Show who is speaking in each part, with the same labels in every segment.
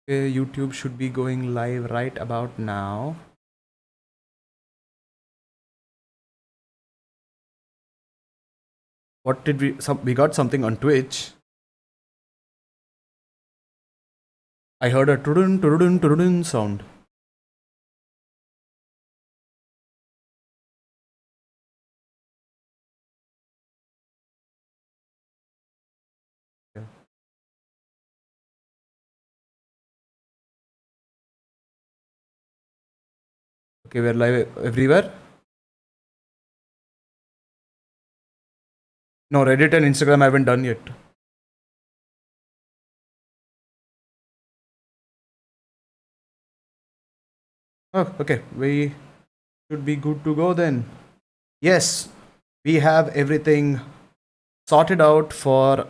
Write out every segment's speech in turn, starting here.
Speaker 1: YouTube should be going live right about now. What did we got something on Twitch. I heard a turun turun turun sound. Okay, we're live everywhere. No, Reddit and Instagram I haven't done yet. Oh, okay. We should be good to go then. Yes, we have everything sorted out for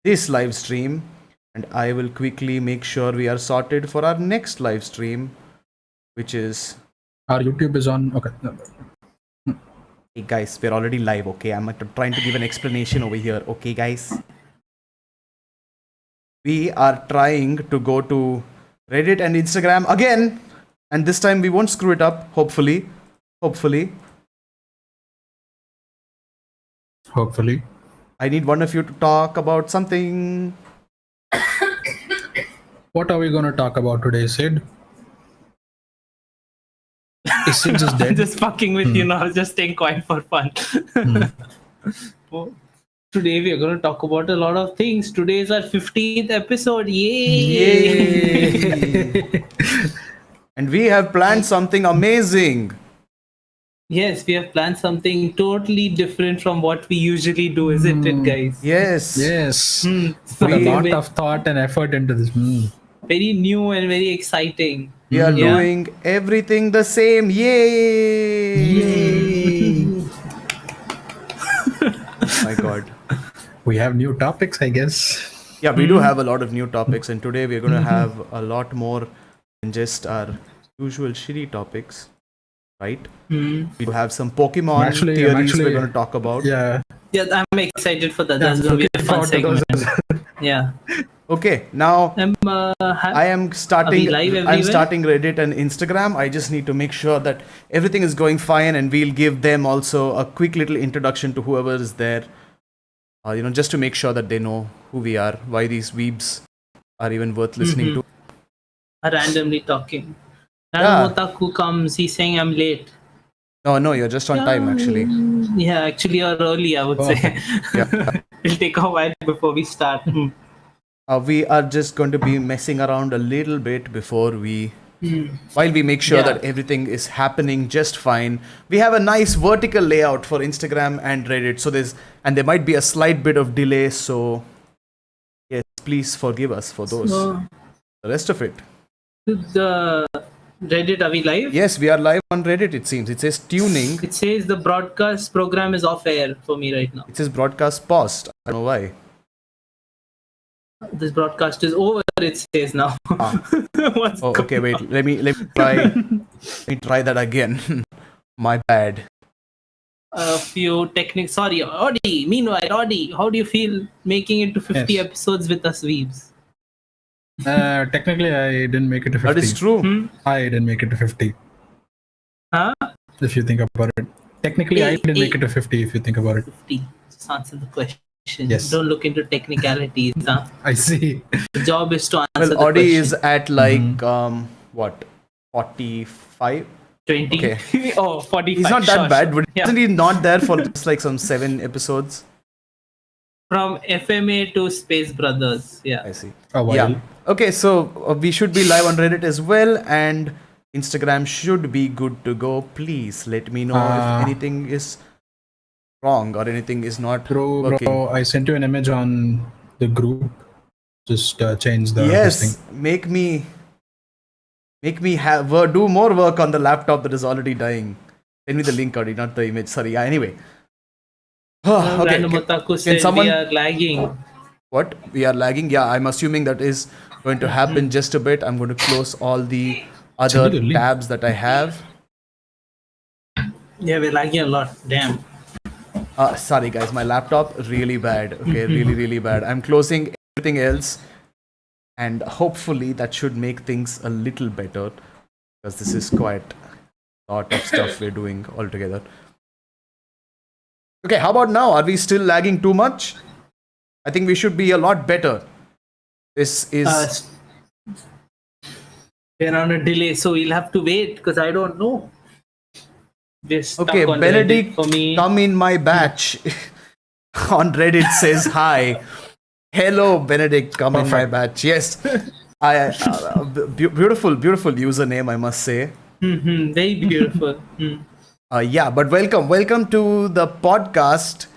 Speaker 1: this live stream, and I will quickly make sure we are sorted for our next live stream, which is
Speaker 2: our YouTube is on. Okay.
Speaker 1: Hey guys, we're already live. Okay, I'm trying to give an explanation over here. Okay, guys, we are trying to go to Reddit and Instagram again, and this time we won't screw it up. Hopefully. I need one of you to talk about something.
Speaker 2: What are we going to talk about today, Sid? Is Sid just dead?
Speaker 3: I'm just fucking with you now, just staying quiet for fun. Today we are going to talk about a lot of things. Today is our 15th episode. Yay!
Speaker 1: And we have planned something amazing.
Speaker 3: Yes, we have planned something totally different from what we usually do, isn't it, guys?
Speaker 1: Yes.
Speaker 3: So
Speaker 2: Put a lot of thought and effort into this.
Speaker 3: Very new and very exciting.
Speaker 1: We are doing everything the same. Yay! My God.
Speaker 2: We have new topics, I guess.
Speaker 1: Yeah, we do have a lot of new topics, and today we're going to have a lot more than just our usual shitty topics, right? We do have some Pokemon theories we're going to talk about.
Speaker 3: Yeah, I'm excited for that. That's going to be a fun segment. Yeah.
Speaker 1: Okay, now I am starting. I'm starting Reddit and Instagram. I just need to make sure that everything is going fine, and we'll give them also a quick little introduction to whoever is there. Just to make sure that they know who we are, why these weebs are even worth listening to.
Speaker 3: Randomly talking. Random otaku comes. He's saying I'm late.
Speaker 1: No, you're just on time actually.
Speaker 3: Yeah, actually you're early, I would say. It'll take a while before we start.
Speaker 1: We are just going to be messing around a little bit before while we make sure that everything is happening just fine. We have a nice vertical layout for Instagram and Reddit, so there might be a slight bit of delay, so yes, please forgive us for those. The rest of it.
Speaker 3: The Reddit, are we live?
Speaker 1: Yes, we are live on Reddit, it seems. It says tuning.
Speaker 3: It says the broadcast program is off air for me right now.
Speaker 1: It says broadcast paused. I don't know why.
Speaker 3: This broadcast is over, it says now.
Speaker 1: Okay, wait. Let me try that again. My bad.
Speaker 3: A few techniques. Sorry, Audi. Meanwhile, Audi, how do you feel making it to 50 episodes with us weebs?
Speaker 2: Technically, I didn't make it to 50.
Speaker 1: That is true.
Speaker 2: I didn't make it to 50.
Speaker 3: Huh?
Speaker 2: If you think about it. Technically, I didn't make it to 50 if you think about it.
Speaker 3: 50. Just answer the question.
Speaker 2: Yes.
Speaker 3: Don't look into technicalities. Huh?
Speaker 2: I see.
Speaker 3: The job is to answer the
Speaker 1: Audi
Speaker 3: question.
Speaker 1: is at like, what? 45?
Speaker 3: 20?
Speaker 1: Okay.
Speaker 3: 45.
Speaker 1: He's not that bad, but isn't he not there for just like some 7 episodes?
Speaker 3: From FMA to Space Brothers. Yeah.
Speaker 1: I see.
Speaker 2: Oh, wow.
Speaker 1: Yeah. Okay, so we should be live on Reddit as well, and Instagram should be good to go. Please let me know if anything is wrong or anything is not working.
Speaker 2: Bro, I sent you an image on the group. Just change the
Speaker 1: thing. Make me do more work on the laptop that is already dying. Send me the link, Audi, not the image. Sorry. Okay.
Speaker 3: Random Otaku said we are lagging.
Speaker 1: What? We are lagging? Yeah, I'm assuming that is going to happen just a bit. I'm going to close all the other tabs that I have.
Speaker 3: Yeah, we're lagging a lot. Damn.
Speaker 1: Sorry guys, my laptop really bad. Okay, really bad. I'm closing everything else. and hopefully that should make things a little better, because this is quite a lot of stuff we're doing altogether. Okay, how about now? Are we still lagging too much? I think we should be a lot better. This is...
Speaker 3: we're on a delay, so we'll have to wait because I don't know.
Speaker 1: Okay, Benedict, for me. Come in my batch. On Reddit says hi. Hello, Benedict, come in my batch. Yes. Beautiful username, I must say.
Speaker 3: Very beautiful.
Speaker 1: Yeah, but welcome to the podcast,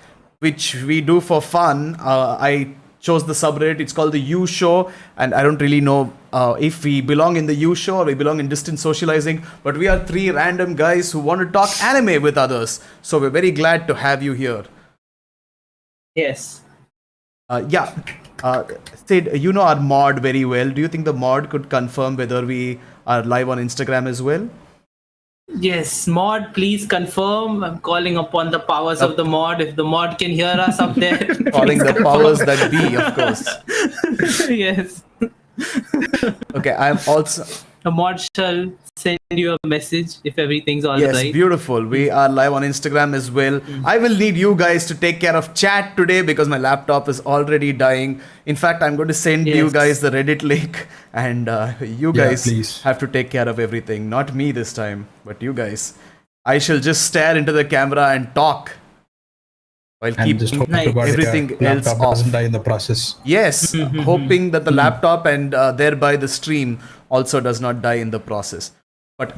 Speaker 1: which we do for fun. I chose the subreddit. It's called the U Show, and I don't really know if we belong in the U Show or we belong in distant socializing, but we are three random guys who want to talk anime with others. So we're very glad to have you here.
Speaker 3: Yes.
Speaker 1: Sid, you know our mod very well. Do you think the mod could confirm whether we are live on Instagram as well?
Speaker 3: Yes, mod, please confirm. I'm calling upon the powers of the mod. If the mod can hear us up there,
Speaker 1: calling the powers that be, of course.
Speaker 3: Yes.
Speaker 1: Okay, I'm also...
Speaker 3: A mod shall send you a message if everything's all right.
Speaker 1: Yes, beautiful. We are live on Instagram as well. I will need you guys to take care of chat today because my laptop is already dying. In fact, I'm going to send you guys the Reddit link, and you guys have to take care of everything. Not me this time, but you guys. I shall just stare into the camera and talk. I'll keep everything else off.
Speaker 2: Doesn't die in the process.
Speaker 1: Yes, hoping that the laptop and thereby the stream also does not die in the process. But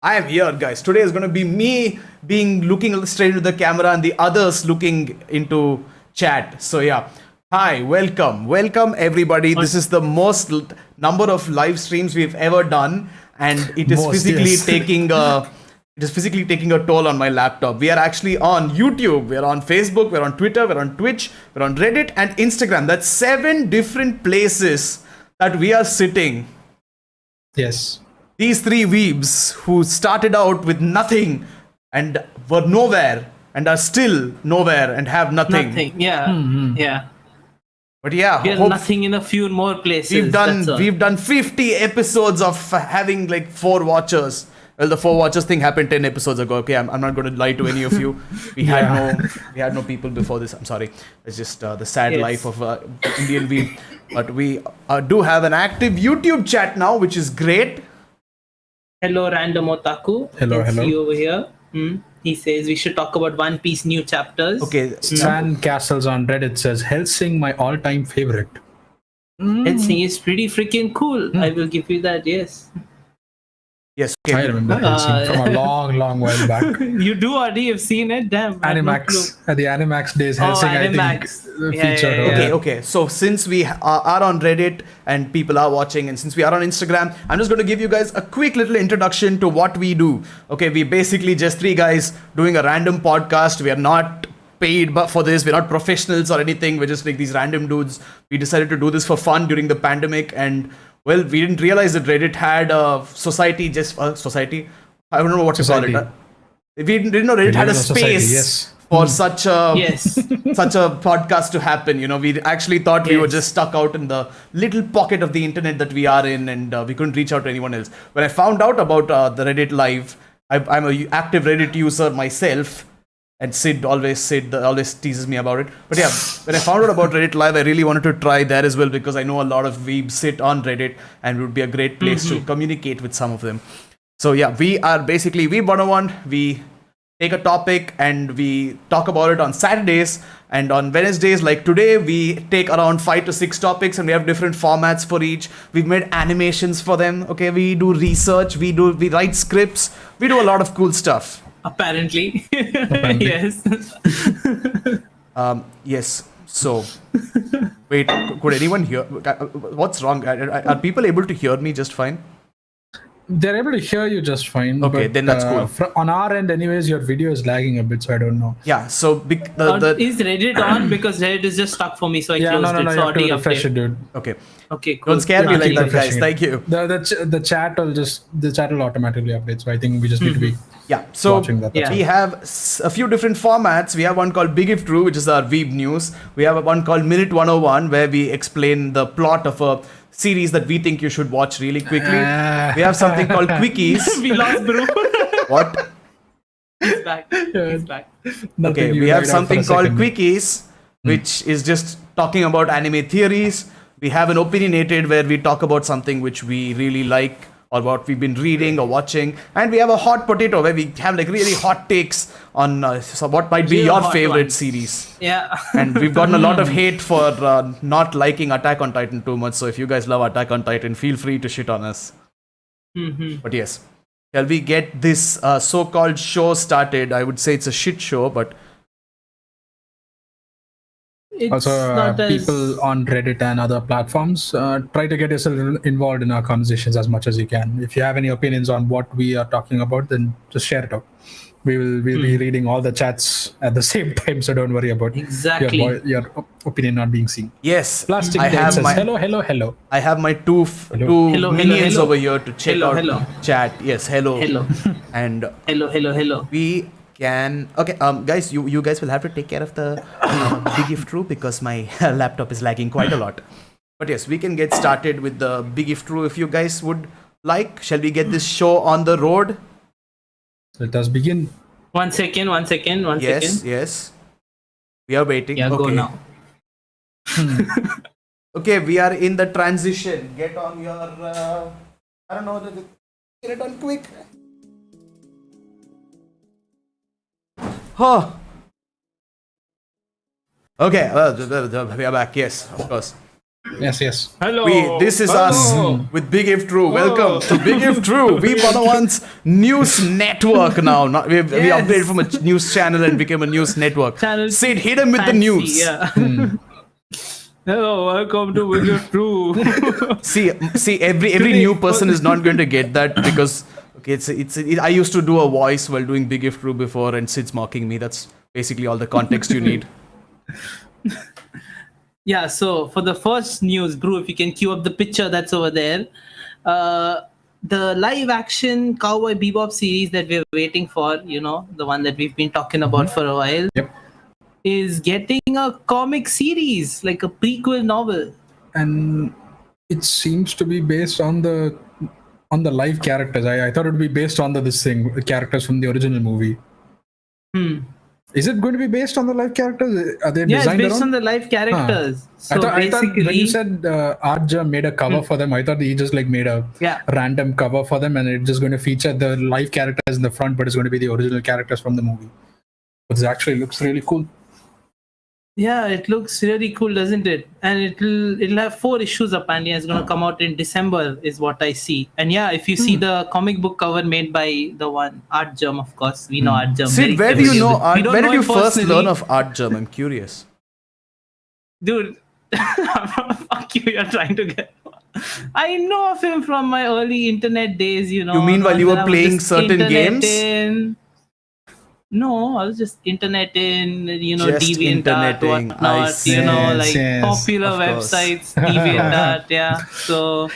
Speaker 1: I am here, guys. Today is going to be me looking straight into the camera and the others looking into chat. So yeah, hi, welcome everybody. This is the most number of live streams we've ever done, and it is physically taking a... It is physically taking a toll on my laptop. We are actually on YouTube, we're on Facebook, we're on Twitter, we're on Twitch, we're on Reddit and Instagram. That's 7 different places that we are sitting.
Speaker 2: Yes.
Speaker 1: These 3 weebs who started out with nothing and were nowhere and are still nowhere and have nothing.
Speaker 3: Nothing, yeah. Yeah.
Speaker 1: But yeah,
Speaker 3: we are nothing in a few more places.
Speaker 1: We've done 50 episodes of having like 4 watchers. Well, the 4 watchers thing happened 10 episodes ago. Okay, I'm not going to lie to any of you. We had no people before this. I'm sorry. It's just the sad life of Indian Weeb. But we do have an active YouTube chat now, which is great.
Speaker 3: Hello, Random Otaku.
Speaker 2: Hello.
Speaker 3: See you over here. He says we should talk about One Piece new chapters.
Speaker 1: Okay.
Speaker 2: Sand Castles on Reddit says Hellsing, my all-time favorite.
Speaker 3: Hellsing is pretty freaking cool. I will give you that. Yes.
Speaker 1: Yes,
Speaker 2: okay. I remember Hellsing from a long while back.
Speaker 3: You do already have seen it? Damn.
Speaker 2: Animax. At the Animax days, Hellsing, I think, featured.
Speaker 1: Okay. So since we are on Reddit and people are watching, and since we are on Instagram, I'm just going to give you guys a quick little introduction to what we do. Okay, we basically just 3 guys doing a random podcast. We are not paid for this. We're not professionals or anything. We're just like these random dudes. We decided to do this for fun during the pandemic, and well, we didn't realize that Reddit had a society, society. I don't know what to call it. We didn't know Reddit had a space for such a podcast to happen. You know, we actually thought we were just stuck out in the little pocket of the internet that we are in, and we couldn't reach out to anyone else. When I found out about the Reddit Live, I'm an active Reddit user myself. And Sid always teases me about it. But yeah, when I found out about Reddit Live, I really wanted to try that as well because I know a lot of weebs sit on Reddit and it would be a great place to communicate with some of them. So yeah, we are basically Weeb101. We take a topic and we talk about it on Saturdays. And on Wednesdays, like today, we take around 5 to 6 topics and we have different formats for each. We've made animations for them. Okay, we do research, we write scripts, we do a lot of cool stuff.
Speaker 3: Apparently. Yes.
Speaker 1: Yes. So, wait, could anyone hear? What's wrong? Are people able to hear me just fine?
Speaker 2: They're able to hear you just fine.
Speaker 1: Okay,
Speaker 2: but,
Speaker 1: then that's cool.
Speaker 2: On our end, anyways, your video is lagging a bit, so I don't know.
Speaker 1: Yeah, so
Speaker 3: is Reddit on? Because Reddit is just stuck for me, so I closed it.
Speaker 2: No, you have to refresh it, dude.
Speaker 1: Okay,
Speaker 3: cool.
Speaker 1: Don't scare me like that, guys. Thank you.
Speaker 2: The chat will automatically update, so I think we just need to be watching that.
Speaker 1: We have a few different formats. We have one called Big If True, which is our Weeb news. We have one called Minute 101, where we explain the plot of a series that we think you should watch really quickly. We have something called Quickies.
Speaker 3: We lost Brew.
Speaker 1: What?
Speaker 3: He's back. He's back.
Speaker 1: Okay, we have something called Quickies, which is just talking about anime theories. We have an Opinionated where we talk about something which we really like or what we've been reading or watching. And we have a Hot Potato where we have like really hot takes on what might be your favorite series.
Speaker 3: Yeah.
Speaker 1: And we've gotten a lot of hate for not liking Attack on Titan too much. So if you guys love Attack on Titan, feel free to shit on us. But yes, shall we get this so-called show started? I would say it's a shit show, but
Speaker 3: It's
Speaker 2: Also,
Speaker 3: not as...
Speaker 2: people on Reddit and other platforms, try to get yourself involved in our conversations as much as you can. If you have any opinions on what we are talking about, then just share it out. We'll be reading all the chats at the same time, so don't worry about your opinion not being seen.
Speaker 1: yes,
Speaker 2: Plastic
Speaker 1: I have
Speaker 2: says,
Speaker 1: my
Speaker 2: hello.
Speaker 1: I have my two minions over here to check out chat. Yes, hello. And
Speaker 3: Hello.
Speaker 1: we can guys, you guys will have to take care of the big if true because my laptop is lagging quite a lot. But yes, we can get started with the big if true if you guys would like. Shall we get this show on the road?
Speaker 2: Let us begin.
Speaker 3: One second.
Speaker 1: Yes, we are waiting.
Speaker 3: Yeah, go now.
Speaker 1: Okay, we are in the transition. Get on your get it on quick. Huh. Okay, we are back. Yes, of course.
Speaker 2: Yes.
Speaker 3: Hello.
Speaker 1: This is us with Big If True. Welcome to Big If True, Weeb101's news network now. We upgraded from a news channel and became a news network. Sid, hit him with the news.
Speaker 3: Yeah. Hello, welcome to Big If True.
Speaker 1: See, every new person is not going to get that because I used to do a voice while doing Big If True before, and Sid's mocking me. That's basically all the context you need.
Speaker 3: Yeah, so for the first news, Brew, if you can cue up the picture that's over there. The live action Cowboy Bebop series that we're waiting for, the one that we've been talking about for a while, is getting a comic series, like a prequel novel.
Speaker 2: And it seems to be based on the live characters. I thought it would be based on the characters from the original movie. Is it going to be based on the live characters? Are they designed
Speaker 3: it's based on the live characters. So
Speaker 2: I thought when you said Arja made a cover for them, I thought he just made a random cover for them and it's just going to feature the live characters in the front, but it's going to be the original characters from the movie. It actually looks really cool.
Speaker 3: Yeah, it looks really cool, doesn't it? And it'll have 4 issues apparently. It's going to come out in December, is what I see. And yeah, if you see the comic book cover made by the one Art Germ, of course, we know Art Germ.
Speaker 1: Sid, where do you know Art? Where did you first learn of Art Germ? I'm curious.
Speaker 3: Dude, fuck you! You're trying to get. I know of him from my early internet days. You
Speaker 1: mean while you were playing certain games?
Speaker 3: No, I was just internet in,
Speaker 1: just
Speaker 3: DeviantArt, whatnot, popular websites, DeviantArt, yeah. So,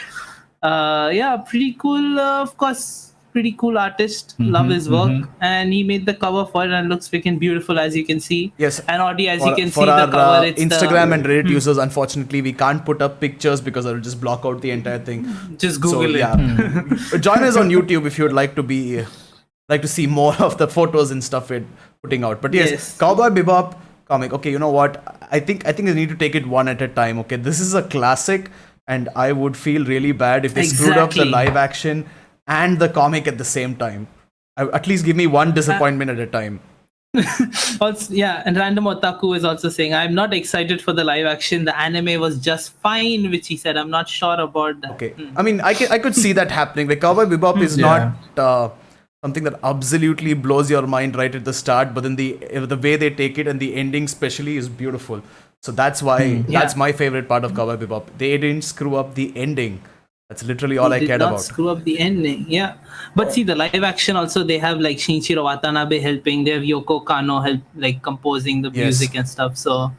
Speaker 3: pretty cool, of course, pretty cool artist, love his work, and he made the cover for it and it looks freaking beautiful as you can see.
Speaker 1: Yes.
Speaker 3: And Audie, as you can see,
Speaker 1: for
Speaker 3: the cover,
Speaker 1: it's Instagram and Reddit users, unfortunately, we can't put up pictures because it'll just block out the entire thing.
Speaker 3: Just Google it.
Speaker 1: Yeah. Join us on YouTube if you would like to see more of the photos and stuff we're putting out. But yes, Cowboy Bebop comic. Okay, you know what? I think we need to take it one at a time. Okay, this is a classic, and I would feel really bad if they screwed up the live action and the comic at the same time. At least give me one disappointment at a time.
Speaker 3: Also, and Random Otaku is also saying, I'm not excited for the live action. The anime was just fine, which he said. I'm not sure about that.
Speaker 1: Okay. I mean, I could see that happening. Like, Cowboy Bebop is not something that absolutely blows your mind right at the start, but then the way they take it and the ending especially is beautiful. So that's why that's my favorite part of Cowboy Bebop. They didn't screw up the ending. That's literally all I cared about.
Speaker 3: Screw up the ending, But see, the live action also, they have like Shinichiro Watanabe helping. They have Yoko Kanno composing the music and stuff. So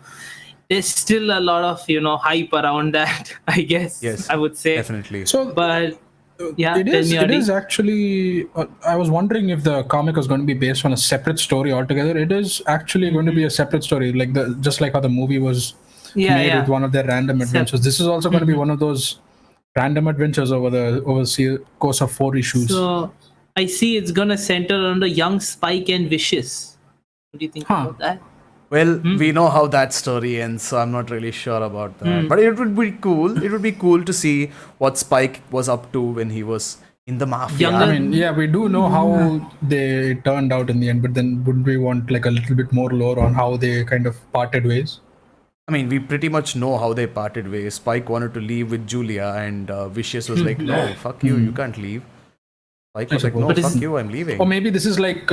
Speaker 3: there's still a lot of hype around that, I guess.
Speaker 1: Yes,
Speaker 3: I would say
Speaker 1: definitely.
Speaker 2: So,
Speaker 3: but
Speaker 2: it is actually. I was wondering if the comic was going to be based on a separate story altogether. It is actually going to be a separate story, just like how the movie was made with one of their random adventures. This is also going to be one of those random adventures over the course of 4 issues.
Speaker 3: So I see it's gonna center on the young Spike and Vicious. What do you think about that?
Speaker 1: Well, we know how that story ends, so I'm not really sure about that. But it would be cool. It would be cool to see what Spike was up to when he was in the mafia.
Speaker 3: Younger-
Speaker 2: I mean, yeah, we do know how they turned out in the end, but then wouldn't we want like a little bit more lore on how they kind of parted ways?
Speaker 1: I mean, we pretty much know how they parted ways. Spike wanted to leave with Julia, and Vicious was like, "No, fuck you, you can't leave." Spike was like, "No,
Speaker 3: But
Speaker 1: fuck
Speaker 3: isn't-
Speaker 1: you, I'm leaving."
Speaker 2: Or maybe this is like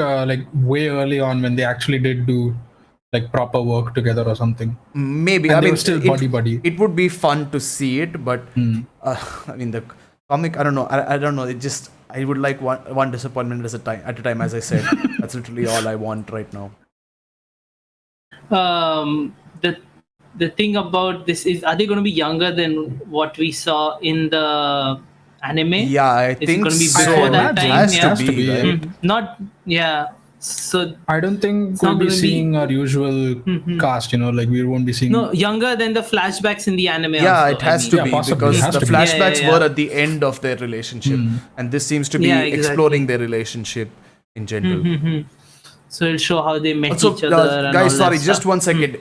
Speaker 2: way early on when they actually did do like proper work together or something.
Speaker 1: Maybe.
Speaker 2: And
Speaker 1: I
Speaker 2: they
Speaker 1: mean,
Speaker 2: were still buddy.
Speaker 1: It would be fun to see it, but I mean, the comic. I don't know. I don't know. It just. I would like one disappointment at a time. As I said, that's literally all I want right now.
Speaker 3: The thing about this is, are they going to be younger than what we saw in the anime?
Speaker 1: Yeah, I
Speaker 3: Is it
Speaker 1: think
Speaker 3: gonna be
Speaker 1: so.
Speaker 3: before that
Speaker 1: It
Speaker 3: time?
Speaker 1: has
Speaker 3: Yeah.
Speaker 1: to be, right?
Speaker 3: Not, yeah. So
Speaker 2: I don't think
Speaker 3: not
Speaker 2: we'll be
Speaker 3: gonna be-
Speaker 2: seeing our usual cast, like we won't be seeing.
Speaker 3: no, younger than the flashbacks in the anime.
Speaker 1: Yeah,
Speaker 3: also,
Speaker 1: it has
Speaker 3: I
Speaker 1: to
Speaker 3: mean.
Speaker 1: be
Speaker 2: possibly,
Speaker 1: because
Speaker 2: it has
Speaker 1: the
Speaker 2: to be.
Speaker 1: flashbacks
Speaker 3: Yeah.
Speaker 1: were at the end of their relationship, and this seems to be
Speaker 3: Yeah, exactly.
Speaker 1: exploring their relationship in general.
Speaker 3: So it'll show how they met
Speaker 1: Also,
Speaker 3: each other. And all
Speaker 1: guys,
Speaker 3: that
Speaker 1: sorry, just
Speaker 3: stuff.
Speaker 1: one second.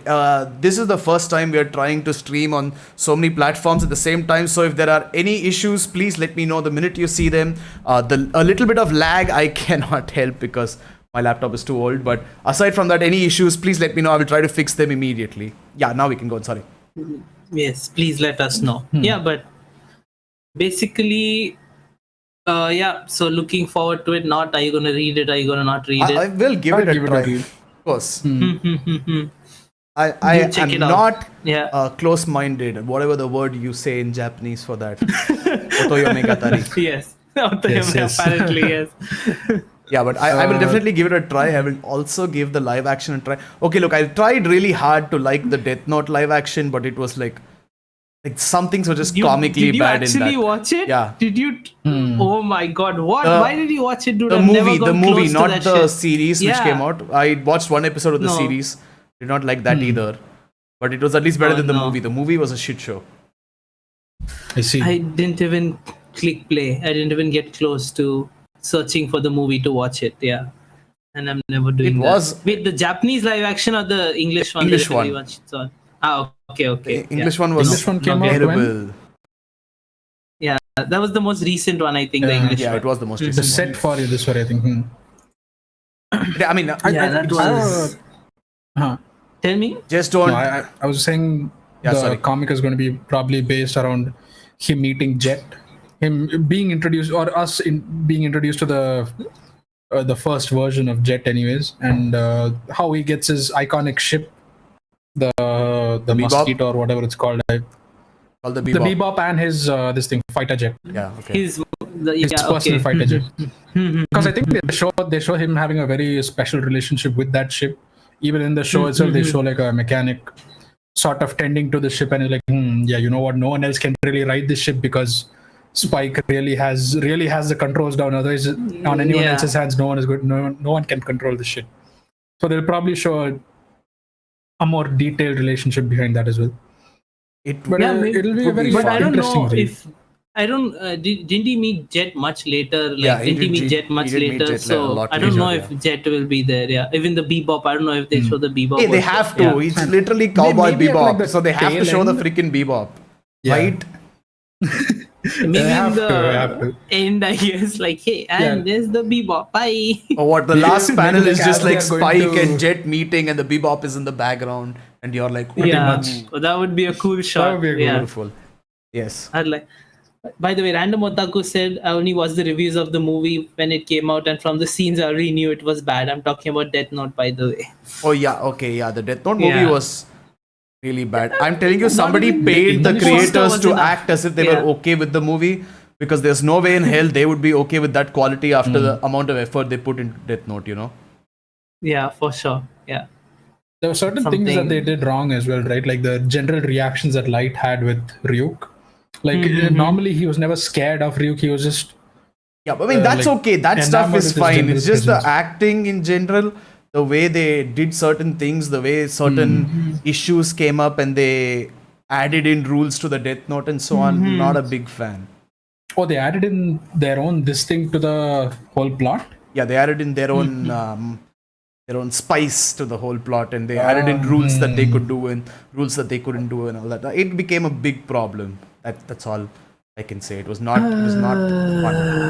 Speaker 1: This is the first time we are trying to stream on so many platforms at the same time. So if there are any issues, please let me know the minute you see them. A little bit of lag I cannot help because my laptop is too old. But aside from that, any issues, please let me know. I will try to fix them immediately. Yeah, now we can go on. Sorry.
Speaker 3: Yes, please let us know. Yeah, but basically, yeah. So looking forward to it. Not, are you gonna read it? Are you gonna not read
Speaker 1: I
Speaker 3: it?
Speaker 1: will give
Speaker 2: I'll
Speaker 1: it a
Speaker 2: give it a
Speaker 1: try.
Speaker 2: read.
Speaker 1: Of course.
Speaker 3: You
Speaker 1: I
Speaker 3: check
Speaker 1: am
Speaker 3: it out.
Speaker 1: not
Speaker 3: Yeah.
Speaker 1: close-minded, whatever the word you say in Japanese for that. Otoyome gatari.
Speaker 3: Yes.
Speaker 2: Yes.
Speaker 3: Apparently, yes.
Speaker 1: Yeah, but I will definitely give it a try. I will also give the live action a try. Okay, look, I tried really hard to like the Death Note live action, but it was like some things were just comically
Speaker 3: did you
Speaker 1: bad in
Speaker 3: actually
Speaker 1: that.
Speaker 3: watch it?
Speaker 1: Yeah.
Speaker 3: Did you? Oh my god! What?
Speaker 1: The-
Speaker 3: Why did you watch it, dude?
Speaker 1: The
Speaker 3: I've never
Speaker 1: movie,
Speaker 3: gone close to
Speaker 1: not
Speaker 3: that
Speaker 1: the
Speaker 3: shit.
Speaker 1: series which
Speaker 3: Yeah.
Speaker 1: came out. I watched one episode of the
Speaker 3: No.
Speaker 1: series. Did not like that either. But it was at least better
Speaker 3: Oh,
Speaker 1: than the
Speaker 3: no.
Speaker 1: movie. The movie was a shit show.
Speaker 2: I see.
Speaker 3: I didn't even click play. I didn't even get close to searching for the movie to watch it. Yeah, and I'm never doing
Speaker 1: It
Speaker 3: that.
Speaker 1: was-
Speaker 3: Wait, the Japanese live action or the English one?
Speaker 1: English
Speaker 3: that
Speaker 1: one.
Speaker 3: everyone saw? Ah, okay.
Speaker 1: The English one was
Speaker 2: English one came out
Speaker 1: terrible.
Speaker 3: Yeah, that was the most recent one, I think. The
Speaker 2: Yeah.
Speaker 3: English
Speaker 1: Yeah,
Speaker 3: one.
Speaker 1: it was the most
Speaker 2: The
Speaker 1: recent
Speaker 2: set for this one, I think.
Speaker 1: one. I mean,
Speaker 3: Yeah, that was.
Speaker 2: Huh.
Speaker 3: Tell me.
Speaker 1: just don't.
Speaker 2: No, I was saying
Speaker 1: Yeah,
Speaker 2: the
Speaker 1: sorry.
Speaker 2: comic is going to be probably based around him meeting Jet, him being introduced, or us being introduced to the first version of Jet, anyways, and how he gets his iconic ship, the
Speaker 1: Bebop?
Speaker 2: Mosquito or whatever it's called,
Speaker 1: All the
Speaker 2: the
Speaker 1: Bebop.
Speaker 2: Bebop and his this thing fighter jet,
Speaker 1: Yeah, okay.
Speaker 3: His
Speaker 2: his personal fighter jet. Because I think they show him having a very special relationship with that ship. Even in the show itself, they show like a mechanic sort of tending to the ship, and he's like, yeah, you know what? No one else can really ride this ship because Spike really has the controls down. Otherwise, on anyone
Speaker 3: Yeah.
Speaker 2: else's hands, no one is good. No one can control the ship. So they'll probably show a more detailed relationship behind that as well. But
Speaker 3: Yeah, maybe-
Speaker 2: it'll be a
Speaker 1: would
Speaker 2: very
Speaker 1: be
Speaker 3: But I don't
Speaker 2: interesting
Speaker 3: know
Speaker 2: read.
Speaker 3: if I don't. Didn't he meet Jet much later? Like,
Speaker 1: Yeah, he
Speaker 3: didn't he
Speaker 1: did-
Speaker 3: meet
Speaker 1: he-
Speaker 3: Jet
Speaker 1: he
Speaker 3: much
Speaker 1: did meet
Speaker 3: later?
Speaker 1: Jet a
Speaker 3: So
Speaker 1: lot
Speaker 3: I don't
Speaker 1: later,
Speaker 3: know
Speaker 1: yeah.
Speaker 3: if Jet will be there. Yeah, even the Bebop. I don't know if they show the Bebop.
Speaker 1: Hey, they
Speaker 3: also.
Speaker 1: have to.
Speaker 3: Yeah.
Speaker 1: It's literally Cowboy
Speaker 2: maybe at,
Speaker 1: Bebop.
Speaker 2: like, the
Speaker 1: So they have to
Speaker 2: tail
Speaker 1: show the
Speaker 2: end.
Speaker 1: freaking Bebop.
Speaker 2: Yeah.
Speaker 1: Right?
Speaker 3: Maybe
Speaker 2: They have
Speaker 3: in the
Speaker 2: to, they have to.
Speaker 3: end, I guess. Like, hey, and there's the Bebop. Bye.
Speaker 1: Or what? The last panel is
Speaker 2: like
Speaker 1: just
Speaker 2: as they
Speaker 1: like
Speaker 2: are going
Speaker 1: Spike
Speaker 2: to-
Speaker 1: and Jet meeting, and the Bebop is in the background, and you're like,
Speaker 3: Yeah,
Speaker 2: much.
Speaker 3: well, that would be a cool shot.
Speaker 2: That would be a
Speaker 3: yeah.
Speaker 1: beautiful. Yes.
Speaker 3: I'd like. By the way, Random Otaku said I only watched the reviews of the movie when it came out, and from the scenes I already knew it was bad. I'm talking about Death Note, by the way.
Speaker 1: Oh yeah. Okay. Yeah. The Death Note movie
Speaker 3: Yeah.
Speaker 1: was really bad. I'm telling you, somebody
Speaker 3: even
Speaker 1: paid the
Speaker 3: the poster
Speaker 1: creators
Speaker 3: was
Speaker 1: to
Speaker 3: enough.
Speaker 1: act as if they
Speaker 3: Yeah.
Speaker 1: were okay with the movie, because there's no way in hell they would be okay with that quality after the amount of effort they put into Death Note. You know.
Speaker 3: Yeah, for sure. Yeah.
Speaker 2: There were certain things that
Speaker 3: Something-
Speaker 2: they did wrong as well, right? Like the general reactions that Light had with Ryuk. Like normally he was never scared of Ryuk. He was just
Speaker 1: Yeah, but I mean that's
Speaker 2: like,
Speaker 1: okay. That stuff
Speaker 2: enamored
Speaker 1: is
Speaker 2: with his
Speaker 1: fine.
Speaker 2: general
Speaker 1: It's just
Speaker 2: presence.
Speaker 1: the acting in general, the way they did certain things, the way certain issues came up, and they added in rules to the Death Note and so on. Not a big fan.
Speaker 2: Oh, they added in their own this thing to the whole plot?
Speaker 1: Yeah, they added in their own spice to the whole plot, and they added in rules that they could do and rules that they couldn't do and all that. It became a big problem. That's all I can say. It was not fun.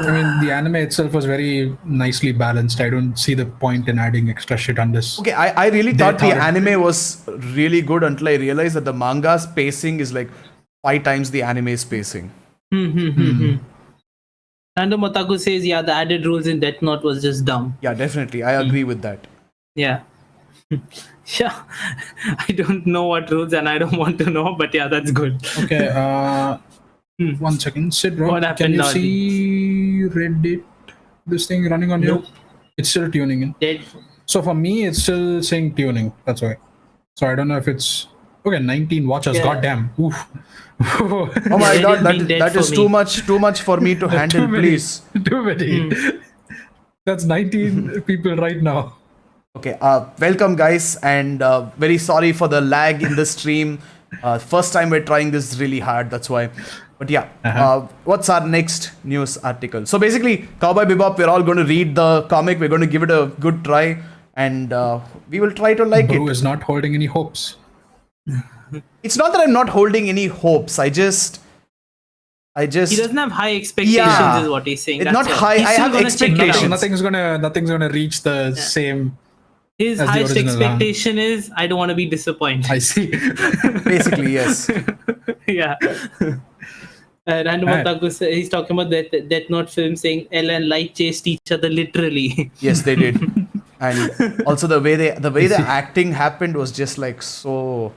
Speaker 2: I mean, the anime itself was very nicely balanced. I don't see the point in adding extra shit on this.
Speaker 1: Okay, I really thought the anime was really good until I realized that the manga's pacing is like 5 times the anime's pacing.
Speaker 3: Random Otaku says, yeah, the added rules in Death Note was just dumb.
Speaker 1: Yeah, definitely. I agree with that.
Speaker 3: Yeah. Yeah. I don't know what rules and I don't want to know, but yeah, that's good.
Speaker 2: Okay, 1 second. Sid, bro,
Speaker 3: What
Speaker 2: can
Speaker 3: happened
Speaker 2: you
Speaker 3: now?
Speaker 2: see Reddit, this thing running on
Speaker 3: Nope.
Speaker 2: you? It's still tuning in.
Speaker 3: Dead.
Speaker 2: So for me, it's still saying tuning. That's why. So I don't know if it's... Okay, 19 watchers.
Speaker 3: Yeah.
Speaker 2: Goddamn. Oof.
Speaker 1: Oh my
Speaker 3: It
Speaker 1: god,
Speaker 3: has been dead
Speaker 1: that
Speaker 3: for
Speaker 1: is
Speaker 3: me.
Speaker 1: too much for me to handle, please.
Speaker 2: Too many. That's 19 people right now.
Speaker 1: Okay, welcome guys, and very sorry for the lag in the stream. First time we're trying this really hard, that's why. But yeah, what's our next news article? So basically, Cowboy Bebop, we're all going to read the comic, we're going to give it a good try, and we will try to like
Speaker 2: Bru
Speaker 1: it.
Speaker 2: is not holding any hopes.
Speaker 1: It's not that I'm not holding any hopes, I just...
Speaker 3: He doesn't have high expectations,
Speaker 1: Yeah.
Speaker 3: is what he's saying.
Speaker 1: It's
Speaker 3: That's
Speaker 1: not
Speaker 3: all.
Speaker 1: high,
Speaker 3: He's
Speaker 1: I
Speaker 3: still
Speaker 1: have
Speaker 3: gonna check it out.
Speaker 1: expectations.
Speaker 2: Nothing's gonna reach the same.
Speaker 3: His
Speaker 2: as the
Speaker 3: highest
Speaker 2: original, huh?
Speaker 3: expectation is, I don't want to be disappointed.
Speaker 2: I see.
Speaker 1: Basically, yes.
Speaker 3: Yeah. Random Otaku, he's talking about that Death Note film saying L and Light chased each other literally.
Speaker 1: Yes, they did. And also the way the acting happened was just like so...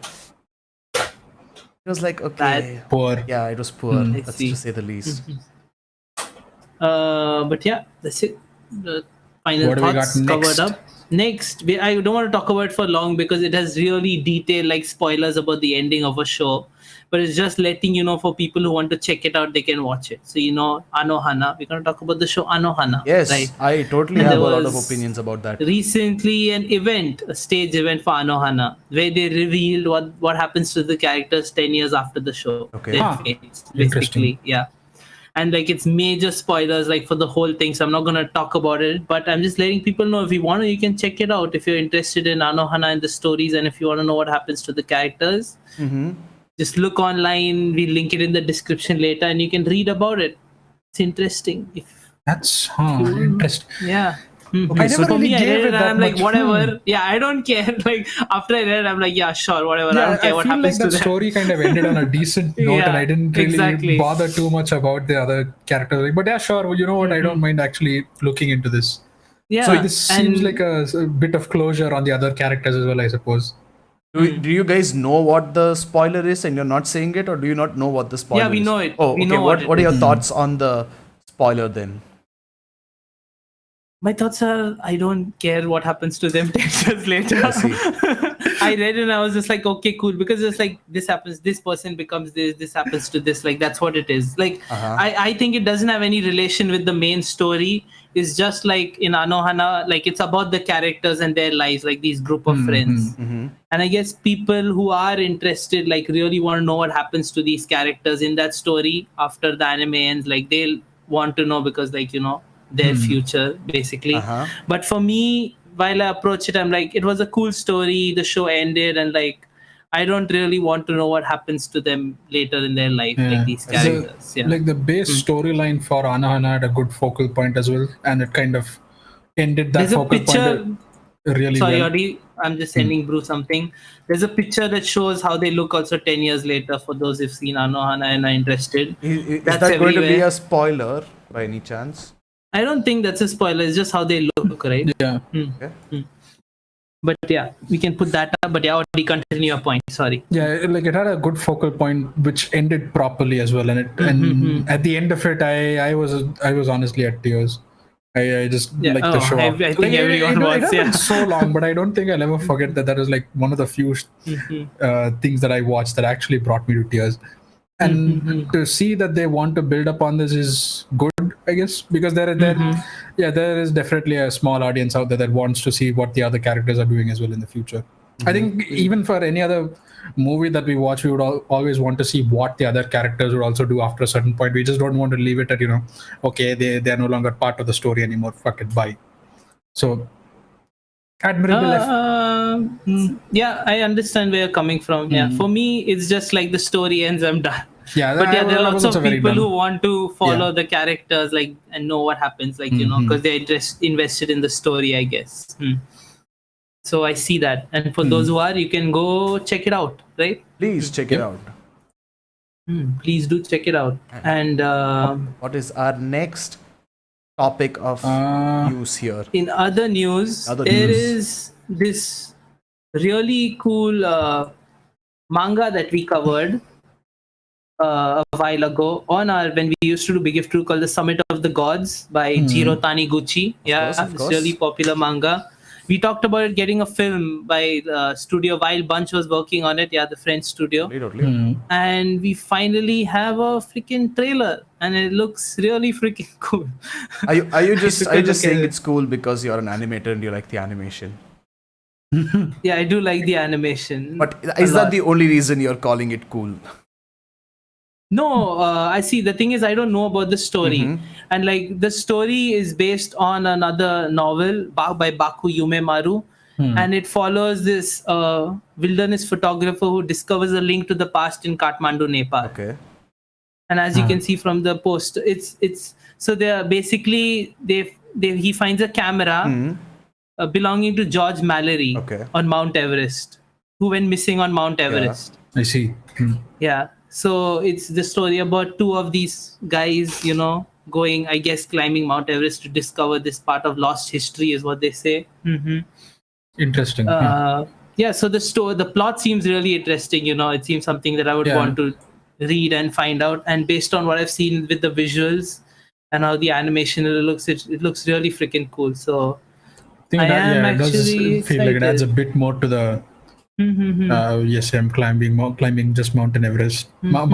Speaker 1: It was like, okay...
Speaker 2: Poor.
Speaker 1: Yeah, it was poor.
Speaker 3: I
Speaker 1: That's
Speaker 3: see.
Speaker 1: to say the least.
Speaker 3: But yeah, that's it. The final
Speaker 2: What do we
Speaker 3: thoughts
Speaker 2: got
Speaker 3: covered
Speaker 2: next?
Speaker 3: up. Next, I don't want to talk about it for long because it has really detailed like spoilers about the ending of a show. But it's just letting you know for people who want to check it out, they can watch it. So Anohana. We're going to talk about the show Anohana.
Speaker 1: Yes,
Speaker 3: right?
Speaker 1: I totally
Speaker 3: And
Speaker 1: have a
Speaker 3: there
Speaker 1: lot of
Speaker 3: was
Speaker 1: opinions about that.
Speaker 3: Recently, a stage event for Anohana, where they revealed what happens to the characters 10 years after the show.
Speaker 1: Okay.
Speaker 3: Their
Speaker 2: Ah,
Speaker 3: fates,
Speaker 2: interesting.
Speaker 3: basically, yeah. And like it's major spoilers like for the whole thing, so I'm not gonna talk about it. But I'm just letting people know if you want to, you can check it out if you're interested in Anohana and the stories, and if you want to know what happens to the characters. Just look online. We link it in the description later, and you can read about it. It's interesting.
Speaker 2: That's interesting.
Speaker 3: Yeah.
Speaker 2: I
Speaker 3: So
Speaker 2: never
Speaker 3: for
Speaker 2: really
Speaker 3: me, I
Speaker 2: gave
Speaker 3: read
Speaker 2: it
Speaker 3: it and
Speaker 2: that
Speaker 3: I'm like,
Speaker 2: much.
Speaker 3: whatever. Yeah, I don't care. Like after I read it, I'm like, yeah, sure, whatever. I
Speaker 2: Yeah,
Speaker 3: don't care what
Speaker 2: feel
Speaker 3: happens
Speaker 2: like
Speaker 3: to
Speaker 2: that
Speaker 3: them.
Speaker 2: story kind of ended on a decent note, and
Speaker 3: Yeah,
Speaker 2: I didn't really
Speaker 3: exactly.
Speaker 2: bother too much about the other characters. But yeah, sure. You know what? I don't mind actually looking into this.
Speaker 3: Yeah.
Speaker 2: So this seems
Speaker 3: and
Speaker 2: like a bit of closure on the other characters as well, I suppose.
Speaker 1: Do you guys know what the spoiler is and you're not saying it, or do you not know what the spoiler is?
Speaker 3: Yeah, we know it.
Speaker 1: Oh,
Speaker 3: We
Speaker 1: okay.
Speaker 3: know what it
Speaker 1: What are your
Speaker 3: is.
Speaker 1: thoughts on the spoiler then?
Speaker 3: my thoughts are, I don't care what happens to them 10 years later.
Speaker 1: I see.
Speaker 3: I read it and I was just like, okay, cool. Because it's like, this happens, this person becomes this happens to this. Like, that's what it is. Like, I think it doesn't have any relation with the main story. It's just like in Anohana, like it's about the characters and their lives, like these group of friends. And I guess people who are interested, like really want to know what happens to these characters in that story after the anime ends, like they'll want to know because like, their future basically. But for me, while I approach it, I'm like, it was a cool story. The show ended and like, I don't really want to know what happens to them later in their life, like these characters. Yeah.
Speaker 2: Like the base storyline for Anohana had a good focal point as well, and it kind of ended that
Speaker 3: There's a
Speaker 2: focal
Speaker 3: picture.
Speaker 2: point really
Speaker 3: Sorry,
Speaker 2: well.
Speaker 3: Audi, I'm just sending Brew something. There's a picture that shows how they look also 10 years later for those who've seen Anohana and are interested.
Speaker 1: Is
Speaker 3: That's
Speaker 1: that going to be
Speaker 3: everywhere.
Speaker 1: a spoiler by any chance?
Speaker 3: I don't think that's a spoiler. It's just how they look, right?
Speaker 2: Yeah.
Speaker 3: But yeah, we can put that up. But yeah, Audi, continue your point. Sorry.
Speaker 2: Yeah, like it had a good focal point which ended properly as well, and and at the end of it, I was honestly at tears. I just like the show.
Speaker 3: I think
Speaker 2: Like,
Speaker 3: everyone was.
Speaker 2: it
Speaker 3: Yeah.
Speaker 2: happened so long, but I don't think I'll ever forget that. That was like one of the few things that I watched that actually brought me to tears. And to see that they want to build upon this is good, I guess, because there is definitely a small audience out there that wants to see what the other characters are doing as well in the future. I think even for any other movie that we watch, we would always want to see what the other characters would also do after a certain point. We just don't want to leave it at, okay, they're no longer part of the story anymore. Fuck it, bye. So, admirable effort.
Speaker 3: Yeah, I understand where you're coming from. Yeah, for me, it's just like the story ends, I'm done.
Speaker 2: Yeah,
Speaker 3: But yeah, there are lots of people
Speaker 2: dumb.
Speaker 3: who want to follow the characters, like, and know what happens, like, because they're just invested in the story, I guess. So I see that, and for those who are, you can go check it out, right?
Speaker 1: Please check it out.
Speaker 3: Please do check it out. And
Speaker 1: what is our next topic of use here?
Speaker 3: in other news, there is this really cool manga that we covered a while ago on our, when we used to do Big If True, called The Summit of the Gods by Jiro Taniguchi.
Speaker 1: Of
Speaker 3: It's
Speaker 1: course.
Speaker 3: really popular manga. We talked about it getting a film by studio while Bunch was working on it. Yeah, the French studio.
Speaker 1: Totally.
Speaker 3: And we finally have a freaking trailer, and it looks really freaking cool.
Speaker 1: Are you just saying it's cool because you're an animator and you like the animation?
Speaker 3: Yeah, I do like the animation.
Speaker 1: But is that the only reason you're calling it cool?
Speaker 3: No, I see. The thing is, I don't know about the story, and like the story is based on another novel by Baku Yumemaru, and it follows this wilderness photographer who discovers a link to the past in Kathmandu, Nepal.
Speaker 1: Okay.
Speaker 3: And as you can see from the post, it's so they are basically he finds a camera belonging to George Mallory on Mount Everest, who went missing on Mount Everest.
Speaker 2: I see.
Speaker 3: Yeah. So it's the story about two of these guys, going, I guess, climbing Mount Everest to discover this part of lost history, is what they say.
Speaker 2: Interesting.
Speaker 3: Yeah. So the plot seems really interesting. It seems something that I would want to read and find out. And based on what I've seen with the visuals and how the animation looks, it looks really freaking cool. So I am
Speaker 2: it does
Speaker 3: actually
Speaker 2: feel like it adds a bit more to the. Yes, I'm climbing just Mountain Everest. Mount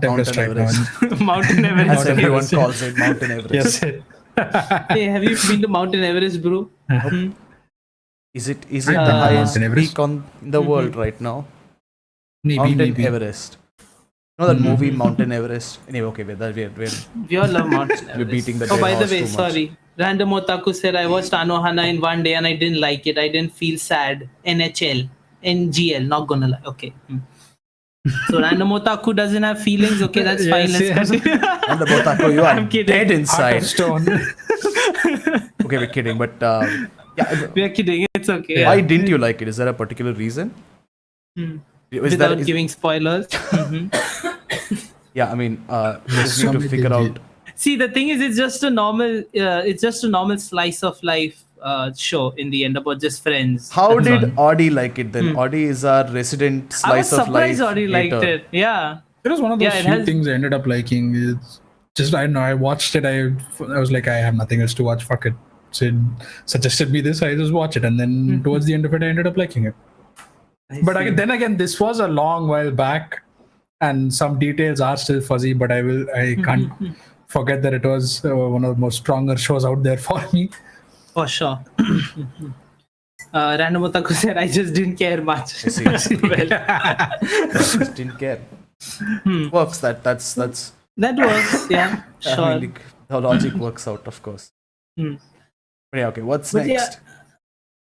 Speaker 2: Everest right now.
Speaker 3: Mountain Everest.
Speaker 1: As everyone calls it, Mountain Everest.
Speaker 2: Yes.
Speaker 3: Hey, have you been to Mountain Everest, bro?
Speaker 1: Is it the highest peak in the world right now? Mountain Everest. You know that movie Mountain Everest? Anyway, okay,
Speaker 3: We all love Mountain Everest.
Speaker 1: we're beating the
Speaker 3: Oh,
Speaker 1: dead
Speaker 3: by the
Speaker 1: horse
Speaker 3: way,
Speaker 1: too much.
Speaker 3: sorry. Random Otaku said I watched Anohana in one day and I didn't like it. I didn't feel sad. NGL, not gonna lie. Okay. So Random Otaku doesn't have feelings. Okay, that's fine. Let's continue.
Speaker 1: And the Botako, you are
Speaker 3: I'm kidding.
Speaker 1: dead inside.
Speaker 2: Stone.
Speaker 1: Okay, we're kidding, but
Speaker 3: We are kidding. It's okay.
Speaker 1: why didn't you like it? Is there a particular reason?
Speaker 3: Without giving spoilers.
Speaker 1: Yeah, I mean, just need to figure out.
Speaker 3: See, the thing is, it's just a normal slice of life show in the end about just friends.
Speaker 1: How did Audie like it then? Audie is our resident
Speaker 3: I was
Speaker 1: slice of life.
Speaker 3: surprised Audie liked
Speaker 1: hater.
Speaker 3: it. Yeah.
Speaker 2: It was one of those
Speaker 3: it
Speaker 2: few
Speaker 3: has-
Speaker 2: things I ended up liking. It's just, I don't know, I watched it. I was like, I have nothing else to watch. Fuck it. Sid suggested me this. I just watch it. And then towards the end of it, I ended up liking it. But then again, this was a long while back. And some details are still fuzzy, but I can't forget that it was one of the most stronger shows out there for me.
Speaker 3: For sure. Random Otaku said, I just didn't care much.
Speaker 1: I see. Just didn't care. Works. That's.
Speaker 3: That works, yeah.
Speaker 1: I
Speaker 3: Sure.
Speaker 1: mean, the logic works out, of course. But yeah, okay. What's
Speaker 3: But
Speaker 1: next?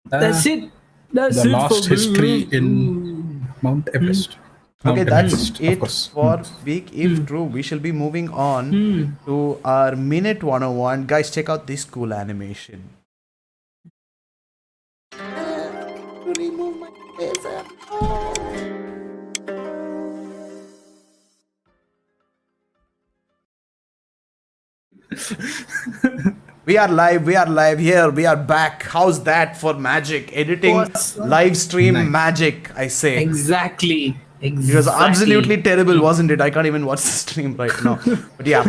Speaker 3: That's it. That's
Speaker 2: The
Speaker 3: it
Speaker 2: lost
Speaker 3: for
Speaker 2: history in Mount Everest.
Speaker 1: Okay,
Speaker 2: Mount
Speaker 1: that's
Speaker 2: Everest, of
Speaker 1: it
Speaker 2: course.
Speaker 1: for Week If True. We shall be moving on to our Minute 101. Guys, check out this cool animation. We are live here, we are back. How's that for magic? Editing,
Speaker 3: Awesome.
Speaker 1: live stream
Speaker 2: Nice.
Speaker 1: magic, I say.
Speaker 3: Exactly.
Speaker 1: It was absolutely terrible, wasn't it? I can't even watch the stream right now. But yeah,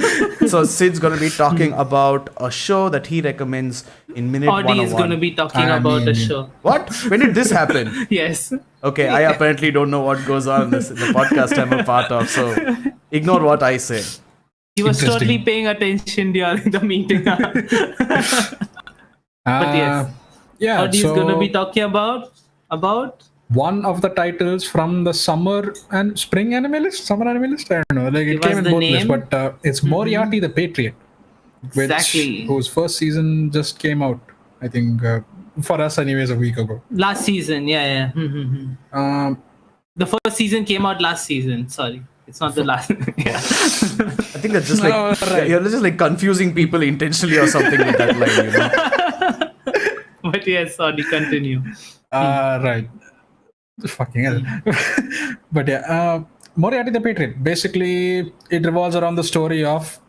Speaker 1: so Sid's gonna be talking about a show that he recommends in Minute
Speaker 3: Audie
Speaker 1: 101.
Speaker 3: is going to be talking about the show.
Speaker 1: What? When did this happen?
Speaker 3: Yes.
Speaker 1: Okay, I apparently don't know what goes on in the podcast I'm a part of, so ignore what I say.
Speaker 3: He was
Speaker 2: Interesting.
Speaker 3: totally paying attention during the meeting. But yes.
Speaker 2: Yeah,
Speaker 3: Audie is going to be talking about About?
Speaker 2: One of the titles from the summer and spring anime list, summer anime list. I don't know. Like
Speaker 3: Give
Speaker 2: it came
Speaker 3: us
Speaker 2: in
Speaker 3: the
Speaker 2: both lists,
Speaker 3: name.
Speaker 2: but it's Moriarty the Patriot,
Speaker 3: Exactly.
Speaker 2: whose first season just came out. I think for us, anyways, a week ago.
Speaker 3: Last season, yeah. The first season came out last season. Sorry, it's not the last. Yeah.
Speaker 1: I think that's just like
Speaker 2: No, right.
Speaker 1: you're just like confusing people intentionally or something with that line.
Speaker 3: But yes, sorry, continue.
Speaker 2: Right. Fucking hell. But yeah, Moriarty the Patriot. Basically, it revolves around the story of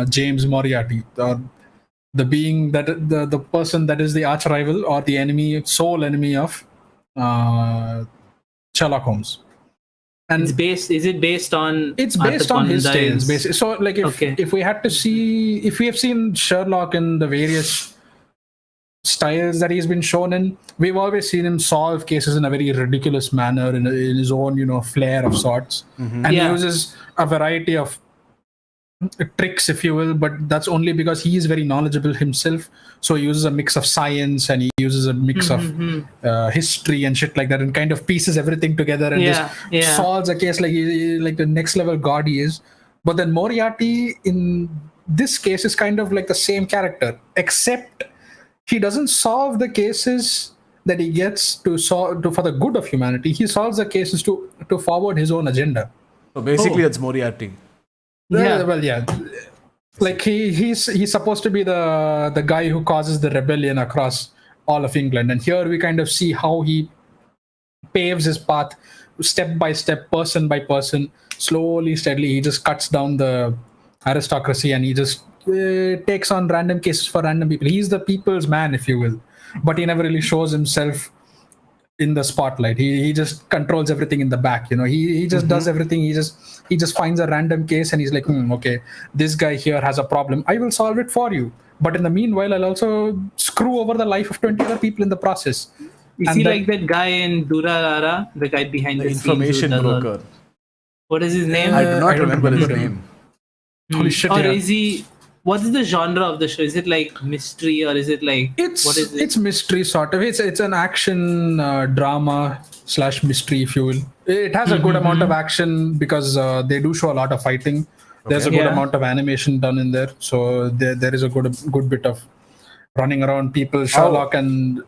Speaker 2: James Moriarty, the being that the person that is the arch rival or the enemy, sole enemy of Sherlock Holmes. And
Speaker 3: Is it based on?
Speaker 2: it's based on his tales. So, like,
Speaker 3: Okay.
Speaker 2: if we had to see, if we have seen Sherlock in the various styles that he's been shown in, we've always seen him solve cases in a very ridiculous manner in his own, flair of sorts, and he uses a variety of tricks, if you will, but that's only because he is very knowledgeable himself. So he uses a mix of science and he uses a mix of history and shit like that, and kind of pieces everything together and just solves a case like the next level god he is. But then Moriarty in this case is kind of like the same character, except he doesn't solve the cases that he gets to solve for the good of humanity. He solves the cases to forward his own agenda.
Speaker 1: So basically, that's Moriarty.
Speaker 2: Yeah. Well, yeah. Like he's supposed to be the guy who causes the rebellion across all of England, and here we kind of see how he paves his path step by step, person by person, slowly, steadily. He just cuts down the aristocracy and he just takes on random cases for random people. He's the people's man, if you will, but he never really shows himself in the spotlight. He just controls everything in the back. He just does everything. He just finds a random case and he's like, okay, this guy here has a problem. I will solve it for you. But in the meanwhile, I'll also screw over the life of 20 other people in the process.
Speaker 3: Is he like that guy in Durarara, the guy behind the
Speaker 1: information
Speaker 3: scenes
Speaker 1: broker?
Speaker 3: What is his name?
Speaker 1: I do not remember his name.
Speaker 2: Holy shit!
Speaker 3: Or
Speaker 2: yeah.
Speaker 3: is he? What is the genre of the show? Is it like mystery or is it like what is it?
Speaker 2: It's mystery sort of. It's an action drama / mystery, if you will. It has a good amount of action because they do show a lot of fighting. There's a good amount of animation done in there, so there is a good bit of running around people. Sherlock and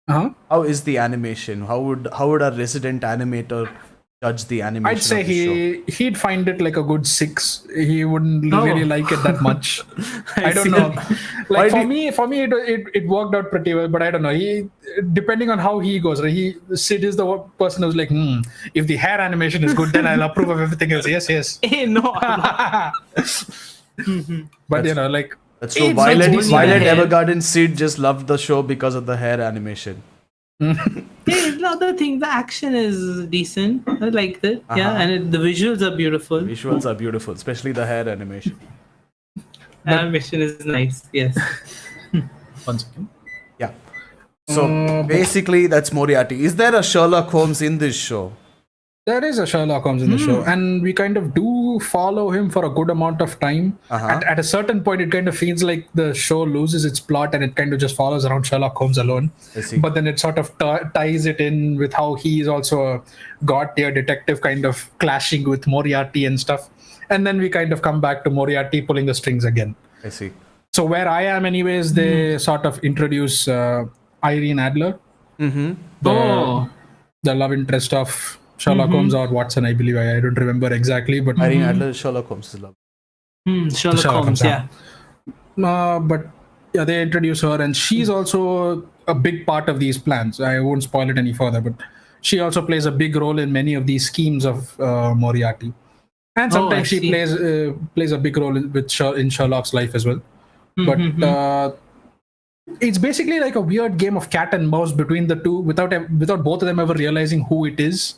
Speaker 1: how is the animation? How would a resident animator judge the animation?
Speaker 2: I'd say he'd find it like a good 6. He wouldn't really like it that much. I don't know. Like for me, it worked out pretty well, but I don't know. He, depending on how he goes, right? Sid is the person who's like, if the hair animation is good, then I'll approve of everything else. Yes.
Speaker 3: Hey, no.
Speaker 2: But like.
Speaker 1: That's true. Violet Evergarden Sid just loved the show because of the hair animation.
Speaker 3: The other thing, the action is decent. I liked it. Yeah, and the visuals are beautiful.
Speaker 1: Visuals are beautiful, especially the hair animation.
Speaker 3: Animation is nice. Yes.
Speaker 2: 1 second.
Speaker 1: Yeah. So basically, that's Moriarty. Is there a Sherlock Holmes in this show?
Speaker 2: There is a Sherlock Holmes in the show, and we kind of do follow him for a good amount of time. At a certain point, it kind of feels like the show loses its plot and it kind of just follows around Sherlock Holmes alone.
Speaker 1: I see.
Speaker 2: But then it sort of ties it in with how he is also a god-tier detective, kind of clashing with Moriarty and stuff. And then we kind of come back to Moriarty pulling the strings again.
Speaker 1: I see.
Speaker 2: So where I am anyways, they sort of introduce Irene Adler, the love interest of Sherlock Holmes or Watson, I believe. I don't remember exactly, but
Speaker 1: Irene Adler, Sherlock Holmes is love.
Speaker 3: Sherlock Holmes, yeah.
Speaker 2: But yeah, they introduce her, and she's also a big part of these plans. I won't spoil it any further, but she also plays a big role in many of these schemes of Moriarty, and sometimes she plays a big role in Sherlock's life as well. But it's basically like a weird game of cat and mouse between the two, without both of them ever realizing who it is.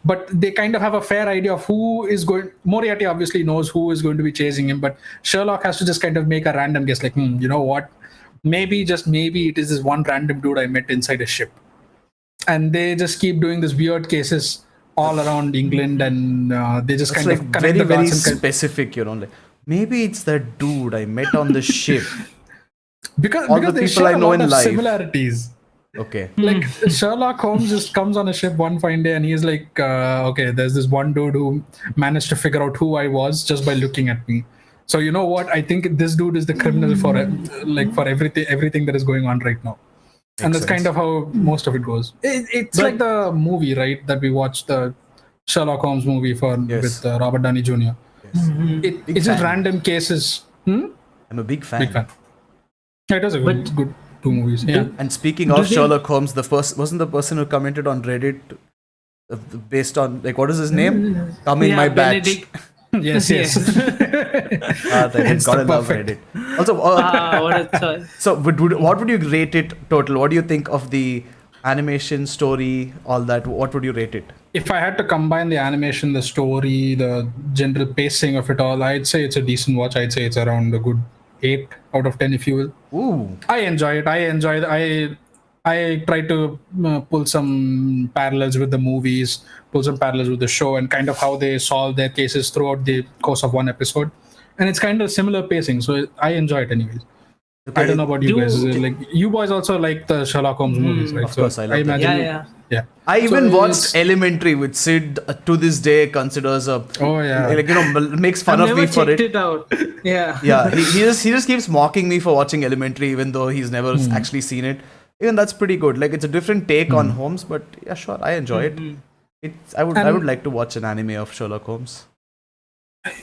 Speaker 2: But they kind of have a fair idea of who is going. Moriarty obviously knows who is going to be chasing him, but Sherlock has to just kind of make a random guess, like, you know what? Maybe, just maybe, it is this one random dude I met inside a ship. And they just keep doing these weird cases all around England, and they just kind of connect
Speaker 1: very,
Speaker 2: the
Speaker 1: very
Speaker 2: dots and
Speaker 1: specific, like maybe it's that dude I met on the ship.
Speaker 2: because
Speaker 1: all the
Speaker 2: they
Speaker 1: people
Speaker 2: share
Speaker 1: I know
Speaker 2: a lot
Speaker 1: in
Speaker 2: of
Speaker 1: life.
Speaker 2: similarities.
Speaker 1: Okay.
Speaker 2: Like Sherlock Holmes just comes on a ship one fine day and he's like, okay, there's this one dude who managed to figure out who I was just by looking at me. So you know what? I think this dude is the criminal for everything that is going on right now. And that's kind of how most of it goes. It's like the movie, right? That we watched, the Sherlock Holmes movie with Robert Downey Jr. Yes. It's just random cases.
Speaker 1: I'm a big fan.
Speaker 2: It was a good 2 movies. Yeah.
Speaker 1: And speaking of Sherlock Holmes, wasn't the person who commented on Reddit based on, like, what is his name? Come in my batch.
Speaker 2: Yes.
Speaker 1: Gotta love Reddit. Also,
Speaker 3: what a choice.
Speaker 1: So, what would you rate it total? What do you think of the animation, story, all that? What would you rate it?
Speaker 2: If I had to combine the animation, the story, the general pacing of it all, I'd say it's a decent watch. I'd say it's around a good 8 out of 10, if you will.
Speaker 1: Ooh.
Speaker 2: I enjoy it. I try to pull some parallels with the movies, pull some parallels with the show, and kind of how they solve their cases throughout the course of one episode. And it's kind of similar pacing, so I enjoy it anyways. Okay. I don't know about you guys. Like, you boys also like the Sherlock Holmes movies, right?
Speaker 1: Of course, I love
Speaker 3: that.
Speaker 2: Yeah.
Speaker 1: I even watched Elementary, which Sid to this day considers makes fun of me for it.
Speaker 3: It out. Yeah.
Speaker 1: Yeah. He just keeps mocking me for watching Elementary, even though he's never actually seen it. Even that's pretty good. Like, it's a different take on Holmes, but yeah, sure, I enjoy it. I would like to watch an anime of Sherlock Holmes.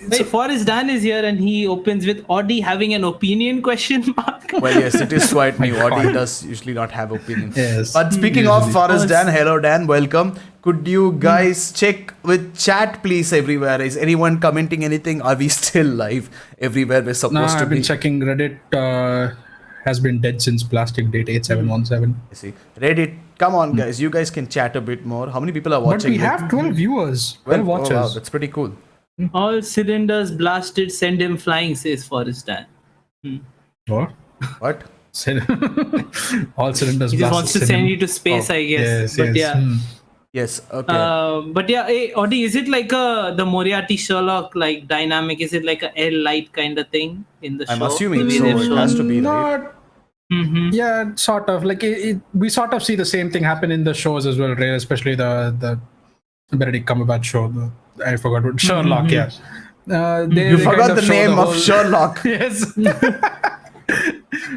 Speaker 3: Wait, Forrest Dan is here and he opens with Audi having an opinion question mark.
Speaker 1: Well, yes, it is quite new. Audi does usually not have opinions.
Speaker 2: Yes.
Speaker 1: But speaking of Forrest Dan, hello Dan, welcome. Could you guys check with chat, please, everywhere? Is anyone commenting anything? Are we still live everywhere we're supposed to be?
Speaker 2: I've been checking. Reddit has been dead since Plastic Date 8717.
Speaker 1: I see. Reddit, come on, guys. You guys can chat a bit more. How many people are watching?
Speaker 2: But we have 12 viewers, 12 watchers.
Speaker 1: Oh, wow, that's pretty cool.
Speaker 3: All cylinders blasted, send him flying, says Forrest Dan.
Speaker 2: What? All cylinders blasted.
Speaker 3: He just wants to send you to space, I guess.
Speaker 1: Yes, okay.
Speaker 3: But yeah, hey, Audi, is it like the Moriarty Sherlock like dynamic? Is it like a L light kind of thing in the show?
Speaker 1: I'm assuming so. It has to be, right?
Speaker 2: Yeah, sort of. Like we sort of see the same thing happen in the shows as well, right? Especially the Benedict Cumberbatch show. I forgot what Sherlock. Yeah.
Speaker 1: You forgot the name of Sherlock.
Speaker 2: Yes.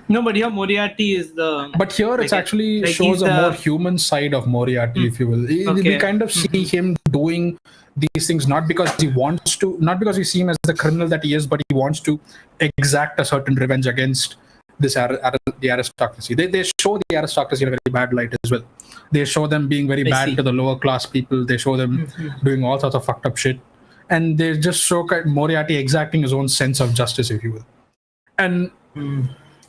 Speaker 3: No, but here Moriarty is the.
Speaker 2: But here it's actually shows a more human side of Moriarty, if you will. We kind of see him doing these things not because he wants to, not because we see him as the criminal that he is, but he wants to exact a certain revenge against the aristocracy. They show the aristocracy in a very bad light as well. They show them being very bad to the lower class people. They show them doing all sorts of fucked up shit. And they just show Moriarty exacting his own sense of justice, if you will. And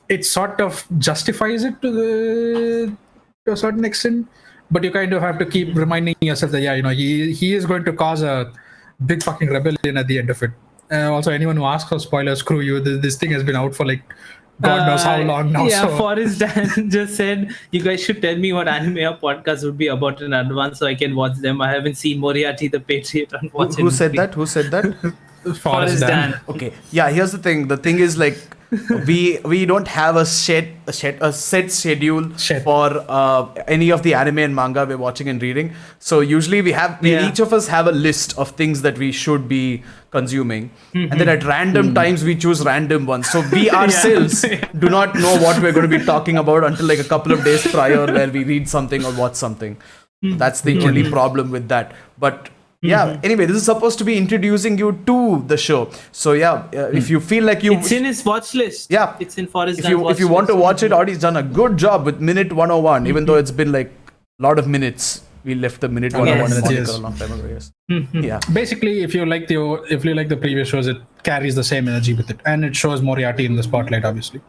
Speaker 2: it sort of justifies it to a certain extent. But you kind of have to keep reminding yourself that, he is going to cause a big fucking rebellion at the end of it. Also, anyone who asks for spoilers, screw you. This thing has been out for like God knows how long now.
Speaker 3: Yeah, Forrest Dan just said, you guys should tell me what anime or podcast would be about in advance so I can watch them. I haven't seen Moriarty the Patriot.
Speaker 1: Who said that?
Speaker 3: Forrest Dan.
Speaker 1: Okay. Yeah, here's the thing. The thing is, like, we don't have a set schedule for any of the anime and manga we're watching and reading. So usually each of us have a list of things that we should be consuming, and then at random times we choose random ones. So we ourselves do not know what we're going to be talking about until like a couple of days prior, where we read something or watch something. That's the only problem with that. But anyway, this is supposed to be introducing you to the show. So if you feel like
Speaker 3: it's in his watch list.
Speaker 1: Yeah,
Speaker 3: it's in Forrest.
Speaker 1: If you want to watch it, Audie's done a good job with minute 101, even though it's been like a lot of minutes. We left the minute 101 moniker a long time ago. Yes. Yeah.
Speaker 2: Basically, if you like the previous shows, it carries the same energy with it, and it shows Moriarty in the spotlight, obviously.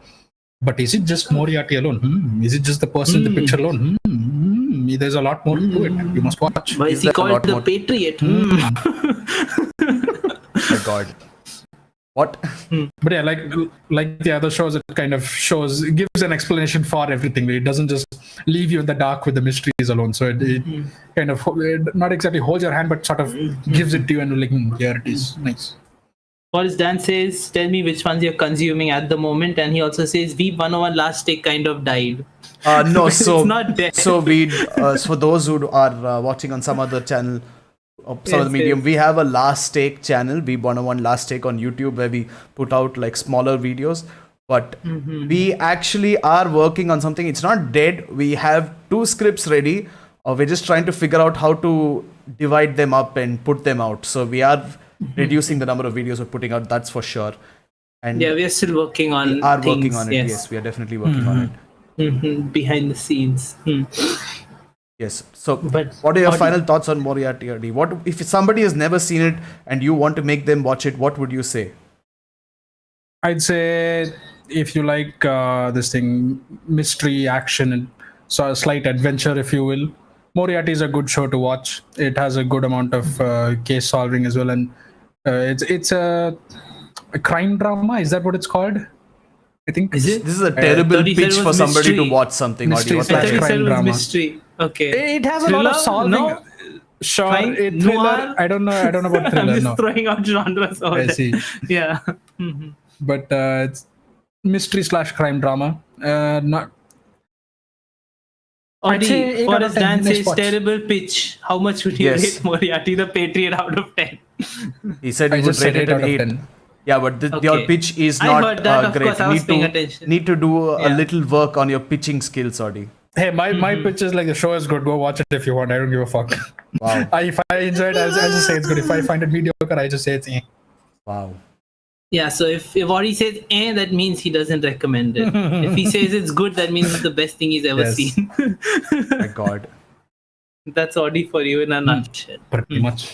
Speaker 2: But is it just Moriarty alone? Is it just the person in the picture alone? There's a lot more to it. You must watch.
Speaker 3: Why is he called the Patriot?
Speaker 1: My God. What?
Speaker 2: But yeah, like the other shows, it kind of gives an explanation for everything. It doesn't just leave you in the dark with the mysteries alone. So it kind of not exactly holds your hand, but sort of gives it to you and like, here it is. Nice.
Speaker 3: Boris Dan says, tell me which ones you're consuming at the moment. And he also says, Weeb101 last take kind of died.
Speaker 1: No, so
Speaker 3: it's not dead.
Speaker 1: So we, for those who are watching on some other channel, some other medium, we have a last take channel, Weeb101 last take on YouTube, where we put out like smaller videos. But we actually are working on something. It's not dead. We have 2 scripts ready. We're just trying to figure out how to divide them up and put them out. So we are reducing the number of videos we're putting out. That's for sure. And
Speaker 3: we are still working on.
Speaker 1: We are
Speaker 3: things,
Speaker 1: working on it. Yes, we are definitely working on it.
Speaker 3: Behind the scenes.
Speaker 1: Yes. So, what are your final thoughts on Moriarty? What if somebody has never seen it and you want to make them watch it? What would you say?
Speaker 2: I'd say if you like this thing, mystery, action, and so a slight adventure, if you will, Moriarty is a good show to watch. It has a good amount of case solving as well, and it's a crime drama. Is that what it's called? I think.
Speaker 3: Is it?
Speaker 1: This is a terrible pitch for somebody
Speaker 3: mystery.
Speaker 1: to watch something.
Speaker 2: Mystery
Speaker 1: What
Speaker 2: slash
Speaker 1: the heck?
Speaker 2: crime drama.
Speaker 3: Mystery. Okay.
Speaker 2: It has a lot of solving.
Speaker 3: No?
Speaker 2: Sure,
Speaker 3: Crime,
Speaker 2: thriller.
Speaker 3: noir?
Speaker 2: I don't know about thriller.
Speaker 3: I'm just
Speaker 2: no.
Speaker 3: throwing out genres over
Speaker 2: I
Speaker 3: there.
Speaker 2: see.
Speaker 3: Yeah.
Speaker 2: But it's mystery slash crime drama. Not. I'd say 8 out
Speaker 3: Forrest
Speaker 2: of 10
Speaker 3: Dan
Speaker 2: nice
Speaker 3: says
Speaker 2: spots.
Speaker 3: terrible pitch. How much would you
Speaker 1: Yes.
Speaker 3: rate Moriarty, the Patriot, out of 10?
Speaker 1: He said
Speaker 2: I
Speaker 1: he would
Speaker 2: just said
Speaker 1: rate it
Speaker 2: 8
Speaker 1: an
Speaker 2: out of
Speaker 1: 8.
Speaker 2: 10.
Speaker 1: Yeah, but
Speaker 3: Okay.
Speaker 1: your pitch is
Speaker 3: I
Speaker 1: not
Speaker 3: heard that, of
Speaker 1: great.
Speaker 3: course, I was paying attention.
Speaker 1: Need to do a
Speaker 3: Yeah.
Speaker 1: little work on your pitching skills, Adi.
Speaker 2: Hey, my pitch is like the show is good. Go watch it if you want. I don't give a fuck.
Speaker 1: Wow.
Speaker 2: If I enjoy it, I'll just say it's good. If I find it mediocre, I just say it's eh.
Speaker 1: Wow.
Speaker 3: Yeah, so if Ori says that means he doesn't recommend it. If he says it's good, that means it's the best thing he's ever
Speaker 2: Yes.
Speaker 3: seen.
Speaker 1: My God.
Speaker 3: That's Audi for you in a nutshell.
Speaker 2: Pretty much.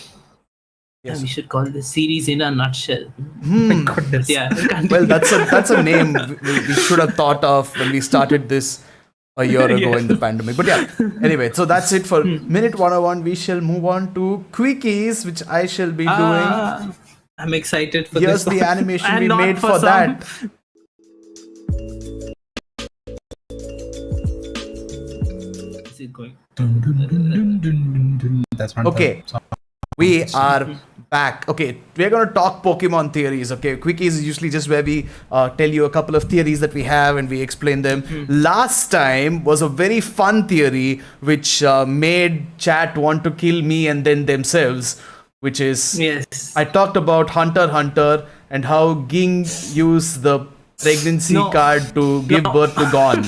Speaker 1: Yes.
Speaker 3: We should call this series in a nutshell.
Speaker 2: My goodness.
Speaker 3: Yeah.
Speaker 1: Well, that's a name we should have thought of when we started this a year ago in the pandemic. But yeah, anyway, so that's it for Minute 101. We shall move on to Quickies, which I shall be doing.
Speaker 3: I'm excited for
Speaker 1: Here's
Speaker 3: this.
Speaker 1: the animation
Speaker 3: And
Speaker 1: we
Speaker 3: not
Speaker 1: made for
Speaker 3: some-
Speaker 1: that.
Speaker 3: Is it going?
Speaker 2: That's one.
Speaker 1: Okay. We are back. Okay, we're going to talk Pokemon theories. Okay, Quickies is usually just where we tell you a couple of theories that we have and we explain them. Last time was a very fun theory which made chat want to kill me and then themselves, which is
Speaker 3: Yes.
Speaker 1: I talked about Hunter x Hunter and how Ging used the pregnancy
Speaker 3: No.
Speaker 1: card to give birth to Gon.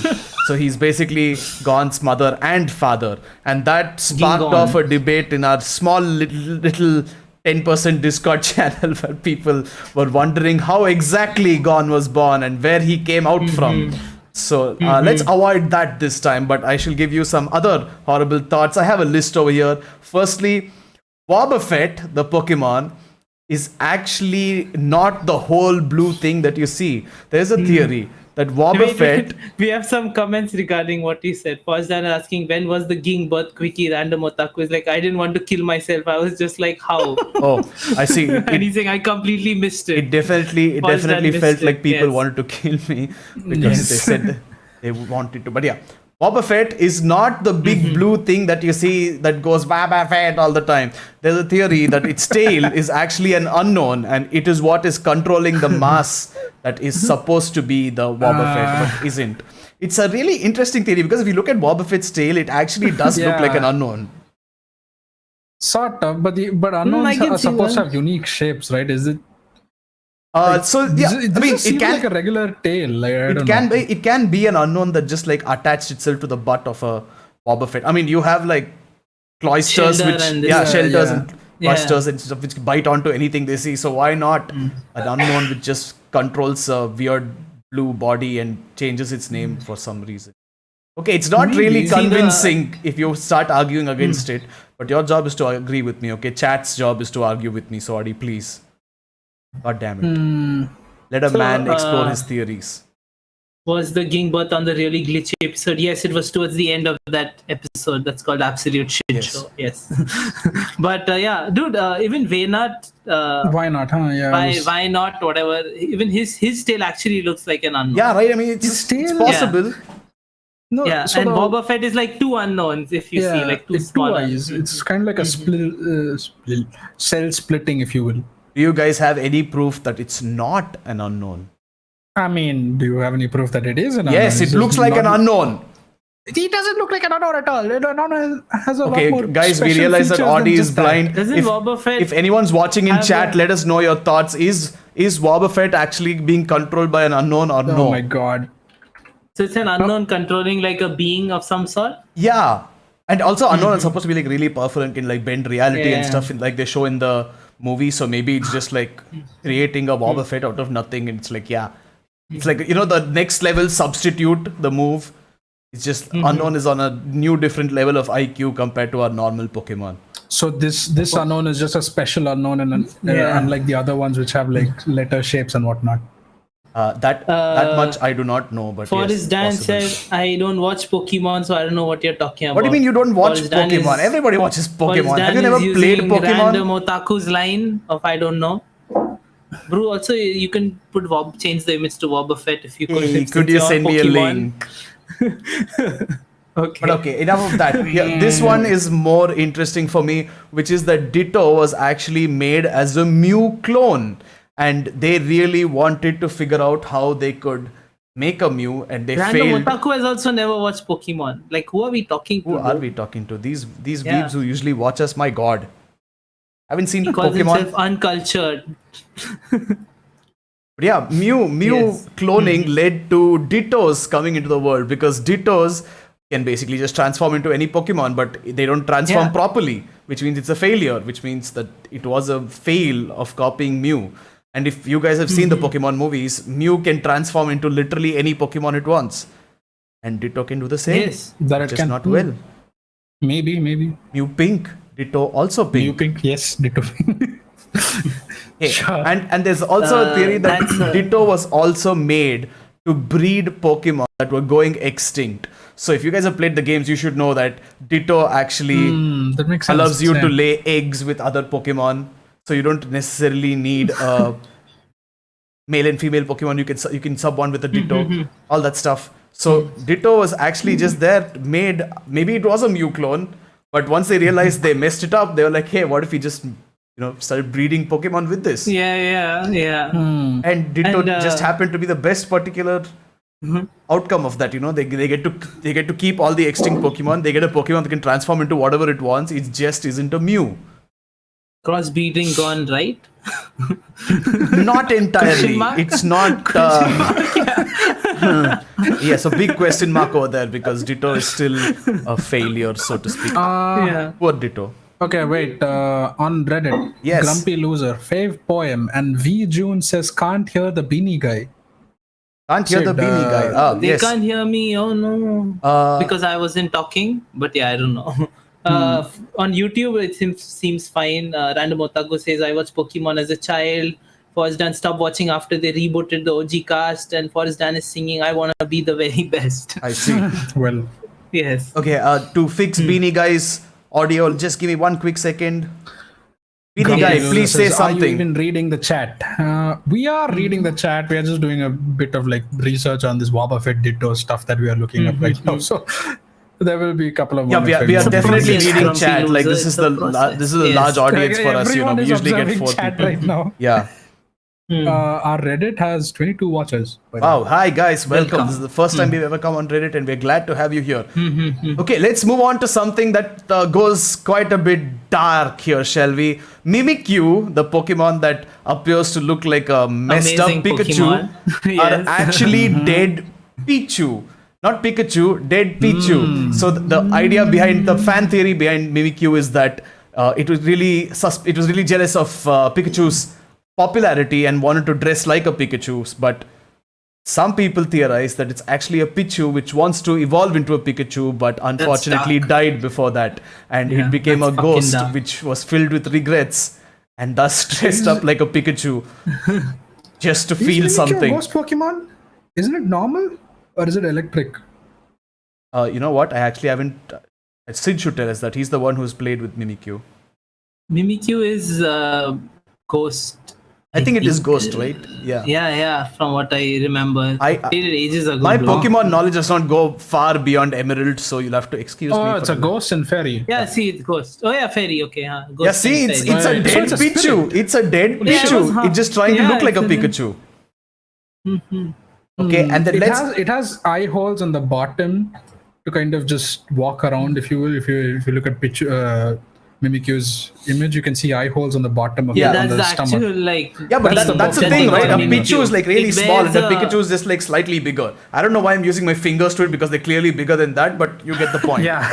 Speaker 1: So he's basically Gon's mother and father. And that sparked
Speaker 3: Gon.
Speaker 1: off a debate in our small little 10% Discord channel where people were wondering how exactly Gon was born and where he came out from. So let's avoid that this time, but I shall give you some other horrible thoughts. I have a list over here. Firstly, Wobbuffet, the Pokemon, is actually not the whole blue thing that you see. There's a theory that Wobbuffet...
Speaker 3: We have some comments regarding what he said. First, Dan asking when was the Ging birth quickie. Random Otaku is like, I didn't want to kill myself. I was just like, how?
Speaker 1: Oh, I see.
Speaker 3: And he's saying I completely missed it.
Speaker 1: It definitely
Speaker 3: First Dan
Speaker 1: felt
Speaker 3: missed
Speaker 1: like
Speaker 3: it,
Speaker 1: people
Speaker 3: yes.
Speaker 1: wanted to kill me because they said they wanted to. But yeah, Wobbuffet is not the big blue thing that you see that goes Wobbuffet all the time. There's a theory that its tail is actually an unknown and it is what is controlling the mass that is supposed to be the Wobbuffet but isn't. It's a really interesting theory because if you look at Wobbuffet's tail, it actually does look like an unknown.
Speaker 2: Sort of, but unknowns
Speaker 3: I can
Speaker 2: are
Speaker 3: see
Speaker 2: supposed
Speaker 3: that.
Speaker 2: to have unique shapes, right? Is it?
Speaker 1: So yeah, I mean,
Speaker 2: it can like a regular tail. Like, I don't know.
Speaker 1: it can be an unknown that just like attached itself to the butt of a Wobbuffet. I mean, you have like cloisters,
Speaker 3: Shelter
Speaker 1: which
Speaker 3: and this-
Speaker 1: shelters
Speaker 2: yeah.
Speaker 1: and cloisters and stuff which bite onto anything they see. So why not an unknown which just controls a weird blue body and changes its name for some reason? Okay, it's not really
Speaker 3: See the-
Speaker 1: convincing if you start arguing against it, but your job is to agree with me. Okay, chat's job is to argue with me. So Adi, please. God damn it. Let a man explore his theories.
Speaker 3: Was the Ging birth on the really glitchy episode? Yes, it was towards the end of that episode. That's called Absolute Shit
Speaker 1: Yes.
Speaker 3: Show. Yes. But yeah, dude, even Waynut,
Speaker 2: Why not? Huh? Yeah.
Speaker 3: why not? Whatever. Even his tail actually looks like an unknown.
Speaker 1: Yeah, right. I mean, it's
Speaker 2: His tail-
Speaker 1: possible.
Speaker 2: No,
Speaker 3: Yeah,
Speaker 2: so
Speaker 3: and
Speaker 2: the-
Speaker 3: Boba Fett is like two unknowns if you see, like two
Speaker 2: it's
Speaker 3: small
Speaker 2: eyes. It's kind of like a cell splitting, if you will.
Speaker 1: Do you guys have any proof that it's not an unknown?
Speaker 2: I mean, do you have any proof that it is an
Speaker 1: Yes,
Speaker 2: unknown?
Speaker 1: it looks like an unknown.
Speaker 2: He doesn't look like an unknown at all. An unknown has a lot
Speaker 1: Okay,
Speaker 2: more
Speaker 1: guys, we
Speaker 2: special
Speaker 1: realize that
Speaker 2: features than
Speaker 1: Audi is
Speaker 2: just that.
Speaker 1: blind.
Speaker 3: Doesn't Boba Fett
Speaker 1: If anyone's watching in
Speaker 3: have
Speaker 1: chat,
Speaker 3: a-
Speaker 1: let us know your thoughts. Is Boba Fett actually being controlled by an unknown or no?
Speaker 2: Oh my god.
Speaker 3: So it's an unknown controlling like a being of some sort?
Speaker 1: Yeah. And also unknown is supposed to be like really powerful and can like bend reality and
Speaker 3: Yeah.
Speaker 1: stuff like they show in the movie. So maybe it's just like creating a Boba Fett out of nothing. And it's like, yeah. It's like, the next level substitute, the move. It's just unknown is on a new different level of IQ compared to our normal Pokemon.
Speaker 2: So this unknown is just a special unknown, and
Speaker 3: Yeah.
Speaker 2: unlike the other ones which have like letter shapes and whatnot.
Speaker 1: That much I do not know, but
Speaker 3: Forrest
Speaker 1: yes,
Speaker 3: Dan
Speaker 1: possible.
Speaker 3: said, I don't watch Pokemon, so I don't know what you're talking about.
Speaker 1: What do you mean you don't watch
Speaker 3: Forrest Dan
Speaker 1: Pokemon?
Speaker 3: is-
Speaker 1: Everybody watches
Speaker 3: Forrest
Speaker 1: Pokemon.
Speaker 3: Dan
Speaker 1: Have you never
Speaker 3: is
Speaker 1: played
Speaker 3: using
Speaker 1: Pokemon?
Speaker 3: Random Otaku's line of I don't know. Bro, also you can put change the image to Boba Fett if you could.
Speaker 1: Hey,
Speaker 3: since
Speaker 1: could you
Speaker 3: you're
Speaker 1: send me a
Speaker 3: Pokemon.
Speaker 1: link?
Speaker 3: Okay.
Speaker 1: But okay, enough of that. Yeah, this one is more interesting for me, which is that Ditto was actually made as a Mew clone. And they really wanted to figure out how they could make a Mew, and they
Speaker 3: Random
Speaker 1: failed.
Speaker 3: Otaku has also never watched Pokemon. Like, who are we talking to?
Speaker 1: Who are
Speaker 3: bro?
Speaker 1: we talking to? These
Speaker 3: Yeah.
Speaker 1: weebs who usually watch us, my god. Haven't seen
Speaker 3: He calls
Speaker 1: Pokemon.
Speaker 3: himself uncultured.
Speaker 1: But yeah, Mew
Speaker 3: Yes.
Speaker 1: cloning led to Dittos coming into the world, because Dittos can basically just transform into any Pokemon, but they don't transform
Speaker 3: Yeah.
Speaker 1: properly, which means it's a failure, which means that it was a fail of copying Mew. And if you guys have seen the Pokemon movies, Mew can transform into literally any Pokemon it wants. And Ditto can do the same.
Speaker 3: Yes.
Speaker 2: That it
Speaker 1: Just
Speaker 2: can.
Speaker 1: not well.
Speaker 2: Maybe.
Speaker 1: Mew pink. Ditto also pink.
Speaker 2: New pink. Yes, Ditto.
Speaker 1: Hey,
Speaker 2: Sure.
Speaker 1: and there's also a theory that
Speaker 3: that's,
Speaker 1: Ditto was also made to breed Pokemon that were going extinct. So if you guys have played the games, you should know that Ditto actually
Speaker 2: That makes sense.
Speaker 1: allows you to
Speaker 2: Yeah.
Speaker 1: lay eggs with other Pokemon. So you don't necessarily need a male and female Pokemon. You can sub one with a Ditto, all that stuff. So Ditto was actually just there, made. Maybe it was a Mew clone, but once they realized they messed it up, they were like, hey, what if we just started breeding Pokemon with this?
Speaker 3: Yeah.
Speaker 1: And Ditto
Speaker 3: And,
Speaker 1: just happened to be the best particular outcome of that. They get to keep all the extinct Pokemon. They get a Pokemon that can transform into whatever it wants. It just isn't a Mew.
Speaker 3: Crossbreeding gone right?
Speaker 1: Not entirely.
Speaker 3: Question mark?
Speaker 1: It's not. Yes, a big question mark over there, because Ditto is still a failure, so to speak.
Speaker 3: Yeah.
Speaker 1: Poor Ditto.
Speaker 2: Okay, wait. On Reddit,
Speaker 1: Yes.
Speaker 2: Grumpy Loser, fave poem, and V June says can't hear the beanie guy.
Speaker 1: Can't hear the
Speaker 2: Sid,
Speaker 1: beanie guy. Ah,
Speaker 3: They
Speaker 1: yes.
Speaker 3: can't hear me. Oh no. Because I wasn't talking. But yeah, I don't know. On YouTube, it seems fine. Random Otaku says I watched Pokemon as a child. Forrest Dan stopped watching after they rebooted the OG cast, and Forrest Dan is singing "I Wanna Be the Very Best."
Speaker 1: I see.
Speaker 2: Well,
Speaker 3: Yes.
Speaker 1: Okay, to fix Beanie Guy's audio, just give me one quick second. Beanie
Speaker 2: Grumpy
Speaker 1: Guy,
Speaker 2: Loser
Speaker 1: please say
Speaker 2: says, Are you
Speaker 1: something.
Speaker 2: even reading the chat? We are reading the chat. We are just doing a bit of like research on this Boba Fett Ditto stuff that we are looking up right now. So there will be a couple of
Speaker 1: Yeah, we are
Speaker 3: It's a
Speaker 1: definitely
Speaker 3: process,
Speaker 1: reading
Speaker 3: Grumpy
Speaker 1: chat. Like
Speaker 3: Loser,
Speaker 1: this is
Speaker 3: it's a
Speaker 1: the
Speaker 3: process.
Speaker 1: this is a
Speaker 3: Yes.
Speaker 1: large audience for us.
Speaker 2: Everyone
Speaker 1: We
Speaker 2: is
Speaker 1: usually get
Speaker 2: observing
Speaker 1: 4
Speaker 2: chat
Speaker 1: people.
Speaker 2: right now.
Speaker 1: Yeah.
Speaker 2: Our Reddit has 22 watchers. by the way.
Speaker 1: Wow. Hi guys. Welcome.
Speaker 3: Welcome.
Speaker 1: This is the first time we've ever come on Reddit, and we're glad to have you here. Okay, let's move on to something that goes quite a bit dark here, shall we? Mimikyu, the Pokemon that appears to look like a messed
Speaker 3: Amazing
Speaker 1: up Pikachu,
Speaker 3: Pokemon.
Speaker 1: are
Speaker 3: Yes.
Speaker 1: actually dead Pichu. Not Pikachu, dead Pichu. So the idea behind the fan theory behind Mimikyu is that it was really jealous of Pikachu's popularity and wanted to dress like a Pikachu. But some people theorize that it's actually a Pichu which wants to evolve into a Pikachu, but unfortunately
Speaker 3: dark.
Speaker 1: died before that, and
Speaker 3: Yeah,
Speaker 1: it became a
Speaker 3: that's fucking
Speaker 1: ghost
Speaker 3: dark.
Speaker 1: which was filled with regrets and thus dressed up like a Pikachu just to
Speaker 2: Is
Speaker 1: feel
Speaker 2: Mimikyu a
Speaker 1: something.
Speaker 2: ghost Pokemon? Isn't it normal or is it electric?
Speaker 1: You know what? I actually haven't. Sid should tell us that. He's the one who's played with Mimikyu.
Speaker 3: Mimikyu is Ghost.
Speaker 1: I think it is Ghost, right? Yeah.
Speaker 3: Yeah. From what I remember,
Speaker 1: I
Speaker 3: did it ages ago.
Speaker 1: my
Speaker 3: bro.
Speaker 1: Pokemon knowledge does not go far beyond Emerald, so you'll have to excuse me.
Speaker 2: Oh, it's
Speaker 1: for
Speaker 2: a
Speaker 1: that.
Speaker 2: ghost and fairy.
Speaker 3: Yeah, see, it's Ghost. Oh yeah, Fairy. Okay, huh? Ghost
Speaker 1: Yeah, see,
Speaker 3: and
Speaker 1: it's
Speaker 3: Fairy.
Speaker 1: it's a
Speaker 2: So
Speaker 1: dead
Speaker 2: it's a
Speaker 1: Pichu.
Speaker 2: spirit.
Speaker 1: It's a dead
Speaker 3: Yeah, it
Speaker 1: Pichu.
Speaker 3: was, huh?
Speaker 1: It's just trying to
Speaker 3: Yeah,
Speaker 1: look like a
Speaker 3: it's a-
Speaker 1: Pikachu.
Speaker 3: Mhm.
Speaker 1: Okay, and then
Speaker 2: It has eye holes on the bottom to kind of just walk around, if you will. If you look at Mimikyu's image, you can see eye holes on the bottom of
Speaker 3: Yeah,
Speaker 2: the, on
Speaker 3: that's
Speaker 2: the
Speaker 3: the
Speaker 2: stomach.
Speaker 3: actual like.
Speaker 1: Yeah, but
Speaker 2: That's
Speaker 1: that's the
Speaker 2: the
Speaker 1: thing,
Speaker 2: Pokemon
Speaker 1: right? A
Speaker 2: Mimikyu.
Speaker 1: Pichu is like really
Speaker 3: It
Speaker 1: small, and the
Speaker 3: wears a-
Speaker 1: Pikachu is just like slightly bigger. I don't know why I'm using my fingers to it because they're clearly bigger than that, but you get the point.
Speaker 2: Yeah.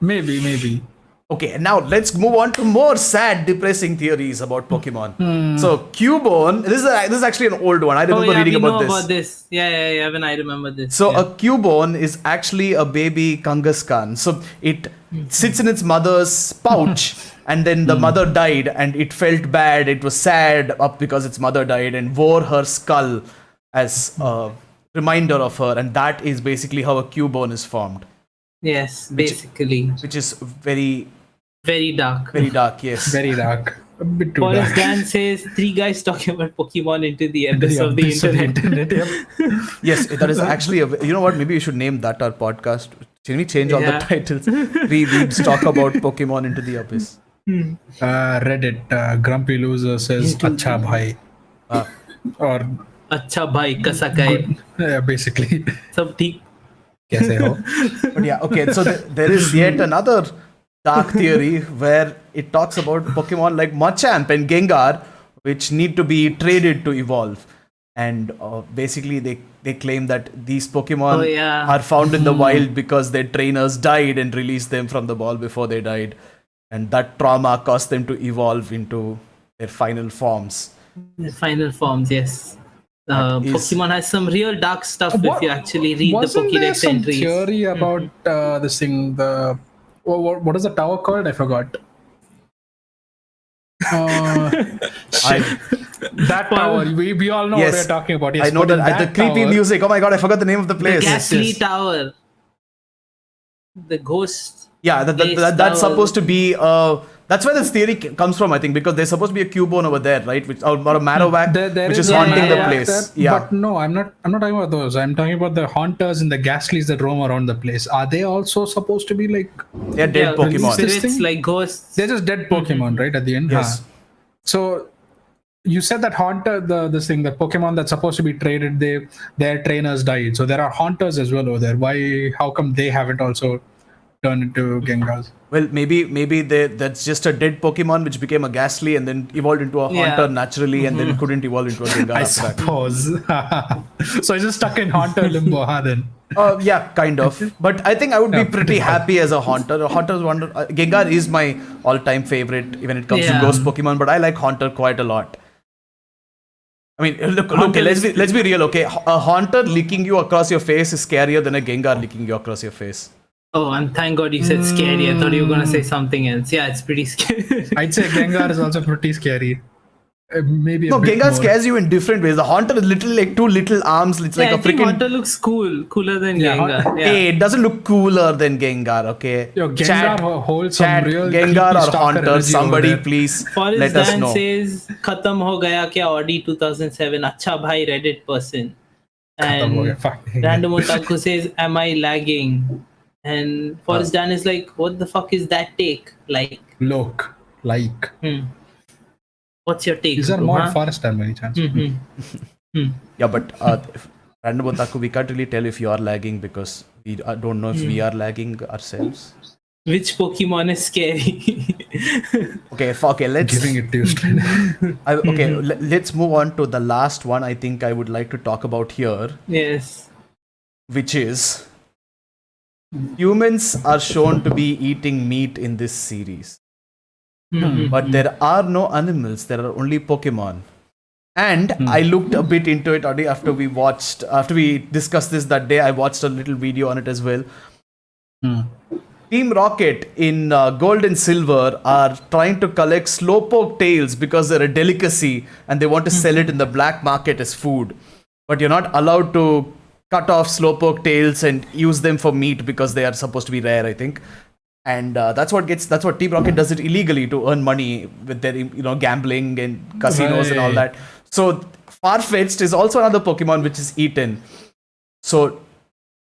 Speaker 2: maybe.
Speaker 1: Okay, now let's move on to more sad, depressing theories about Pokemon.
Speaker 2: Hmm.
Speaker 1: So Cubone, this is actually an old one. I remember
Speaker 3: Oh yeah,
Speaker 1: reading
Speaker 3: we know
Speaker 1: about this.
Speaker 3: about this. Yeah. When I remember this.
Speaker 1: So
Speaker 3: yeah.
Speaker 1: a Cubone is actually a baby Kangaskhan. So it sits in its mother's pouch, and then the mother died, and it felt bad. It was sad up because its mother died, and wore her skull as a reminder of her, and that is basically how a Cubone is formed,
Speaker 3: Yes, basically,
Speaker 1: which is very
Speaker 3: very dark.
Speaker 1: very dark. Yes.
Speaker 2: Very dark. A bit too
Speaker 3: Forrest
Speaker 2: dark.
Speaker 3: Dan says 3 guys talking about Pokemon into the abyss of the internet.
Speaker 2: Yep.
Speaker 1: Yes, that is actually you know what? Maybe we should name that our podcast. Can we change all the
Speaker 3: Yeah.
Speaker 1: titles? Weebs talk about Pokemon into the abyss.
Speaker 2: Reddit, Grumpy Loser says, Acha bhai. Or,
Speaker 3: अच्छा भाई कैसा गए
Speaker 2: yeah, basically,
Speaker 3: सब ठीक
Speaker 2: kaise ho?
Speaker 1: But yeah, okay. So there is yet another dark theory where it talks about Pokemon like Machamp and Gengar, which need to be traded to evolve. And basically, they claim that these Pokemon
Speaker 3: Oh, yeah.
Speaker 1: are found in the wild because their trainers died and released them from the ball before they died. And that trauma caused them to evolve into their final forms.
Speaker 3: The final forms, yes.
Speaker 1: That is-
Speaker 3: Pokemon has some real dark stuff if you actually read the
Speaker 2: Wasn't there
Speaker 3: Pokédex
Speaker 2: some
Speaker 3: entries.
Speaker 2: theory about this thing? What is the tower called? I forgot. That tower. We all know
Speaker 1: Yes.
Speaker 2: what we're talking about. Yes,
Speaker 1: I know
Speaker 2: but in
Speaker 1: that the creepy
Speaker 2: tower-
Speaker 1: music. Oh my god, I forgot the name of the
Speaker 3: The
Speaker 1: place.
Speaker 3: Ghastly Tower. The ghost.
Speaker 1: Yeah, that's supposed to be. That's where this theory comes from, I think, because there's supposed to be a Cubone over there, right? Which or a Marowak,
Speaker 2: There
Speaker 1: which is
Speaker 2: a
Speaker 1: haunting the
Speaker 2: Marowak
Speaker 1: place.
Speaker 2: there,
Speaker 1: Yeah.
Speaker 2: But no, I'm not talking about those. I'm talking about the haunters and the ghastlies that roam around the place. Are they also supposed to be like?
Speaker 1: They're dead Pokemon.
Speaker 2: This
Speaker 3: Spirits
Speaker 2: thing?
Speaker 3: like ghosts.
Speaker 2: They're just dead Pokemon, right? At the end.
Speaker 1: Yes.
Speaker 2: Huh. So you said that haunter, this thing, the Pokemon that's supposed to be traded, their trainers died. So there are haunters as well over there. Why? How come they haven't also turned into Gengars?
Speaker 1: Well, maybe that's just a dead Pokemon which became a Ghastly and then evolved into a Haunter naturally, and then couldn't evolve into a Gengar
Speaker 2: I
Speaker 1: after that.
Speaker 2: suppose. So it's just stuck in haunter limbo, huh? Then.
Speaker 1: Yeah, kind of. But I think I would be pretty happy as a Haunter. Gengar is my all-time favorite when it comes to
Speaker 3: Yeah.
Speaker 1: Ghost Pokemon, but I like Haunter quite a lot. I mean, look,
Speaker 3: Haunter
Speaker 1: let's be real, okay? A Haunter licking you across your face is scarier than a Gengar licking you across your face.
Speaker 3: Oh, and thank God you said scary. I thought you were going to say something else. Yeah, it's pretty scary.
Speaker 2: I'd say Gengar is also pretty scary. Maybe a
Speaker 1: No,
Speaker 2: bit
Speaker 1: Gengar
Speaker 2: more.
Speaker 1: scares you in different ways. The Haunter is literally like two little arms. It's like
Speaker 3: I
Speaker 1: a
Speaker 3: think
Speaker 1: freaking.
Speaker 3: Haunter looks cooler than
Speaker 2: Yeah,
Speaker 3: Gengar. Yeah.
Speaker 1: Hey, it doesn't look cooler than Gengar, okay?
Speaker 2: Yo, Gengar holds some
Speaker 1: chat,
Speaker 2: real
Speaker 1: Gengar
Speaker 2: creepy
Speaker 1: or
Speaker 2: stalker
Speaker 1: Haunter,
Speaker 2: energy
Speaker 1: somebody
Speaker 2: over there.
Speaker 1: please
Speaker 3: Forrest
Speaker 1: let us
Speaker 3: Dan
Speaker 1: know.
Speaker 3: says, "Khatam ho gaya kya Audi 2007? Acha bhai Reddit person."
Speaker 2: Khatam ho
Speaker 3: And
Speaker 2: gaya, fuck.
Speaker 3: Random Otaku says, "Am I lagging?" And Forrest Dan is like, "What the fuck is that take? Like,
Speaker 2: Look, like.
Speaker 3: what's your take?"
Speaker 2: Is there
Speaker 3: bro,
Speaker 2: more
Speaker 3: huh?
Speaker 2: Forest by any chance?
Speaker 1: Yeah, but Random Otaku, we can't really tell if you are lagging because we don't know if we are lagging ourselves.
Speaker 3: Which Pokemon is scary?
Speaker 1: Okay, let's
Speaker 2: Giving it to you straight.
Speaker 1: let's move on to the last one I think I would like to talk about here,
Speaker 3: Yes.
Speaker 1: which is humans are shown to be eating meat in this series. But there are no animals, there are only Pokemon. And I looked a bit into it already after we discussed this that day. I watched a little video on it as well. Team Rocket in Gold and Silver are trying to collect Slowpoke tails because they're a delicacy and they want to sell it in the black market as food. But you're not allowed to cut off Slowpoke tails and use them for meat because they are supposed to be rare, I think. and that's what Team Rocket does it illegally to earn money with their gambling and casinos and all that. So Farfetch'd is also another Pokemon which is eaten. So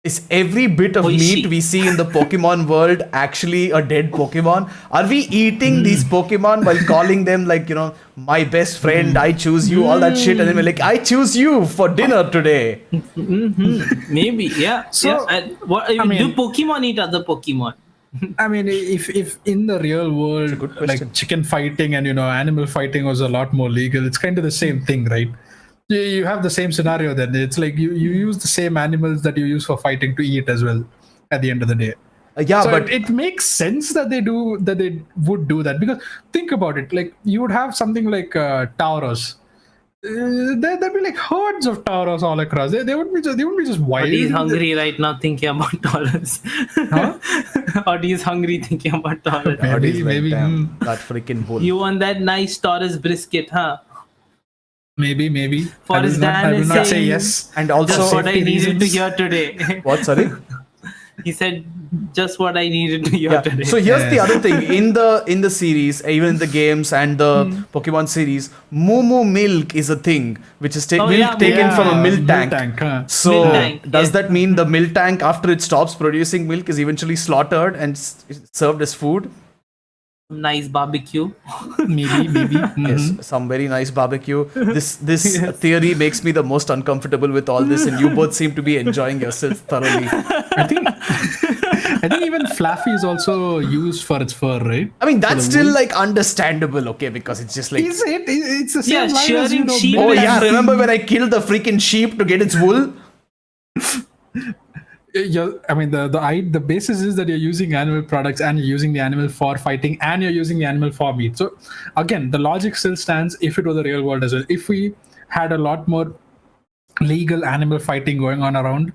Speaker 1: is every bit of meat we see in the Pokemon world actually a dead Pokemon? Are we eating these Pokemon while calling them my best friend, I choose you, all that shit, and then we're like, I choose you for dinner today?
Speaker 3: Maybe, yeah.
Speaker 2: So,
Speaker 3: do Pokemon eat other Pokemon?
Speaker 2: I mean, if in the real world, like chicken fighting and animal fighting was a lot more legal, it's kind of the same thing, right? You have the same scenario then. It's like you use the same animals that you use for fighting to eat as well at the end of the day.
Speaker 1: But
Speaker 2: it makes sense that they would do that, because think about it, like you would have something like Tauros. There'd be like herds of Tauros all across. They wouldn't be just wild.
Speaker 3: He's hungry right now thinking about Taurus.
Speaker 2: Huh?
Speaker 3: Or he's hungry thinking about Taurus.
Speaker 2: Maybe.
Speaker 1: That freaking bull.
Speaker 3: You want that nice Taurus brisket, huh?
Speaker 2: Maybe.
Speaker 3: Forrest Dan
Speaker 2: I will
Speaker 3: is
Speaker 2: not say
Speaker 3: saying,
Speaker 2: yes.
Speaker 1: And also,
Speaker 3: just what I needed to hear today.
Speaker 1: What? Sorry.
Speaker 3: He said, just what I needed to hear today.
Speaker 1: So here's the other thing. In the series, even in the games and the Pokemon series, Moo milk is a thing, which is taken from a milk tank.
Speaker 2: Huh?
Speaker 1: So
Speaker 3: Milk tank,
Speaker 1: does that mean the milk tank, after it stops producing milk, is eventually slaughtered and served as food?
Speaker 3: Nice barbecue.
Speaker 2: Maybe.
Speaker 1: Yes, some very nice barbecue. This theory makes me the most uncomfortable with all this, and you both seem to be enjoying yourselves thoroughly.
Speaker 2: I think even Fluffy is also used for its fur, right?
Speaker 1: I mean, that's still like understandable, okay, because it's just like,
Speaker 2: Is it? It's the same
Speaker 3: Yeah,
Speaker 2: line as
Speaker 3: shearing sheep.
Speaker 1: oh yeah, remember when I killed the freaking sheep to get its wool?
Speaker 2: The basis is that you're using animal products and you're using the animal for fighting and you're using the animal for meat. So again, the logic still stands if it was the real world as well. If we had a lot more legal animal fighting going on around,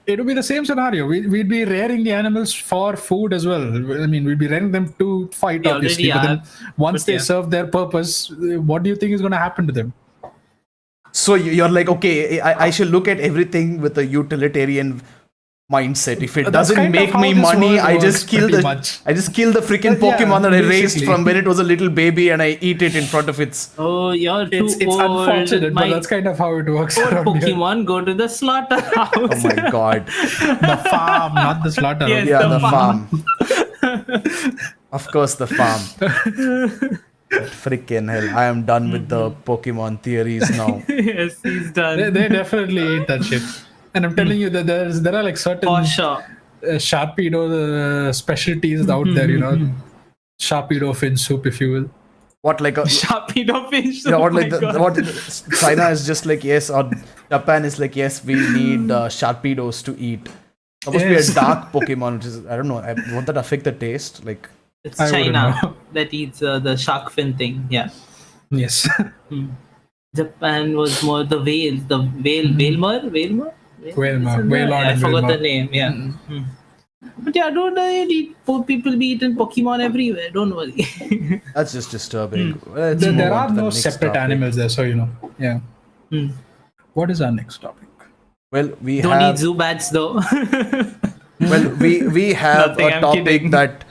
Speaker 2: it would be the same scenario. We'd be rearing the animals for food as well. I mean, we'd be rearing them to fight, obviously. But then once they serve their purpose, what do you think is going to happen to them?
Speaker 1: So you're like, okay, I should look at everything with a utilitarian mindset. If it doesn't make me money, I just kill the freaking Pokemon that I raised from when it was a little baby, and I eat it in front of its.
Speaker 3: Oh, you're too
Speaker 2: it's
Speaker 3: old.
Speaker 2: unfortunate, but that's kind of how it works.
Speaker 3: Pokemon go to the slaughterhouse.
Speaker 1: Oh my god.
Speaker 2: The farm, not the slaughterhouse.
Speaker 3: Yes,
Speaker 1: Yeah,
Speaker 3: the
Speaker 1: the farm. Of course, the farm. Freaking hell. I am done with the Pokemon theories now.
Speaker 3: Yes, he's done.
Speaker 2: They definitely ate that shit. And I'm telling you that there are like certain
Speaker 3: For sure.
Speaker 2: Sharpedo specialties out there, Sharpedo fin soup, if you will.
Speaker 1: What, like a
Speaker 3: Sharpedo fish.
Speaker 1: what China is just like, yes, or Japan is like, yes, we need Sharpedos to eat. Supposed to be a dark Pokemon, which is, I don't know, won't that affect the taste? Like,
Speaker 3: It's
Speaker 2: I wouldn't
Speaker 3: China
Speaker 2: know.
Speaker 3: that eats the shark fin thing. Yeah.
Speaker 2: Yes.
Speaker 3: Japan was more the whales. The whale.
Speaker 2: Whale
Speaker 3: I forgot the name. Yeah. But yeah, don't people be eating Pokemon everywhere. Don't worry.
Speaker 1: that's just disturbing. Let's
Speaker 2: There
Speaker 1: move on
Speaker 2: are
Speaker 1: to the
Speaker 2: no
Speaker 1: next
Speaker 2: separate
Speaker 1: topic.
Speaker 2: animals there, so Yeah. What is our next topic?
Speaker 1: Well, we
Speaker 3: Don't
Speaker 1: have
Speaker 3: eat Zubats though.
Speaker 1: we have
Speaker 3: Nothing,
Speaker 1: a
Speaker 3: I'm
Speaker 1: topic
Speaker 3: kidding.
Speaker 1: that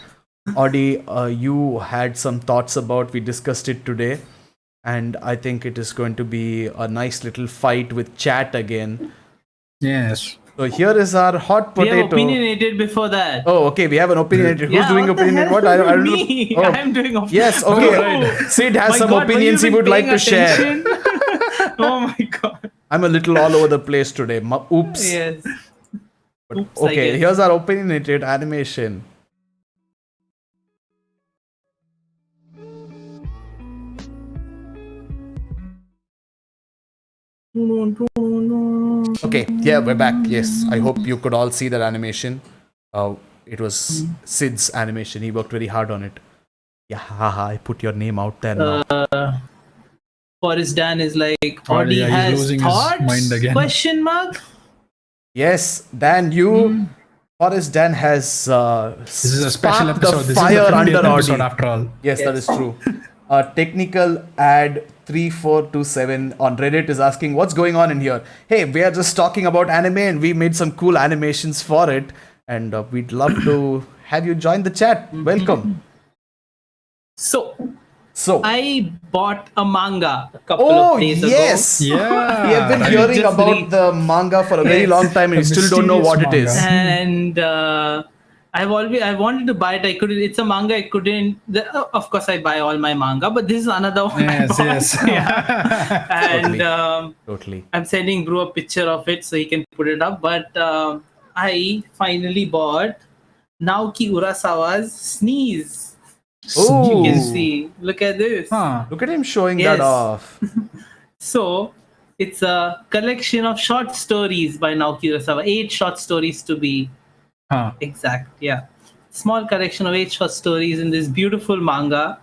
Speaker 1: Audi, you had some thoughts about. We discussed it today, and I think it is going to be a nice little fight with chat again.
Speaker 2: Yes.
Speaker 1: So here is our hot
Speaker 3: We have
Speaker 1: potato.
Speaker 3: opinionated before that.
Speaker 1: Oh, okay, we have an opinionated. Who's
Speaker 3: Yeah,
Speaker 1: doing
Speaker 3: what the
Speaker 1: opinionated?
Speaker 3: hell?
Speaker 1: What? I don't know.
Speaker 3: Me.
Speaker 1: Oh.
Speaker 3: I'm doing opinion.
Speaker 1: Yes, okay.
Speaker 3: Oh.
Speaker 1: Sid has
Speaker 3: My
Speaker 1: some
Speaker 3: God,
Speaker 1: opinions he
Speaker 3: were you
Speaker 1: would like
Speaker 3: paying
Speaker 1: to share.
Speaker 3: attention? Oh my god.
Speaker 1: I'm a little all over the place today. Oops.
Speaker 3: Yes.
Speaker 1: But
Speaker 3: Oops, I
Speaker 1: okay,
Speaker 3: guess.
Speaker 1: here's our opinionated animation. Okay, yeah, we're back. Yes, I hope you could all see that animation. It was Sid's animation. He worked very hard on it. Yeah, haha, I put your name out there now.
Speaker 3: Forrest Dan is like,
Speaker 2: Oh,
Speaker 3: Audi
Speaker 2: yeah, he's
Speaker 3: has
Speaker 2: losing his
Speaker 3: thoughts?
Speaker 2: mind again.
Speaker 3: Question mark?
Speaker 1: Yes, Dan, Forrest Dan has
Speaker 2: This is a special
Speaker 1: sparked
Speaker 2: episode.
Speaker 1: the
Speaker 2: This is
Speaker 1: fire
Speaker 2: the 50th
Speaker 1: under
Speaker 2: episode
Speaker 1: Audi.
Speaker 2: after all.
Speaker 1: Yes, that is true. Technical ad 3427 on Reddit is asking, what's going on in here? Hey, we are just talking about anime and we made some cool animations for it. And we'd love to have you joined the chat? Welcome.
Speaker 3: So
Speaker 1: So,
Speaker 3: I bought a manga a couple of days ago.
Speaker 1: yes.
Speaker 2: Yeah.
Speaker 1: We have been hearing
Speaker 3: Just
Speaker 1: about
Speaker 3: read.
Speaker 1: the manga for a very
Speaker 3: Yes.
Speaker 1: long time and we still don't know what it
Speaker 2: Mysterious
Speaker 1: is.
Speaker 2: manga.
Speaker 3: And I wanted to buy it. I couldn't. It's a manga. I couldn't. Of course, I buy all my manga, but this is another one. I
Speaker 2: Yes,
Speaker 3: bought.
Speaker 2: yes.
Speaker 3: Yeah. And
Speaker 1: Totally.
Speaker 3: I'm sending Brew a picture of it so he can put it up. But I finally bought Naoki Urasawa's Sneeze.
Speaker 1: Oh,
Speaker 3: You can see. Look at this.
Speaker 2: Huh.
Speaker 1: look at him showing
Speaker 3: Yes.
Speaker 1: that off.
Speaker 3: So it's a collection of short stories by Naoki Urasawa. 8 short stories to be
Speaker 2: Huh.
Speaker 3: exact. Yeah, small collection of 8 short stories in this beautiful manga.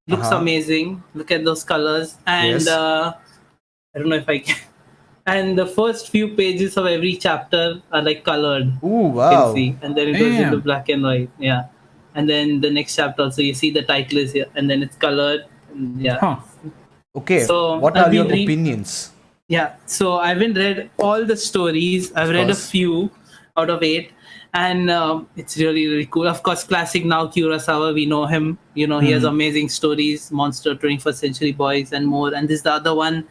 Speaker 3: Looks amazing. Look at those colors. And
Speaker 1: Yes.
Speaker 3: I don't know if I can. And the first few pages of every chapter are like colored.
Speaker 1: Ooh,
Speaker 3: You
Speaker 1: wow.
Speaker 3: can see, and then it goes into
Speaker 2: Damn.
Speaker 3: black and white. Yeah, and then the next chapter also you see the title is here, and then it's colored. And yeah.
Speaker 2: Huh.
Speaker 1: Okay,
Speaker 3: So,
Speaker 1: what
Speaker 3: I've
Speaker 1: are your
Speaker 3: been
Speaker 1: opinions?
Speaker 3: Yeah, so I haven't read all the stories. I've read a
Speaker 1: course.
Speaker 3: few out of 8, and it's really, really cool. Of course, classic Naoki Urasawa, we know him. You know, he has amazing stories, Monster, 21st Century Boys, and more. And this is the other one.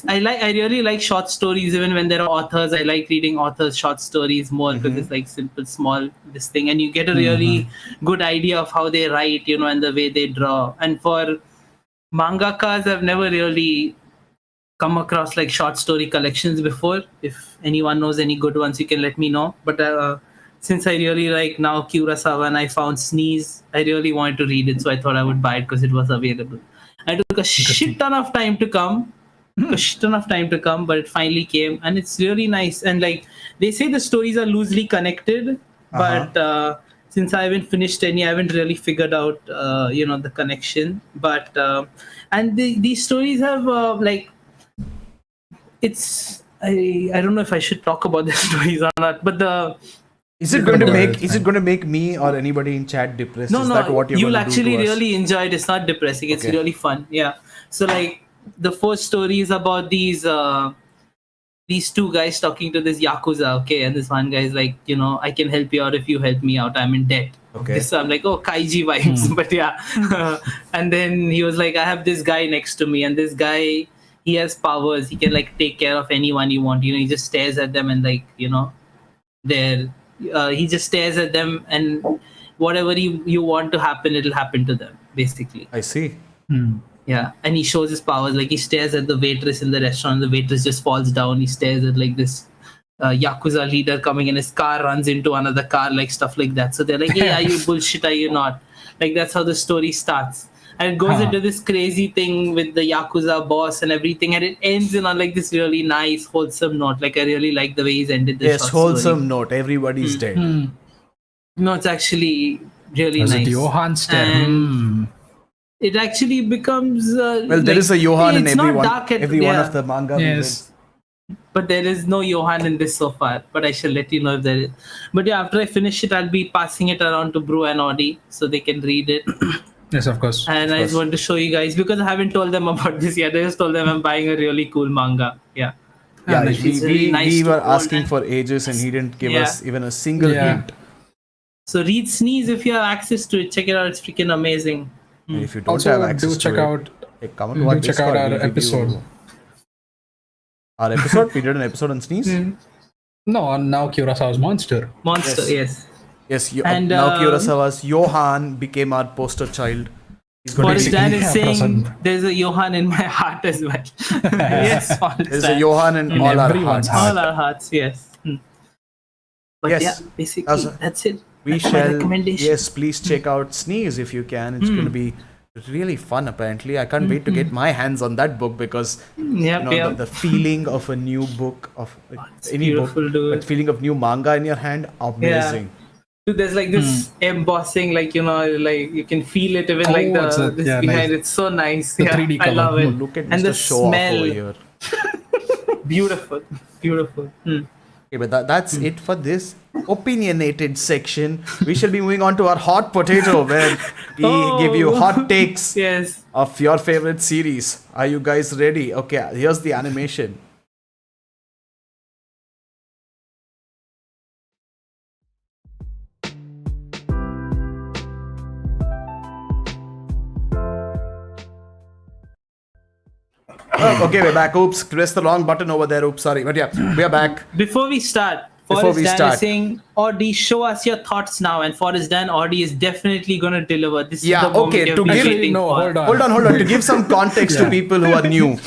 Speaker 3: I really like short stories, even when there are authors. I like reading authors' short stories more because it's like simple, small, this thing, and you get a really good idea of how they write, you know, and the way they draw. And for mangakas, I've never really come across like short story collections before. If anyone knows any good ones, you can let me know. But since I really like Naoki Urasawa and I found Sneeze, I really wanted to read it, so I thought I would buy it because it was available. I took a shit ton of time to come. But it finally came, and it's really nice. And like they say, the stories are loosely connected, but since I haven't finished any, I haven't really figured out, the connection. But and these stories have like it's I don't know if I should talk about the stories or not, but
Speaker 1: Is it going to make me or anybody in chat depressed?
Speaker 3: no,
Speaker 1: Is that what you're
Speaker 3: you'll
Speaker 1: going to do
Speaker 3: actually
Speaker 1: to us?
Speaker 3: really enjoy it. It's not depressing. It's
Speaker 1: Okay.
Speaker 3: really fun. Yeah. So like the first story is about these two guys talking to this yakuza. Okay, and this one guy is like, you know, I can help you out if you help me out. I'm in debt.
Speaker 1: Okay.
Speaker 3: This I'm like, oh, kaiji vibes, but yeah. And then he was like, I have this guy next to me, and this guy, he has powers. He can like take care of anyone you want. You know, he just stares at them and like, you know, he just stares at them, and whatever you want to happen, it'll happen to them, basically.
Speaker 1: I see.
Speaker 3: Yeah, and he shows his powers. Like he stares at the waitress in the restaurant. The waitress just falls down. He stares at like this yakuza leader coming, and his car runs into another car, like stuff like that. So they're like, "Hey, are you bullshit? Are you not?" Like that's how the story starts, and it goes into this crazy thing with the yakuza boss and everything, and it ends in on like this really nice, wholesome note. Like I really like the way he's ended this.
Speaker 1: Yes,
Speaker 3: short
Speaker 1: wholesome
Speaker 3: story.
Speaker 1: note. Everybody's dead.
Speaker 3: No, it's actually really
Speaker 2: Was
Speaker 3: nice.
Speaker 2: it Johann Stern?
Speaker 3: And it actually becomes
Speaker 1: Well, there is a Johan in
Speaker 3: it's not
Speaker 1: every one
Speaker 3: dark
Speaker 1: of the manga.
Speaker 2: Yes.
Speaker 3: but there is no Johan in this so far, but I shall let you know if there is. But yeah, after I finish it, I'll be passing it around to Brew and Audi so they can read it.
Speaker 2: Yes, of course.
Speaker 3: And I just want to show you guys because I haven't told them about this yet. I just told them I'm buying a really cool manga. Yeah.
Speaker 1: Yeah,
Speaker 2: nice.
Speaker 1: we,
Speaker 3: It's really nice
Speaker 1: we
Speaker 3: to
Speaker 1: were
Speaker 3: own
Speaker 1: asking
Speaker 3: and-
Speaker 1: for ages and he didn't give
Speaker 3: Yeah.
Speaker 1: us even a single
Speaker 2: Yeah.
Speaker 1: hint.
Speaker 3: So read Sneeze if you have access to it. Check it out. It's freaking amazing.
Speaker 1: And if you don't
Speaker 2: Also,
Speaker 1: have access
Speaker 2: do check
Speaker 1: to it,
Speaker 2: out
Speaker 1: hey, come on to our
Speaker 2: do check
Speaker 1: Discord,
Speaker 2: out our
Speaker 1: we'll give you-
Speaker 2: episode.
Speaker 1: Our episode? We did an episode on Sneeze?
Speaker 2: No, on Naoki Urasawa's Monster.
Speaker 3: Monster, yes.
Speaker 1: Yes,
Speaker 3: And,
Speaker 1: Naoki Urasawa's Johan became our poster child. He's going
Speaker 3: Forrest
Speaker 1: to
Speaker 3: Dan
Speaker 1: be,
Speaker 3: is
Speaker 2: Yeah,
Speaker 3: saying
Speaker 2: present.
Speaker 3: there's a Johan in my heart as well. Yes, Forrest
Speaker 1: there's a
Speaker 3: Dan.
Speaker 1: Johan in all our
Speaker 2: everyone's
Speaker 1: hearts.
Speaker 3: All our hearts, yes. But
Speaker 1: Yes.
Speaker 3: yeah, basically, that's it.
Speaker 1: We
Speaker 3: That's my
Speaker 1: shall,
Speaker 3: recommendation.
Speaker 1: yes, please check out Sneeze if you can. It's going to be really fun, apparently. I can't wait to get my hands on that book because
Speaker 3: Yep,
Speaker 1: the feeling of a new book, of any book,
Speaker 3: beautiful, dude.
Speaker 1: but feeling of new manga in your hand, amazing.
Speaker 3: Dude, there's like this embossing, like, you know, like you can feel it even like
Speaker 2: Oh, it's
Speaker 3: the
Speaker 2: a-
Speaker 3: this
Speaker 2: yeah,
Speaker 3: behind.
Speaker 2: nice.
Speaker 3: It's so nice.
Speaker 2: The
Speaker 3: Yeah,
Speaker 2: 3D
Speaker 3: I
Speaker 2: cover.
Speaker 3: love
Speaker 1: Oh,
Speaker 3: it.
Speaker 1: look at
Speaker 3: And
Speaker 1: Mr.
Speaker 3: the
Speaker 1: Show Off
Speaker 3: smell,
Speaker 1: over here.
Speaker 3: beautiful, beautiful.
Speaker 1: Okay, but that's it for this opinionated section. We shall be moving on to our hot potato where we give you hot takes
Speaker 3: Yes.
Speaker 1: of your favorite series. Are you guys ready? Okay, here's the animation. Okay, we're back. Oops, pressed the wrong button over there. Oops, sorry. But yeah, we are back.
Speaker 3: Before we start, Forrest Dan is saying, Audi, show us your thoughts now. And Forrest Dan, Audi is definitely going to deliver. This is the moment you've been waiting for.
Speaker 1: Hold on. To give some context to people who are new.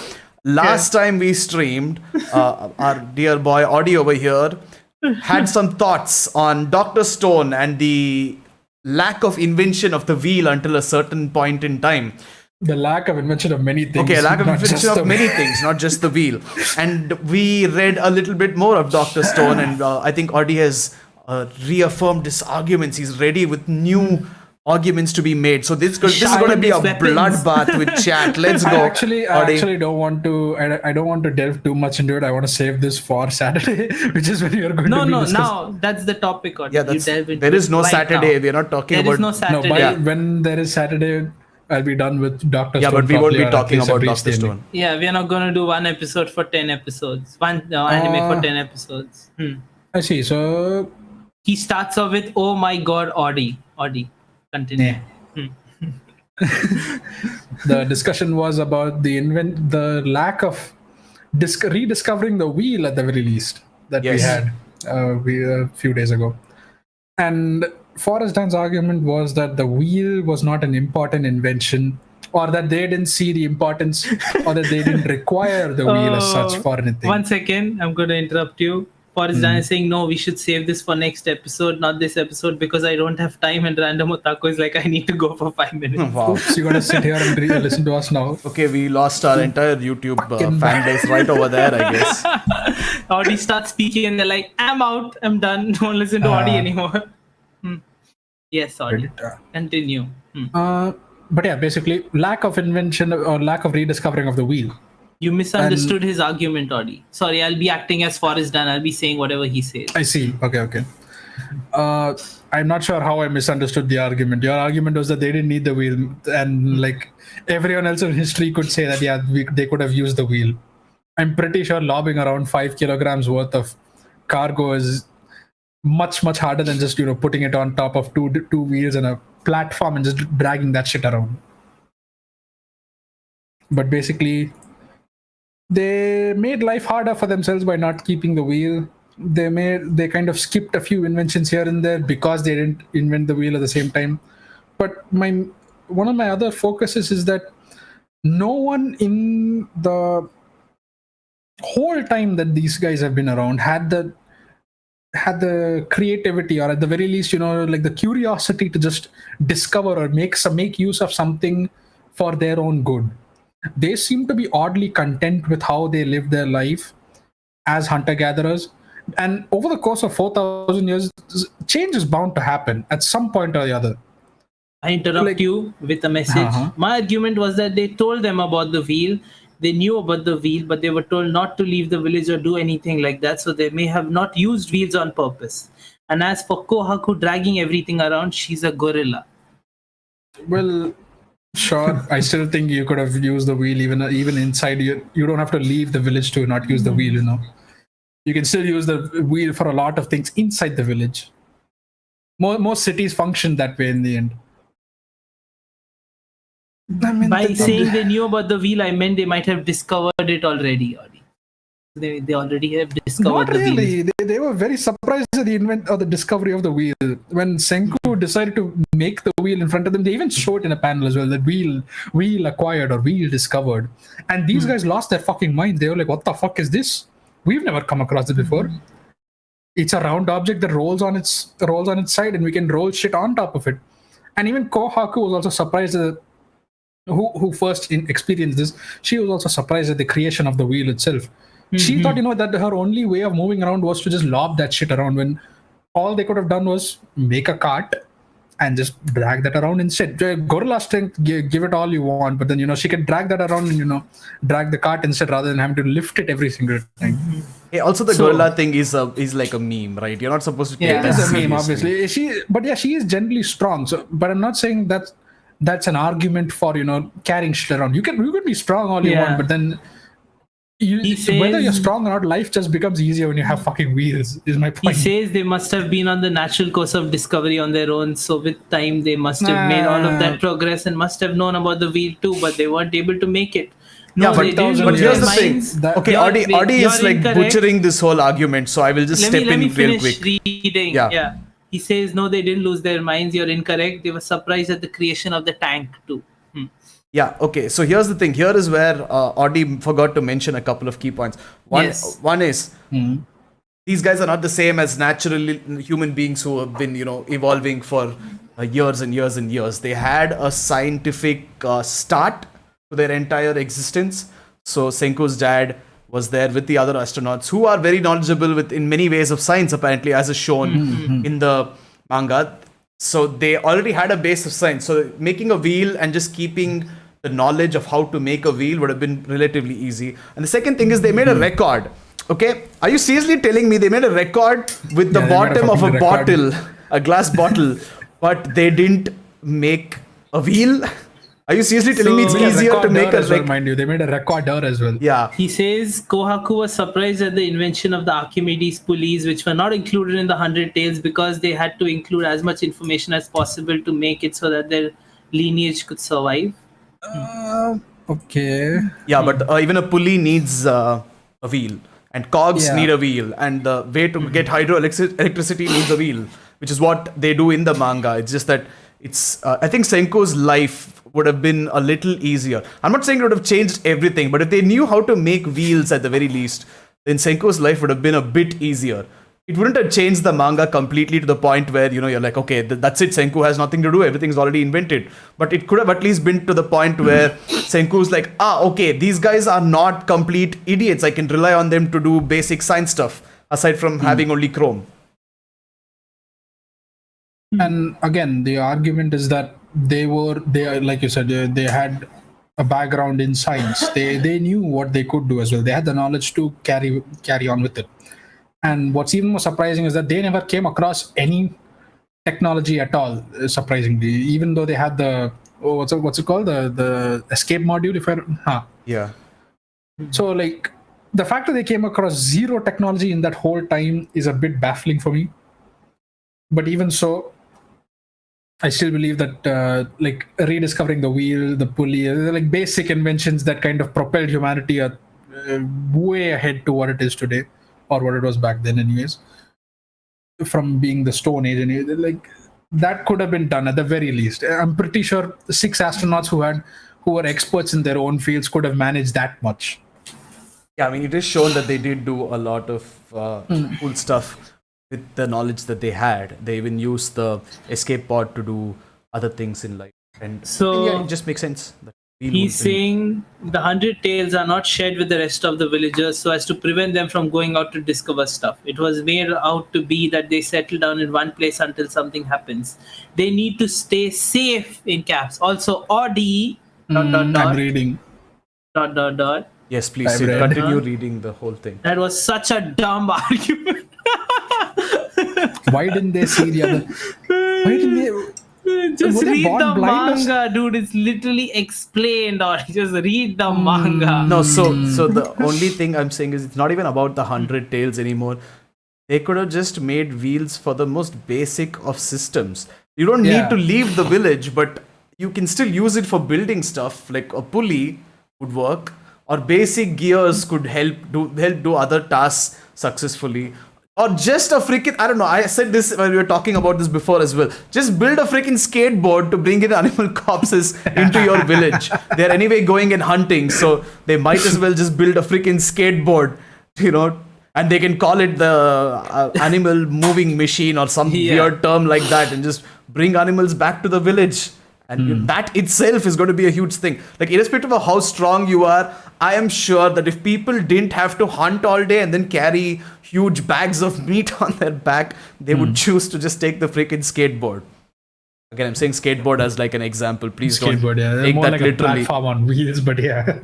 Speaker 1: Last time we streamed, our dear boy Audi over here had some thoughts on Dr. Stone and the lack of invention of the wheel until a certain point in time.
Speaker 2: The lack of invention of many things.
Speaker 1: Okay, lack of invention of many things, not just the wheel. And we read a little bit more of Dr. Stone, and I think Audi has reaffirmed his arguments. He's ready with new arguments to be made. So this is going to be a bloodbath with chat. Let's go.
Speaker 2: I actually don't want to. I don't want to delve too much into it. I want to save this for Saturday, which is when you're going to be discussing.
Speaker 3: Now that's the topic. Audi.
Speaker 1: Yeah, there is no Saturday. We're not talking about.
Speaker 3: There is no Saturday.
Speaker 2: When there is Saturday, I'll be done with Dr. Stone.
Speaker 1: Yeah, but we won't be talking about Dr. Stone.
Speaker 3: Yeah, we are not going to do one episode for 10 episodes. One anime for 10 episodes.
Speaker 2: I see. So
Speaker 3: he starts off with, "Oh my God, Audi." Continue.
Speaker 2: The discussion was about the lack of rediscovering the wheel at the very least that we had a few days ago. And Forrest Dan's argument was that the wheel was not an important invention, or that they didn't see the importance, or that they didn't require the wheel as such for anything.
Speaker 3: 1 second, I'm going to interrupt you. Forrest Dan is saying, no, we should save this for next episode, not this episode, because I don't have time. And Random Otaku is like, I need to go for 5 minutes.
Speaker 1: Wow.
Speaker 2: Oops, you're going to sit here and listen to us now.
Speaker 1: Okay, we lost our entire YouTube fan base right over there, I guess.
Speaker 3: Audi starts speaking and they're like, I'm out, I'm done. Don't listen to Audi anymore. Yes, Audi. Continue.
Speaker 2: But yeah, basically, lack of invention or lack of rediscovering of the wheel.
Speaker 3: You misunderstood his argument, Audi. Sorry, I'll be acting as Forrest Dan. I'll be saying whatever he says.
Speaker 2: I see. Okay. I'm not sure how I misunderstood the argument. Your argument was that they didn't need the wheel, and like everyone else in history could say that they could have used the wheel. I'm pretty sure lobbing around 5 kilograms worth of cargo is much harder than just putting it on top of two wheels and a platform and just dragging that shit around. But basically, they made life harder for themselves by not keeping the wheel. They kind of skipped a few inventions here and there because they didn't invent the wheel at the same time. But one of my other focuses is that no one in the whole time that these guys have been around had the creativity, or at the very least, like the curiosity to just discover or make use of something for their own good. They seem to be oddly content with how they live their life as hunter-gatherers. And over the course of 4,000 years, change is bound to happen at some point or the other.
Speaker 3: I interrupt you with a message. My argument was that they told them about the wheel. They knew about the wheel, but they were told not to leave the village or do anything like that. So they may have not used wheels on purpose. And as for Kohaku dragging everything around, she's a gorilla.
Speaker 2: Well, sure. I still think you could have used the wheel even inside. You don't have to leave the village to not use the wheel, You can still use the wheel for a lot of things inside the village. Most cities function that way in the end.
Speaker 3: By saying they knew about the wheel, I meant they might have discovered it already. They already have discovered the wheel.
Speaker 2: They were very surprised at the discovery of the wheel. When Senku decided to make the wheel in front of them, they even showed in a panel as well that wheel acquired or wheel discovered. And these guys lost their fucking mind. They were like, what the fuck is this? We've never come across it before. It's a round object that rolls on its side, and we can roll shit on top of it. And even Kohaku was also surprised at who first experienced this. She was also surprised at the creation of the wheel itself. She thought, that her only way of moving around was to just lob that shit around, when all they could have done was make a cart and just drag that around instead. Gorilla strength, give it all you want, but then, she can drag that around and, drag the cart instead rather than having to lift it every single time.
Speaker 1: Hey, also the gorilla thing is like a meme, right? You're not supposed to take
Speaker 2: it as a meme, obviously. She is generally strong. So, but I'm not saying that's an argument for, carrying shit around. You can be strong all you want, but then whether you're strong or not, life just becomes easier when you have fucking wheels, is my point.
Speaker 3: He says they must have been on the natural course of discovery on their own, so with time they must have made all of that progress and must have known about the wheel too, but they weren't able to make it. No,
Speaker 1: Yeah,
Speaker 3: they didn't
Speaker 1: but
Speaker 3: lose
Speaker 1: here's
Speaker 3: their
Speaker 1: the thing.
Speaker 3: minds.
Speaker 1: Okay,
Speaker 3: You're-
Speaker 1: Audi
Speaker 3: you're
Speaker 1: is like
Speaker 3: incorrect.
Speaker 1: butchering this whole argument, so I will just step
Speaker 3: Let
Speaker 1: in
Speaker 3: me
Speaker 1: real
Speaker 3: finish
Speaker 1: quick.
Speaker 3: reading.
Speaker 1: Yeah.
Speaker 3: Yeah. He says, no, they didn't lose their minds. You're incorrect. They were surprised at the creation of the tank too.
Speaker 1: Yeah, okay. So here's the thing. Here is where Audi forgot to mention a couple of key points.
Speaker 3: Yes.
Speaker 1: One is these guys are not the same as naturally human beings who have been, evolving for years and years and years. They had a scientific start to their entire existence. So Senku's dad was there with the other astronauts who are very knowledgeable in many ways of science, apparently, as is shown in the manga. So they already had a base of science. So making a wheel and just keeping the knowledge of how to make a wheel would have been relatively easy. And the second thing is they made a record. Okay, are you seriously telling me they made a record with the bottom of a bottle, a glass bottle, but they didn't make a wheel? Are you seriously telling me it's easier to make a record?
Speaker 2: Mind you, they made a recorder as well.
Speaker 1: Yeah.
Speaker 3: He says Kohaku was surprised at the invention of the Archimedes pulleys, which were not included in the 100 Tales because they had to include as much information as possible to make it so that their lineage could survive.
Speaker 2: Okay.
Speaker 1: Yeah, but even a pulley needs a wheel, and cogs need a wheel, and the way to get hydroelectricity needs a wheel, which is what they do in the manga. It's just that it's. I think Senko's life would have been a little easier. I'm not saying it would have changed everything, but if they knew how to make wheels at the very least, then Senko's life would have been a bit easier. It wouldn't have changed the manga completely to the point where, you're like, okay, that's it. Senku has nothing to do. Everything's already invented. But it could have at least been to the point where Senku's like, okay, these guys are not complete idiots. I can rely on them to do basic science stuff, aside from having only Chrome.
Speaker 2: And again, the argument is that they are, like you said, they had a background in science. They knew what they could do as well. They had the knowledge to carry on with it. And what's even more surprising is that they never came across any technology at all, surprisingly, even though they had the what's it called, the escape module,
Speaker 1: Yeah.
Speaker 2: So like the fact that they came across zero technology in that whole time is a bit baffling for me. But even so, I still believe that like rediscovering the wheel, the pulley, like basic inventions that kind of propelled humanity are way ahead to what it is today, or what it was back then anyways, from being the Stone Age. And like that could have been done at the very least. I'm pretty sure the 6 astronauts who were experts in their own fields could have managed that much.
Speaker 1: Yeah, I mean, it is shown that they did do a lot of cool stuff with the knowledge that they had. They even used the escape pod to do other things in life. And yeah, it just makes sense.
Speaker 3: He's saying the 100 Tales are not shared with the rest of the villagers so as to prevent them from going out to discover stuff. It was made out to be that they settle down in one place until something happens. They need to stay safe, in caps. Also, Audi...
Speaker 2: I'm reading. ...
Speaker 1: Yes, please continue reading the whole thing.
Speaker 3: That was such a dumb argument.
Speaker 2: Why didn't they see the other? Why didn't they?
Speaker 3: Just read the manga, dude. It's literally explained, or just read the manga.
Speaker 1: No, so the only thing I'm saying is it's not even about the 100 Tales anymore. They could have just made wheels for the most basic of systems. You don't need to leave the village, but you can still use it for building stuff. Like a pulley would work, or basic gears could help do other tasks successfully. Or just a freaking, I don't know, I said this when we were talking about this before as well. Just build a freaking skateboard to bring in animal corpses into your village. They're anyway going and hunting, so they might as well just build a freaking skateboard, and they can call it the animal moving machine or some weird term like that, and just bring animals back to the village. And that itself is going to be a huge thing. Like, irrespective of how strong you are, I am sure that if people didn't have to hunt all day and then carry huge bags of meat on their back, they would choose to just take the freaking skateboard. Again, I'm saying skateboard as like an example. Please don't take
Speaker 2: more
Speaker 1: that
Speaker 2: like
Speaker 1: literally.
Speaker 2: A platform on wheels, but yeah.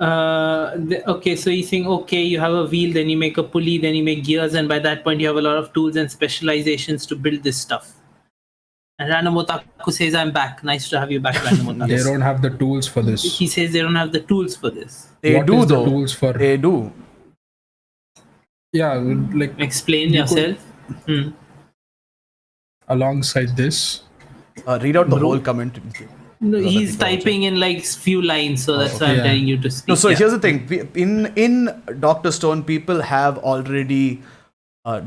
Speaker 3: Okay, so he's saying, you have a wheel, then you make a pulley, then you make gears, and by that point you have a lot of tools and specializations to build this stuff. And Random Otaku says, I'm back. Nice to have you back, Random Otaku.
Speaker 2: They don't have the tools for this.
Speaker 3: He says they don't have the tools for this.
Speaker 1: They
Speaker 2: What
Speaker 1: do
Speaker 2: is the
Speaker 1: though.
Speaker 2: tools for?
Speaker 1: They do.
Speaker 2: Yeah, like
Speaker 3: Explain yourself.
Speaker 2: alongside this.
Speaker 1: Read out the whole comment.
Speaker 3: No,
Speaker 1: Because
Speaker 3: he's
Speaker 1: of the project.
Speaker 3: typing in like few lines, so that's why I'm
Speaker 2: yeah.
Speaker 3: telling you to speak.
Speaker 1: No, so
Speaker 3: Yeah.
Speaker 1: here's the thing. In Doctor Stone, people have already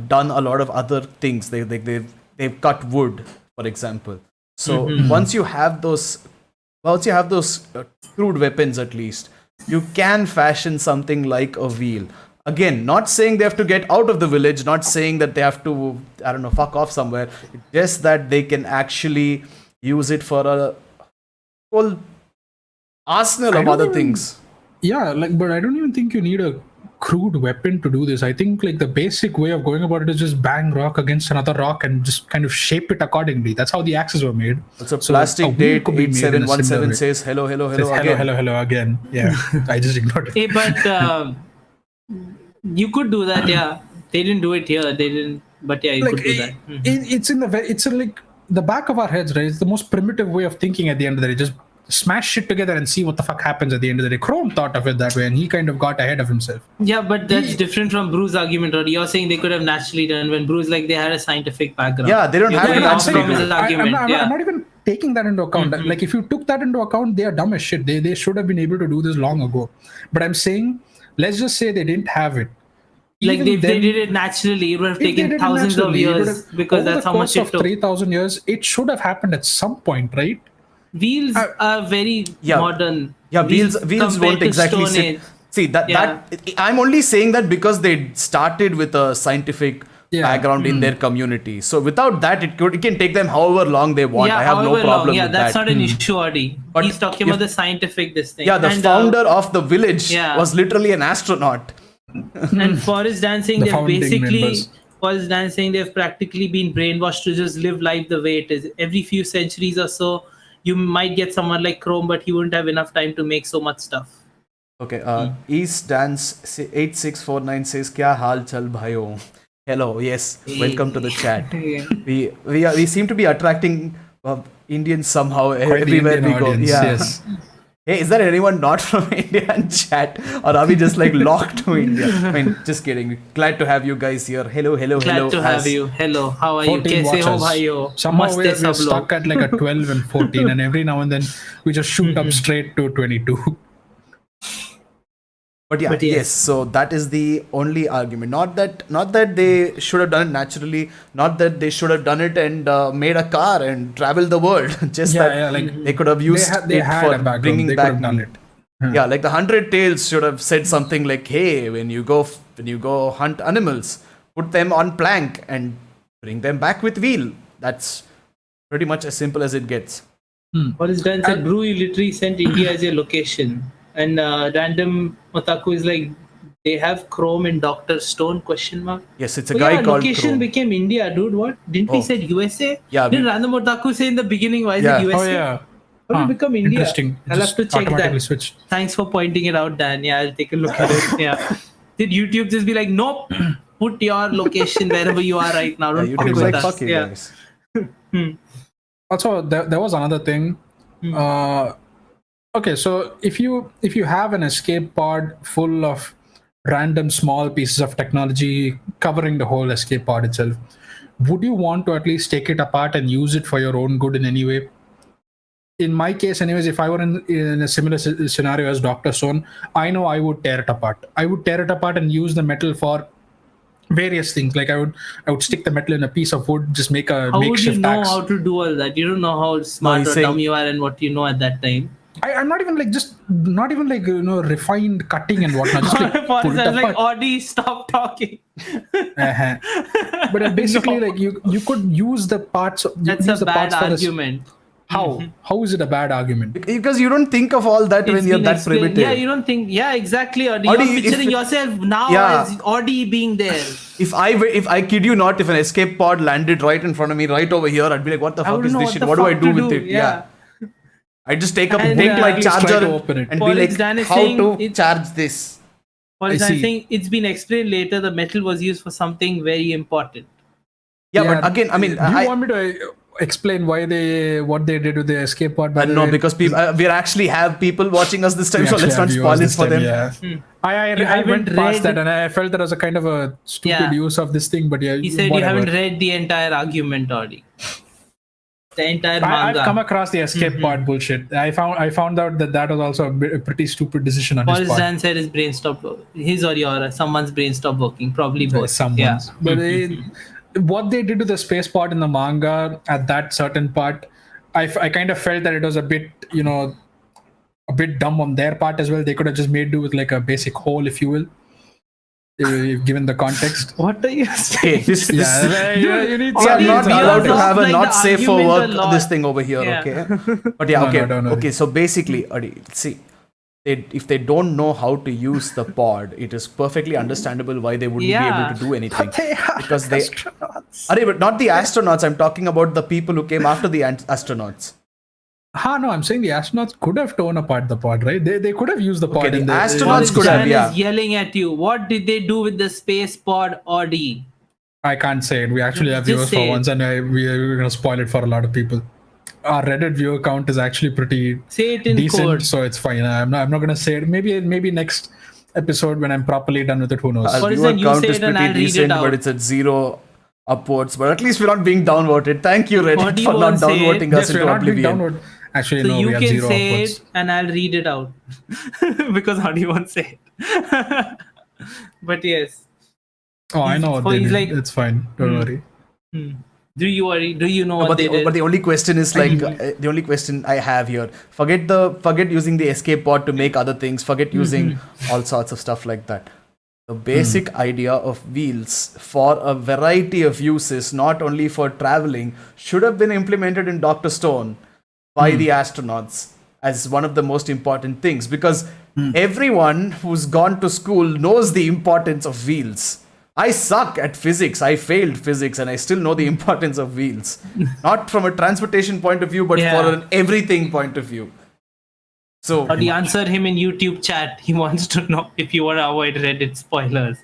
Speaker 1: done a lot of other things. They've cut wood, for example. So once you have those crude weapons, at least you can fashion something like a wheel. Again, not saying they have to get out of the village, not saying that they have to, I don't know, fuck off somewhere. Just that they can actually use it for a whole arsenal
Speaker 2: I
Speaker 1: of
Speaker 2: don't
Speaker 1: other
Speaker 2: even-
Speaker 1: things.
Speaker 2: Yeah, like, but I don't even think you need a crude weapon to do this. I think like the basic way of going about it is just bang rock against another rock and just kind of shape it accordingly. That's how the axes were made.
Speaker 1: Also,
Speaker 2: So
Speaker 1: plastic
Speaker 2: a wheel
Speaker 1: date
Speaker 2: could be made in a similar
Speaker 1: 8717
Speaker 2: way.
Speaker 1: says hello, hello,
Speaker 2: Says,
Speaker 1: hello again.
Speaker 2: hello again. Yeah, I just ignored it.
Speaker 3: Hey, but you could do that. Yeah, they didn't do it here. They didn't. But yeah, you
Speaker 2: Like
Speaker 3: could do that.
Speaker 2: it's in the it's in like the back of our heads, right? It's the most primitive way of thinking. At the end of the day, just smash shit together and see what the fuck happens at the end of the day. Chrome thought of it that way, and he kind of got ahead of himself.
Speaker 3: Yeah, but that's different from Bruce's argument. Or you're saying they could have naturally done when Bruce like they had a scientific background.
Speaker 1: Yeah, they don't
Speaker 3: You're
Speaker 1: have to
Speaker 3: going off
Speaker 1: naturally
Speaker 3: from
Speaker 1: do
Speaker 3: his
Speaker 1: it.
Speaker 3: argument.
Speaker 2: I'm not even taking that into account. Like if you took that into account, they are dumb as shit. They should have been able to do this long ago. But I'm saying, let's just say they didn't have it.
Speaker 3: Like
Speaker 2: Even
Speaker 3: if they
Speaker 2: then,
Speaker 3: did it naturally, it would have
Speaker 2: if they did
Speaker 3: taken
Speaker 2: it
Speaker 3: thousands of
Speaker 2: naturally, it would
Speaker 3: years
Speaker 2: have-
Speaker 3: because
Speaker 2: over
Speaker 3: that's
Speaker 2: the
Speaker 3: how much
Speaker 2: course
Speaker 3: it
Speaker 2: of
Speaker 3: took.
Speaker 2: 3,000 years. It should have happened at some point, right?
Speaker 3: Wheels are very
Speaker 1: Yeah.
Speaker 3: modern.
Speaker 1: Yeah, wheels
Speaker 3: compared
Speaker 1: won't
Speaker 3: to
Speaker 1: exactly
Speaker 3: Stone
Speaker 1: sit.
Speaker 3: Age.
Speaker 1: See that
Speaker 3: Yeah.
Speaker 1: I'm only saying that because they started with a scientific
Speaker 2: Yeah.
Speaker 1: background in their community. So without that, it can take them however long they want.
Speaker 3: Yeah,
Speaker 1: I have no
Speaker 3: however
Speaker 1: problem
Speaker 3: long. Yeah,
Speaker 1: with
Speaker 3: that's
Speaker 1: that.
Speaker 3: not an issue, Adi.
Speaker 1: But
Speaker 3: He's talking about the scientific this thing.
Speaker 1: Yeah, the
Speaker 3: And,
Speaker 1: founder of the village
Speaker 3: yeah.
Speaker 1: was literally an astronaut.
Speaker 3: and Forest Dancing,
Speaker 2: The
Speaker 3: they've
Speaker 2: founding
Speaker 3: basically
Speaker 2: members.
Speaker 3: Forest Dancing, they've practically been brainwashed to just live life the way it is. Every few centuries or so, you might get someone like Chrome, but he wouldn't have enough time to make so much stuff.
Speaker 1: Okay, East Dance 8649 says, "Kya hal chal bhayo?" Hello, yes, welcome to the chat. We seem to be attracting Indians somehow
Speaker 2: Quite the
Speaker 1: everywhere
Speaker 2: Indian
Speaker 1: we go.
Speaker 2: audience,
Speaker 1: Yeah.
Speaker 2: yes.
Speaker 1: Hey, is there anyone not from India in chat, or are we just like locked to India? I mean, just kidding. Glad to have you guys here. Hello.
Speaker 3: Glad to have
Speaker 1: as-
Speaker 3: you. Hello, how are you?
Speaker 2: 14
Speaker 3: Kaise ho
Speaker 2: watchers.
Speaker 3: bhaiyo?
Speaker 2: Somehow
Speaker 3: Maste
Speaker 2: we're
Speaker 3: sab log.
Speaker 2: stuck at like a 12 and 14, and every now and then we just shoot up straight to 22.
Speaker 1: But yeah,
Speaker 3: But yes.
Speaker 1: yes. So that is the only argument. Not that they should have done it naturally. Not that they should have done it and made a car and traveled the world. Just
Speaker 2: Yeah,
Speaker 1: that
Speaker 2: yeah, like,
Speaker 1: they could have used
Speaker 2: they
Speaker 1: it
Speaker 2: had
Speaker 1: for
Speaker 2: a background.
Speaker 1: bringing
Speaker 2: They could
Speaker 1: back
Speaker 2: have done
Speaker 1: meat.
Speaker 2: it.
Speaker 1: Yeah, like the 100 Tales should have said something like, "Hey, when you go hunt animals, put them on plank and bring them back with wheel." That's pretty much as simple as it gets.
Speaker 3: What is done said, Brew, you literally sent India as your location. And random Otaku is like, they have Chrome in Dr. Stone, question mark.
Speaker 1: Yes, it's a
Speaker 3: Oh,
Speaker 1: guy
Speaker 3: yeah,
Speaker 1: called
Speaker 3: location
Speaker 1: Chrome.
Speaker 3: became India, dude. What? Didn't we
Speaker 1: Oh.
Speaker 3: said USA?
Speaker 1: Yeah,
Speaker 3: Didn't
Speaker 1: we-
Speaker 3: random Otaku say in the beginning, why is
Speaker 1: Yeah.
Speaker 3: it USA?
Speaker 2: Oh, yeah.
Speaker 3: How did it become India?
Speaker 2: Interesting.
Speaker 3: I'll have
Speaker 2: Just
Speaker 3: to check
Speaker 2: automatically
Speaker 3: that.
Speaker 2: switched.
Speaker 3: Thanks for pointing it out, Dan. Yeah, I'll take a look at it. Yeah. Did YouTube just be like, nope, put your location wherever you are right now. Don't
Speaker 1: Yeah,
Speaker 3: fuck
Speaker 1: YouTube's
Speaker 3: with
Speaker 1: like,
Speaker 3: us.
Speaker 1: "Fuck you
Speaker 3: Yeah.
Speaker 1: guys."
Speaker 2: Also, there was another thing. Okay, so if you have an escape pod full of random small pieces of technology covering the whole escape pod itself, would you want to at least take it apart and use it for your own good in any way? In my case, anyways, if I were in a similar scenario as Dr. Stone, I know I would tear it apart. I would tear it apart and use the metal for various things. Like I would stick the metal in a piece of wood, just make a
Speaker 3: How would you
Speaker 2: makeshift
Speaker 3: know
Speaker 2: axe.
Speaker 3: how to do all that? You don't know how smart
Speaker 1: he's
Speaker 3: or
Speaker 1: saying-
Speaker 3: dumb you are and what you know at that time.
Speaker 2: I'm not even like refined cutting and whatnot. Just like
Speaker 3: For
Speaker 2: pull it
Speaker 3: instance, like,
Speaker 2: apart.
Speaker 3: Audi, stop talking.
Speaker 2: Uh-huh. But basically, like you could use the parts.
Speaker 3: That's
Speaker 2: use
Speaker 3: a
Speaker 2: the
Speaker 3: bad
Speaker 2: parts for
Speaker 3: argument.
Speaker 2: How? How is it a bad argument?
Speaker 1: Because you don't think of all that when
Speaker 3: It's
Speaker 1: you're
Speaker 3: been
Speaker 1: that
Speaker 3: explained-
Speaker 1: primitive.
Speaker 3: Yeah, you don't think. Yeah, exactly. Audi,
Speaker 1: Audi,
Speaker 3: you're
Speaker 1: if
Speaker 3: picturing
Speaker 1: it-
Speaker 3: yourself now
Speaker 1: Yeah.
Speaker 3: as Audi being there.
Speaker 1: If I kid you not, if an escape pod landed right in front of me, right over here, I'd be like, "What the
Speaker 3: I
Speaker 1: fuck
Speaker 3: wouldn't
Speaker 1: is
Speaker 3: know
Speaker 1: this
Speaker 3: what
Speaker 1: shit?
Speaker 3: the
Speaker 1: What do I
Speaker 3: fuck
Speaker 1: do
Speaker 3: to
Speaker 1: with
Speaker 3: do.
Speaker 1: it?"
Speaker 3: Yeah.
Speaker 1: I just take
Speaker 3: And,
Speaker 1: my
Speaker 2: at least try
Speaker 1: charger
Speaker 2: to open it.
Speaker 1: and
Speaker 3: Paul
Speaker 1: be like,
Speaker 3: Isdan is
Speaker 1: "How
Speaker 3: saying
Speaker 1: to
Speaker 3: it's-
Speaker 1: charge this?"
Speaker 3: For
Speaker 2: I
Speaker 3: example,
Speaker 2: see.
Speaker 3: saying it's been explained later, the metal was used for something very important.
Speaker 1: Yeah, but again, I mean,
Speaker 2: do you want me to explain what they did with the escape pod? By the
Speaker 1: no,
Speaker 2: way?
Speaker 1: because people we actually have people watching us this time,
Speaker 2: We
Speaker 1: so
Speaker 2: actually
Speaker 1: let's not
Speaker 2: have
Speaker 1: spoil
Speaker 2: viewers
Speaker 1: it
Speaker 2: this
Speaker 1: for
Speaker 2: time,
Speaker 1: them.
Speaker 2: Yeah. I
Speaker 3: You
Speaker 2: went
Speaker 3: haven't
Speaker 2: past
Speaker 3: read-
Speaker 2: that and I felt that was a kind of a stupid
Speaker 3: Yeah.
Speaker 2: use of this thing. But yeah,
Speaker 3: He said
Speaker 2: whatever.
Speaker 3: you haven't read the entire argument, Audi. The entire
Speaker 2: I've
Speaker 3: manga.
Speaker 2: come across the escape pod bullshit. I found out that was also a pretty stupid decision on his
Speaker 3: Boris
Speaker 2: part.
Speaker 3: Dan said his brain stopped working. His or your someone's brain stopped working. Probably both.
Speaker 2: Someone's.
Speaker 3: Yeah.
Speaker 2: But what they did to the space pod in the manga at that certain part, I kind of felt that it was a bit, a bit dumb on their part as well. They could have just made do with like a basic hole, if you will, given the context.
Speaker 3: What are you saying?
Speaker 1: Okay, this
Speaker 2: You need
Speaker 1: See, I'm
Speaker 2: some
Speaker 1: not
Speaker 3: we are
Speaker 1: allowed to
Speaker 3: lost,
Speaker 1: have a
Speaker 3: like,
Speaker 1: not
Speaker 3: the
Speaker 1: safe for
Speaker 3: argument
Speaker 1: work
Speaker 3: a lot.
Speaker 1: this thing over here,
Speaker 3: Yeah.
Speaker 1: okay? But yeah,
Speaker 2: No,
Speaker 1: okay,
Speaker 2: don't
Speaker 1: okay. So basically, Adi, see, if they don't know how to use the pod, it is perfectly understandable why they wouldn't be able to do anything. Because they, Adi, but not the astronauts. I'm talking about the people who came after the astronauts.
Speaker 2: No, I'm saying the astronauts could have torn apart the pod, right? They could have used the pod.
Speaker 1: the
Speaker 2: in
Speaker 1: astronauts
Speaker 3: Boris
Speaker 1: could have,
Speaker 3: Dan
Speaker 1: yeah.
Speaker 3: is yelling at you. What did they do with the space pod, Audi?
Speaker 2: I can't say it. We actually have
Speaker 3: Just
Speaker 2: viewers
Speaker 3: say
Speaker 2: for
Speaker 3: it.
Speaker 2: once, and we're going to spoil it for a lot of people. Our Reddit viewer count is actually pretty
Speaker 3: Say it in
Speaker 2: decent,
Speaker 3: code.
Speaker 2: so it's fine. I'm not going to say it. Maybe next episode when I'm properly done with it. Who knows?
Speaker 1: Our
Speaker 3: What is
Speaker 1: viewer
Speaker 3: it? You
Speaker 1: count
Speaker 3: say
Speaker 1: is
Speaker 3: it and
Speaker 1: pretty
Speaker 3: I'll read it
Speaker 1: decent,
Speaker 3: out.
Speaker 1: but it's at 0 upwards. But at least we're not being downvoted. Thank you, Reddit,
Speaker 3: Audi
Speaker 1: for not
Speaker 3: won't say it.
Speaker 1: downvoting us
Speaker 2: Yes, we're
Speaker 1: into
Speaker 2: not being
Speaker 1: oblivion.
Speaker 2: downward. Actually,
Speaker 3: So
Speaker 2: no,
Speaker 3: you
Speaker 2: we have
Speaker 3: can
Speaker 2: 0
Speaker 3: say
Speaker 2: upwards.
Speaker 3: it and I'll read it out. Because Audi won't say it. But yes.
Speaker 2: Oh, I know what they
Speaker 3: he's
Speaker 2: did.
Speaker 3: like-
Speaker 2: It's fine. Don't worry.
Speaker 3: Do you worry? Do you know what
Speaker 1: But
Speaker 3: they did?
Speaker 1: the only question is like the only question I have here. Forget using the escape pod to make other things. Forget using all sorts of stuff like that. The basic idea of wheels for a variety of uses, not only for traveling, should have been implemented in Dr. Stone by the astronauts as one of the most important things, because everyone who's gone to school knows the importance of wheels. I suck at physics. I failed physics and I still know the importance of wheels. Not from a transportation point of view, but for an everything point of view. So,
Speaker 3: Or answer him in YouTube chat. He wants to know if you want to avoid Reddit spoilers.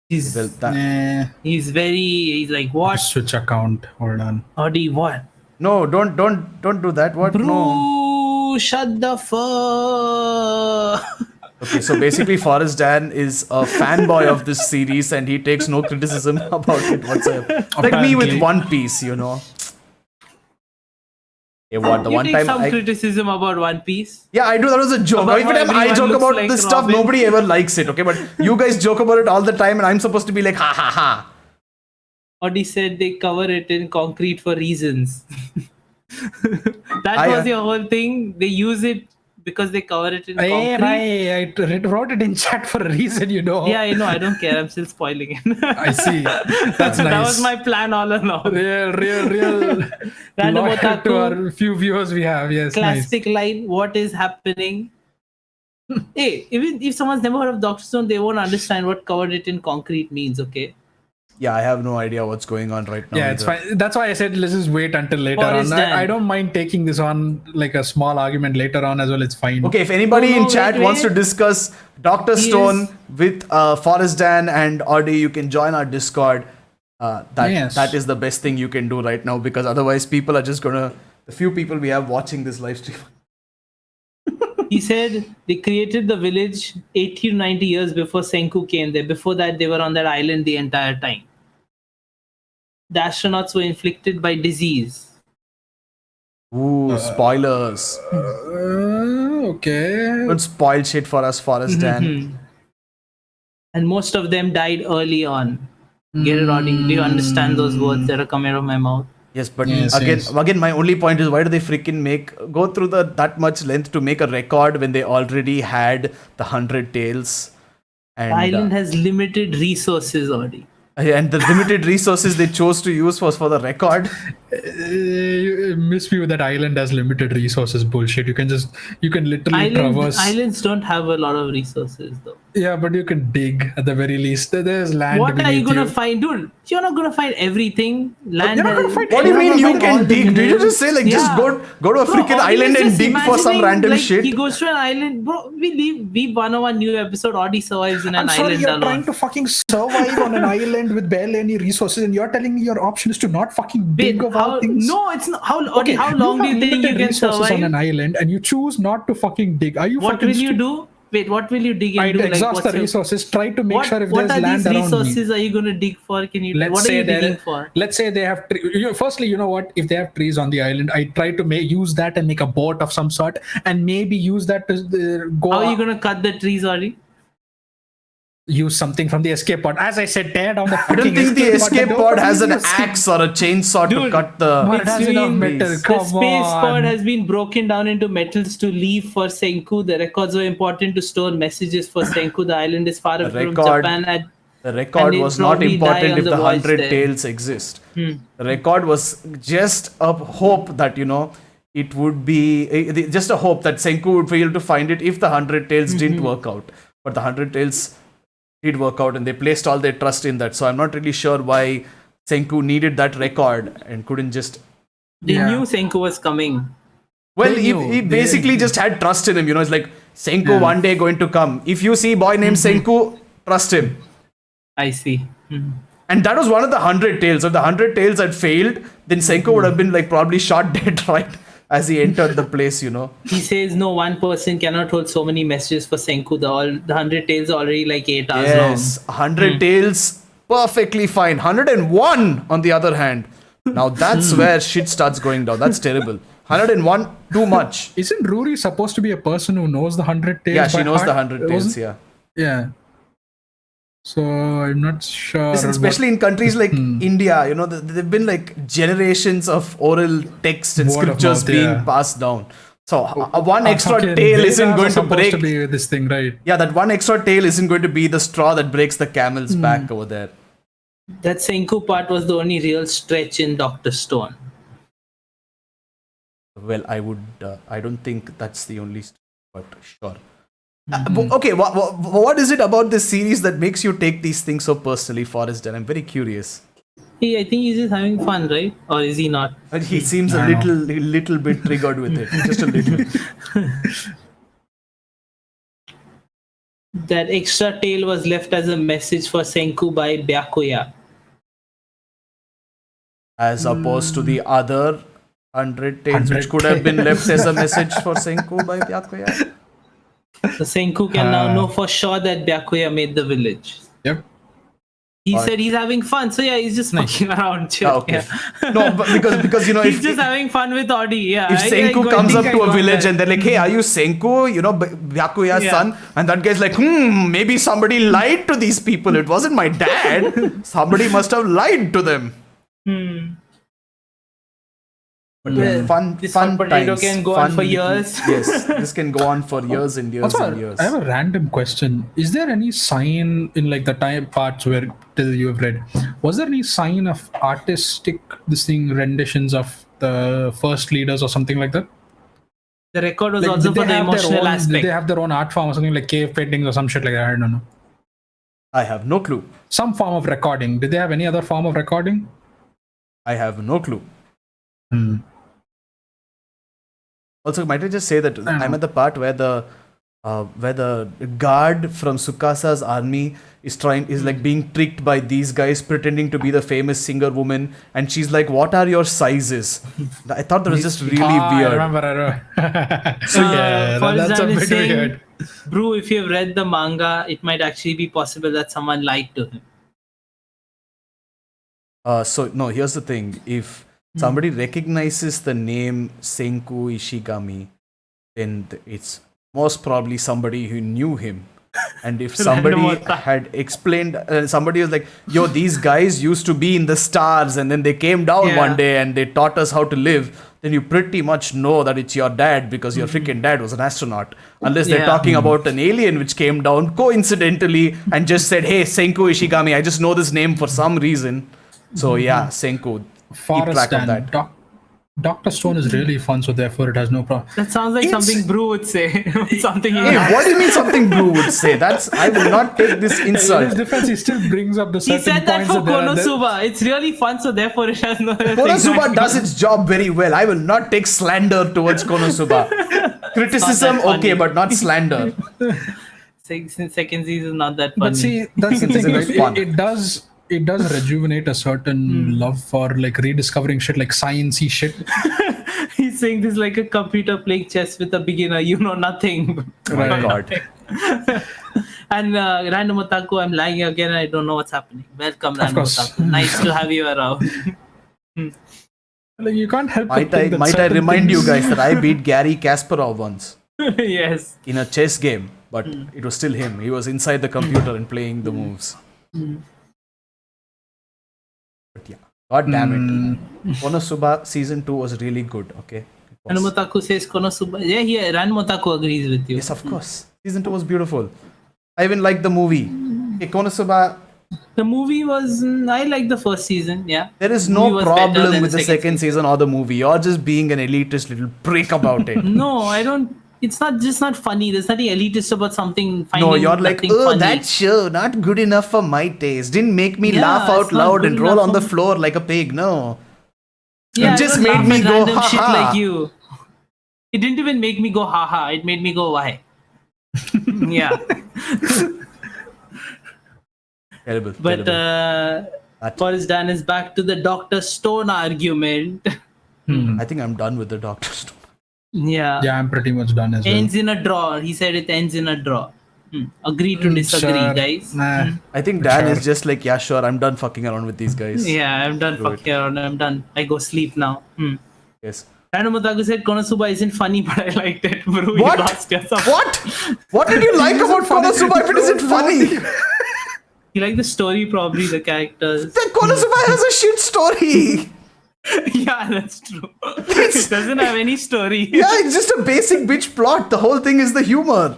Speaker 3: he's
Speaker 1: well, that,
Speaker 3: he's like, what?
Speaker 2: Switch account. Hold on.
Speaker 3: Audi, what?
Speaker 1: no, don't do that. What?
Speaker 3: Bro,
Speaker 1: No.
Speaker 3: shut the fuck.
Speaker 1: Okay, so basically, Forrest Dan is a fanboy of this series and he takes no criticism about it whatsoever. Like me with
Speaker 2: Apparently.
Speaker 1: One Piece, you know. Hey, what? The
Speaker 3: You
Speaker 1: one
Speaker 3: take
Speaker 1: time
Speaker 3: some criticism about One Piece.
Speaker 1: Yeah, I do. That was a joke.
Speaker 3: About
Speaker 1: Every
Speaker 3: how
Speaker 1: time I
Speaker 3: everyone
Speaker 1: joke
Speaker 3: looks
Speaker 1: about
Speaker 3: like
Speaker 1: this stuff,
Speaker 3: Robin.
Speaker 1: nobody ever likes it, okay? But you guys joke about it all the time and I'm supposed to be like, ha ha ha.
Speaker 3: Audi said they cover it in concrete for reasons. That was your whole thing. They use it because they cover it in concrete.
Speaker 2: I wrote it in chat for a reason,
Speaker 3: Yeah, I know. I don't care. I'm still spoiling it.
Speaker 2: I see. That's nice.
Speaker 3: That was my plan all along.
Speaker 2: real
Speaker 3: Random
Speaker 2: loyal
Speaker 3: otaku.
Speaker 2: to our few viewers we have. Yes,
Speaker 3: Classic line. What is happening? Hey, even if someone's never heard of Dr. Stone, they won't understand what covered it in concrete means, okay?
Speaker 1: Yeah, I have no idea what's going on right now.
Speaker 2: Yeah, it's fine. That's why I said let's just wait until later
Speaker 3: Forrest
Speaker 2: on.
Speaker 3: Dan.
Speaker 2: I don't mind taking this on like a small argument later on as well. It's fine.
Speaker 1: Okay, if anybody
Speaker 3: No,
Speaker 1: in chat
Speaker 3: wait.
Speaker 1: wants to discuss Dr.
Speaker 3: He
Speaker 1: Stone
Speaker 3: is-
Speaker 1: with Forrest Dan and Audi, you can join our Discord. That is the best thing you can do right now, because otherwise people are just gonna, the few people we have watching this live stream.
Speaker 3: He said they created the village 80 to 90 years before Senku came there. Before that, they were on that island the entire time. The astronauts were inflicted by disease.
Speaker 1: Ooh, spoilers.
Speaker 2: Okay.
Speaker 1: Don't spoil shit for us, Forrest Dan.
Speaker 3: And most of them died early on. Get it, Audi? Do you understand those words that are coming out of my mouth?
Speaker 1: Yes, but
Speaker 2: Yes,
Speaker 1: again, my only point is, why do they freaking go through that much length to make a record when they already had the 100 tails? And,
Speaker 3: The island has limited resources, Audi.
Speaker 1: and the limited resources they chose to use was for the record.
Speaker 2: You miss me with that island has limited resources bullshit. You can literally traverse.
Speaker 3: Islands don't have a lot of resources, though.
Speaker 2: Yeah, but you can dig at the very least. There's land.
Speaker 3: What are you
Speaker 2: beneath
Speaker 3: gonna find, dude? You're not gonna find everything. Land.
Speaker 2: You're not gonna find
Speaker 1: What do you mean you
Speaker 2: all
Speaker 1: can
Speaker 2: the
Speaker 1: dig? Did you just say just
Speaker 3: Yeah.
Speaker 1: go to a
Speaker 3: Bro,
Speaker 1: freaking
Speaker 3: Audi
Speaker 1: island
Speaker 3: is
Speaker 1: and
Speaker 3: just
Speaker 1: dig for some
Speaker 3: imagining,
Speaker 1: random
Speaker 3: like,
Speaker 1: shit?
Speaker 3: He goes to an island, bro. We leave Weeb101 new episode. Audi survives in an
Speaker 2: I'm sorry,
Speaker 3: island
Speaker 2: you're
Speaker 3: alone.
Speaker 2: trying to fucking survive on an island with barely any resources, and you're telling me your option is to not fucking dig of all things.
Speaker 3: No, it's not. How long do you
Speaker 2: have
Speaker 3: think you
Speaker 2: limited
Speaker 3: can
Speaker 2: resources
Speaker 3: survive?
Speaker 2: on an island, and you choose not to fucking dig? Are you
Speaker 3: What
Speaker 2: fucking
Speaker 3: will you
Speaker 2: stupid?
Speaker 3: do? Wait, what will you dig into?
Speaker 2: I'd exhaust
Speaker 3: what's
Speaker 2: the
Speaker 3: your-
Speaker 2: resources, try to make sure if
Speaker 3: what
Speaker 2: there's
Speaker 3: are
Speaker 2: land
Speaker 3: these
Speaker 2: around me.
Speaker 3: resources are you going to dig for? What are you digging for?
Speaker 2: Let's say they have firstly, you know what, if they have trees on the island, I try to use that and make a boat of some sort, and maybe use that to go.
Speaker 3: How are you going to cut the trees, Ori?
Speaker 2: Use something from the escape pod. As I said, tear down the
Speaker 1: I don't think the escape pod has an axe or a chainsaw to
Speaker 3: Dude,
Speaker 1: cut the.
Speaker 2: But it has enough metal.
Speaker 3: The
Speaker 2: Come
Speaker 3: space pod
Speaker 2: on.
Speaker 3: has been broken down into metals to leave for Senku. The records were important to store messages for Senku. The island is far away from
Speaker 1: record-
Speaker 3: Japan.
Speaker 1: The record
Speaker 3: he'll
Speaker 1: was not
Speaker 3: probably die
Speaker 1: important
Speaker 3: on
Speaker 1: if
Speaker 3: the
Speaker 1: the
Speaker 3: voyage
Speaker 1: 100
Speaker 3: there.
Speaker 1: tails exist. The record was just a hope that, it would be just a hope that Senku would be able to find it if the 100 tails didn't work out. But the 100 tails did work out, and they placed all their trust in that. So I'm not really sure why Senku needed that record and couldn't just.
Speaker 3: They
Speaker 2: Yeah.
Speaker 3: knew Senku was coming.
Speaker 1: Well,
Speaker 2: They
Speaker 1: he
Speaker 2: knew.
Speaker 1: basically just had trust in him. It's like Senku one day going to come. If you see boy named Senku, trust him.
Speaker 3: I see.
Speaker 1: And that was one of the 100 tails. If the 100 tails had failed, then Senku would have been probably shot dead right as he entered the place.
Speaker 3: He says no one person cannot hold so many messages for Senku. The 100 tails are already 8 hours
Speaker 1: Yes, 100 tails, perfectly fine. 101 on the other hand. Now that's where shit starts going down. That's terrible. 101, too much.
Speaker 2: Isn't Ruri supposed to be a person who knows the 100 tails?
Speaker 1: Yeah, she
Speaker 2: by
Speaker 1: knows the
Speaker 2: heart?
Speaker 1: 100 tails, yeah.
Speaker 2: Yeah. So I'm not sure.
Speaker 1: Listen, especially in countries like India, they've been generations of oral text and
Speaker 2: Word of
Speaker 1: scriptures
Speaker 2: mouth,
Speaker 1: being
Speaker 2: yeah.
Speaker 1: passed down. So one extra
Speaker 2: fucking
Speaker 1: tail
Speaker 2: Vedas
Speaker 1: isn't
Speaker 2: are
Speaker 1: going to
Speaker 2: supposed
Speaker 1: break.
Speaker 2: to be this thing, right?
Speaker 1: Yeah, that one extra tail isn't going to be the straw that breaks the camel's back over there.
Speaker 3: That Senku part was the only real stretch in Dr. Stone.
Speaker 1: Well, I don't think that's the only but sure. Okay, what is it about this series that makes you take these things so personally, Forrest? And I'm very curious.
Speaker 3: I think he's just having fun, right? Or is he not?
Speaker 1: But he seems
Speaker 2: I
Speaker 1: a
Speaker 2: don't
Speaker 1: little bit triggered with it, just a little.
Speaker 3: That extra tail was left as a message for Senku by Byakuya.
Speaker 1: As opposed to the other 100 tails, which
Speaker 2: 100
Speaker 1: could have been left as a message for Senku by Byakuya.
Speaker 3: So Senku can now know for sure that Byakuya made the village.
Speaker 2: Yep.
Speaker 3: He said he's having fun, so he's just fucking around. Chill.
Speaker 1: Okay.
Speaker 3: Yeah.
Speaker 1: No, but because
Speaker 3: He's just having fun with Audi. Yeah.
Speaker 1: if Senku comes up to a village
Speaker 3: and
Speaker 1: and they're like, hey, are you Senku? Byakuya's
Speaker 3: Yeah.
Speaker 1: son. And that guy's like, maybe somebody lied to these people. It wasn't my dad. Somebody must have lied to them. But fun
Speaker 3: potato
Speaker 1: times.
Speaker 3: can go
Speaker 1: fun
Speaker 3: on for years.
Speaker 1: Yes, this can go on for years and years
Speaker 2: Also,
Speaker 1: and years.
Speaker 2: I have a random question. Is there any sign in the time parts where till you have read? Was there any sign of artistic renditions of the first leaders or something like that?
Speaker 3: The record was
Speaker 2: Like,
Speaker 3: also
Speaker 2: did they
Speaker 3: for the
Speaker 2: have their
Speaker 3: emotional
Speaker 2: own-
Speaker 3: aspect.
Speaker 2: Did they have their own art form or something like cave paintings or some shit like that? I don't know.
Speaker 1: I have no clue.
Speaker 2: Some form of recording. Did they have any other form of recording?
Speaker 1: I have no clue. Also, might I just say that I'm at the part where the guard from Tsukasa's army is being tricked by these guys pretending to be the famous singer woman, and she's like, "What are your sizes?" I thought that was just really
Speaker 2: I
Speaker 1: weird.
Speaker 2: remember. So
Speaker 3: Forrest
Speaker 2: that's a
Speaker 3: Zan is
Speaker 2: bit
Speaker 3: saying,
Speaker 2: weird.
Speaker 3: Bro, if you've read the manga, it might actually be possible that someone lied to him.
Speaker 1: So no, here's the thing: if somebody recognizes the name Senku Ishigami, then it's most probably somebody who knew him. And if somebody had explained, somebody was like, yo, these guys used to be in the stars and then they came down one day and they taught us how to live, then you pretty much know that it's your dad because your freaking dad was an astronaut. Unless they're talking about an alien which came down coincidentally and just said, hey, Senku Ishigami, I just know this name for some reason. So yeah, Senku. Keep
Speaker 2: Forrest
Speaker 1: track of
Speaker 2: and
Speaker 1: that.
Speaker 2: Dr. Stone is really fun, so therefore it has no problem.
Speaker 3: That sounds like something Brew would say. Something he
Speaker 1: Hey, what do you mean something Brew would say? I will not take this
Speaker 2: In his
Speaker 1: insult.
Speaker 2: defense, he still brings up the
Speaker 3: He
Speaker 2: certain
Speaker 3: said that
Speaker 2: points
Speaker 3: for
Speaker 2: there and there.
Speaker 3: Konosuba. It's really fun, so therefore it has no.
Speaker 1: Konosuba does its job very well. I will not take slander towards Konosuba. Criticism,
Speaker 3: funny.
Speaker 1: okay, but not slander.
Speaker 3: Since second season is not that funny.
Speaker 2: But see, that's the thing.
Speaker 1: Season is fun.
Speaker 2: It does rejuvenate a certain love for rediscovering shit like sciencey shit.
Speaker 3: He's saying this like a computer playing chess with a beginner. You know nothing.
Speaker 1: Oh my god.
Speaker 3: And Random Otaku, I'm lying again. I don't know what's happening. Welcome,
Speaker 2: Of
Speaker 3: Random
Speaker 2: course.
Speaker 3: Otaku. Nice to have you around.
Speaker 2: Like, you can't help but
Speaker 1: Might
Speaker 2: think that
Speaker 1: I
Speaker 2: certain
Speaker 1: remind you
Speaker 2: things-
Speaker 1: guys that I beat Gary Kasparov once
Speaker 3: Yes.
Speaker 1: in a chess game, but it was still him. He was inside the computer and playing the moves. But yeah, god damn it. Konosuba season 2 was really good, okay? It was-
Speaker 3: Random Otaku says Konosuba. Yeah, Random Otaku agrees with you.
Speaker 1: Yes, of course. Season 2 was beautiful. I even liked the movie. Okay, Konosuba,
Speaker 3: The movie was. I like the first season. Yeah.
Speaker 1: there is
Speaker 3: Movie
Speaker 1: no
Speaker 3: was better
Speaker 1: problem
Speaker 3: than
Speaker 1: with the second season or the movie. You're just being an elitist little prick about it.
Speaker 3: No, I don't. It's not funny. There's nothing elitist about something. Finding
Speaker 1: No, you're like,
Speaker 3: nothing
Speaker 1: oh,
Speaker 3: funny.
Speaker 1: that show, not good enough for my taste. Didn't make me
Speaker 3: Yeah,
Speaker 1: laugh
Speaker 3: it's
Speaker 1: out
Speaker 3: not
Speaker 1: loud
Speaker 3: good
Speaker 1: and roll
Speaker 3: enough
Speaker 1: on the
Speaker 3: for-
Speaker 1: floor like a pig. No.
Speaker 3: Yeah,
Speaker 1: It
Speaker 3: I
Speaker 1: just
Speaker 3: don't
Speaker 1: made
Speaker 3: laugh
Speaker 1: me
Speaker 3: at
Speaker 1: go,
Speaker 3: random shit
Speaker 1: ha-ha.
Speaker 3: like you. It didn't even make me go haha. It made me go why. Yeah,
Speaker 1: Terrible.
Speaker 3: but
Speaker 1: terrible.
Speaker 3: Forrest Dan is back to the Doctor Stone argument.
Speaker 1: I think I'm done with the Doctor Stone.
Speaker 3: Yeah.
Speaker 2: Yeah, I'm pretty much done as well.
Speaker 3: Ends in a draw. He said it ends in a draw. Agree to disagree,
Speaker 2: Sure.
Speaker 3: guys.
Speaker 2: Nah.
Speaker 1: I think Dan
Speaker 2: Sure.
Speaker 1: is just like, yeah, sure, I'm done fucking around with these guys.
Speaker 3: Yeah, I'm done
Speaker 1: Do it.
Speaker 3: fucking around. I'm done. I go sleep now.
Speaker 1: Yes.
Speaker 3: Random Otaku said Konosuba isn't funny, but I liked it. Bro, you
Speaker 1: What?
Speaker 3: lost yourself.
Speaker 1: What? What did you like about Konosuba if it isn't funny?
Speaker 3: You like the story, probably the characters.
Speaker 1: The Konosuba has a shit story.
Speaker 3: Yeah, that's true. It doesn't have any story.
Speaker 1: Yeah, it's just a basic bitch plot. The whole thing is the humor.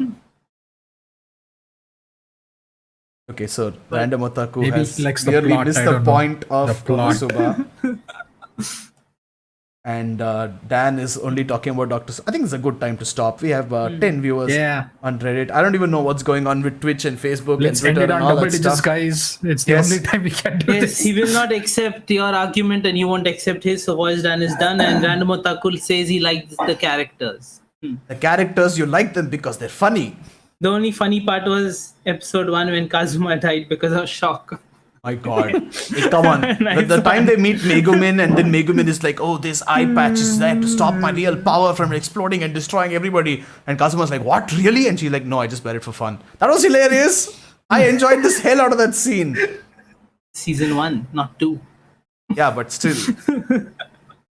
Speaker 1: Okay, so Random Otaku
Speaker 2: Maybe
Speaker 1: has
Speaker 2: he likes the
Speaker 1: clearly
Speaker 2: plot,
Speaker 1: missed
Speaker 2: I
Speaker 1: the
Speaker 2: don't know.
Speaker 1: point of
Speaker 2: The plot.
Speaker 1: Konosuba. And Dan is only talking about Doctor. I think it's a good time to stop. We have 10 viewers
Speaker 2: Yeah.
Speaker 1: on Reddit. I don't even know what's going on with Twitch and Facebook
Speaker 2: Let's
Speaker 1: and
Speaker 2: end
Speaker 1: Twitter
Speaker 2: it
Speaker 1: and
Speaker 2: on
Speaker 1: all
Speaker 2: double
Speaker 1: that
Speaker 2: digits,
Speaker 1: stuff.
Speaker 2: guys. It's the
Speaker 1: Yes.
Speaker 2: only time we can do
Speaker 3: Yes,
Speaker 2: this.
Speaker 3: he will not accept your argument and you won't accept his, so voice done is done. And Random Otaku says he likes the characters.
Speaker 1: The characters, you like them because they're funny.
Speaker 3: The only funny part was episode 1 when Kazuma died because of shock.
Speaker 1: My god. Hey, come on.
Speaker 3: Nice
Speaker 1: the time
Speaker 3: one.
Speaker 1: they meet Megumin and then Megumin is like, oh, this eye patch is there to stop my real power from exploding and destroying everybody. And Kazuma's like, what, really? And she's like, no, I just wear it for fun. That was hilarious. I enjoyed this hell out of that scene.
Speaker 3: Season 1, not 2.
Speaker 1: Yeah, but still.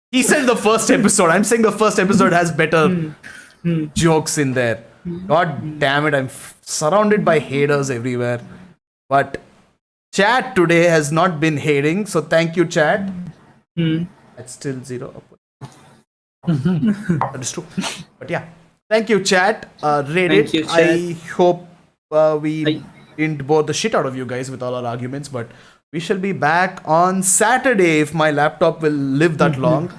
Speaker 1: He said the first episode. I'm saying the first episode has better jokes in there. God damn it. I'm surrounded by haters everywhere. But chat today has not been hating. So thank you, chat. That's still 0. That is true. But yeah. Thank you, chat. Reddit.
Speaker 3: Thank you, chat.
Speaker 1: I hope we
Speaker 3: I-
Speaker 1: didn't bore the shit out of you guys with all our arguments. But we shall be back on Saturday if my laptop will live that long.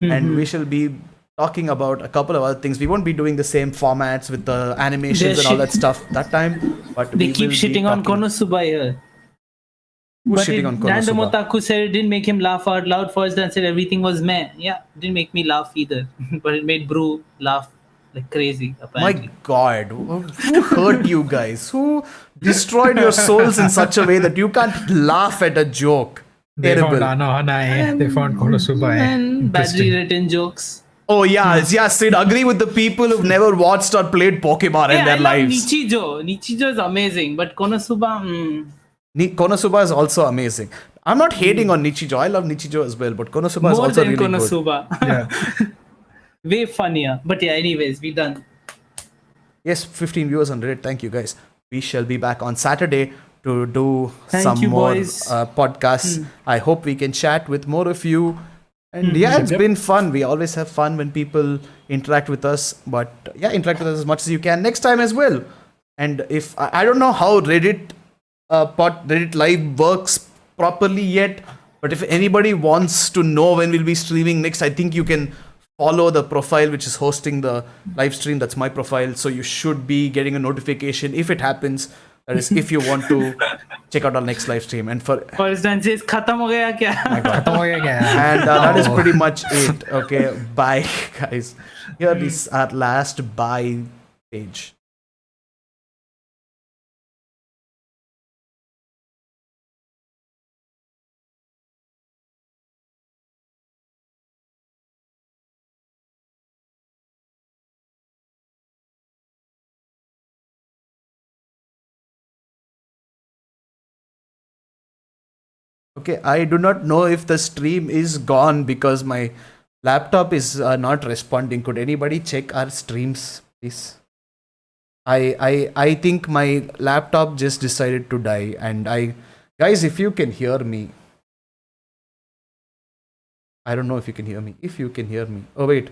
Speaker 1: And we shall be talking about a couple of other things. We won't be doing the same formats with the animations
Speaker 3: They're
Speaker 1: and all that
Speaker 3: shit-
Speaker 1: stuff that time. But
Speaker 3: They
Speaker 1: we
Speaker 3: keep
Speaker 1: will be
Speaker 3: shitting on
Speaker 1: talking-
Speaker 3: Konosuba here.
Speaker 1: Who's
Speaker 3: But
Speaker 1: shitting on
Speaker 3: Random
Speaker 1: Konosuba?
Speaker 3: Otaku said it didn't make him laugh out loud first and said everything was meh. Yeah, it didn't make me laugh either. But it made Brew laugh like crazy, apparently.
Speaker 1: My god, who hurt you guys? Who destroyed your souls in such a way that you can't laugh at a joke?
Speaker 2: They found
Speaker 1: Terrible.
Speaker 2: Ano Hanae. They found Konosuba.
Speaker 3: And badly
Speaker 2: Interesting.
Speaker 3: written jokes.
Speaker 1: Oh yeah, yeah, Sid, agree with the people who've never watched or played Pokemon in
Speaker 3: Yeah, I
Speaker 1: their
Speaker 3: love
Speaker 1: lives.
Speaker 3: Nichijou. Nichijou is amazing, but Konosuba,
Speaker 1: Konosuba is also amazing. I'm not hating on Nichijou. I love Nichijou as well, but Konosuba is
Speaker 3: more
Speaker 1: also
Speaker 3: than
Speaker 1: really good.
Speaker 3: Konosuba.
Speaker 2: Yeah.
Speaker 3: Way funnier. But yeah, anyways, we done.
Speaker 1: Yes, 15 viewers on Reddit. Thank you guys. We shall be back on Saturday to do
Speaker 3: Thank
Speaker 1: some
Speaker 3: you,
Speaker 1: more
Speaker 3: boys.
Speaker 1: podcasts. I hope we can chat with more of you. And yeah, it's been fun. We always have fun when people interact with us. But yeah, interact with us as much as you can next time as well. And if I don't know how Reddit Reddit Live works properly yet, but if anybody wants to know when we'll be streaming next, I think you can follow the profile which is hosting the live stream. That's my profile, so you should be getting a notification if it happens. That is, if you want to check out our next live stream. And for
Speaker 3: For instance, says, खत्म हो गया क्या?
Speaker 2: खत्म हो गया क्या?
Speaker 1: and that is
Speaker 2: Oh.
Speaker 1: pretty much it. Okay, bye guys. Here is our last bye page. Okay, I do not know if the stream is gone because my laptop is not responding. Could anybody check our streams, please? I think my laptop just decided to die, and guys, if you can hear me, I don't know if you can hear me. If you can hear me, oh wait,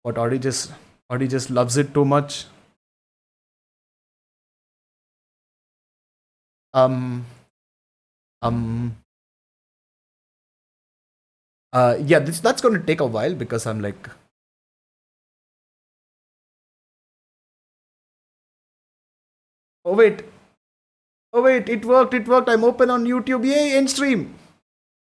Speaker 1: what Audi just loves it too much. Um um yeah, that's going to take a while because I'm like, oh wait, it worked, I'm open on YouTube, yay, end stream.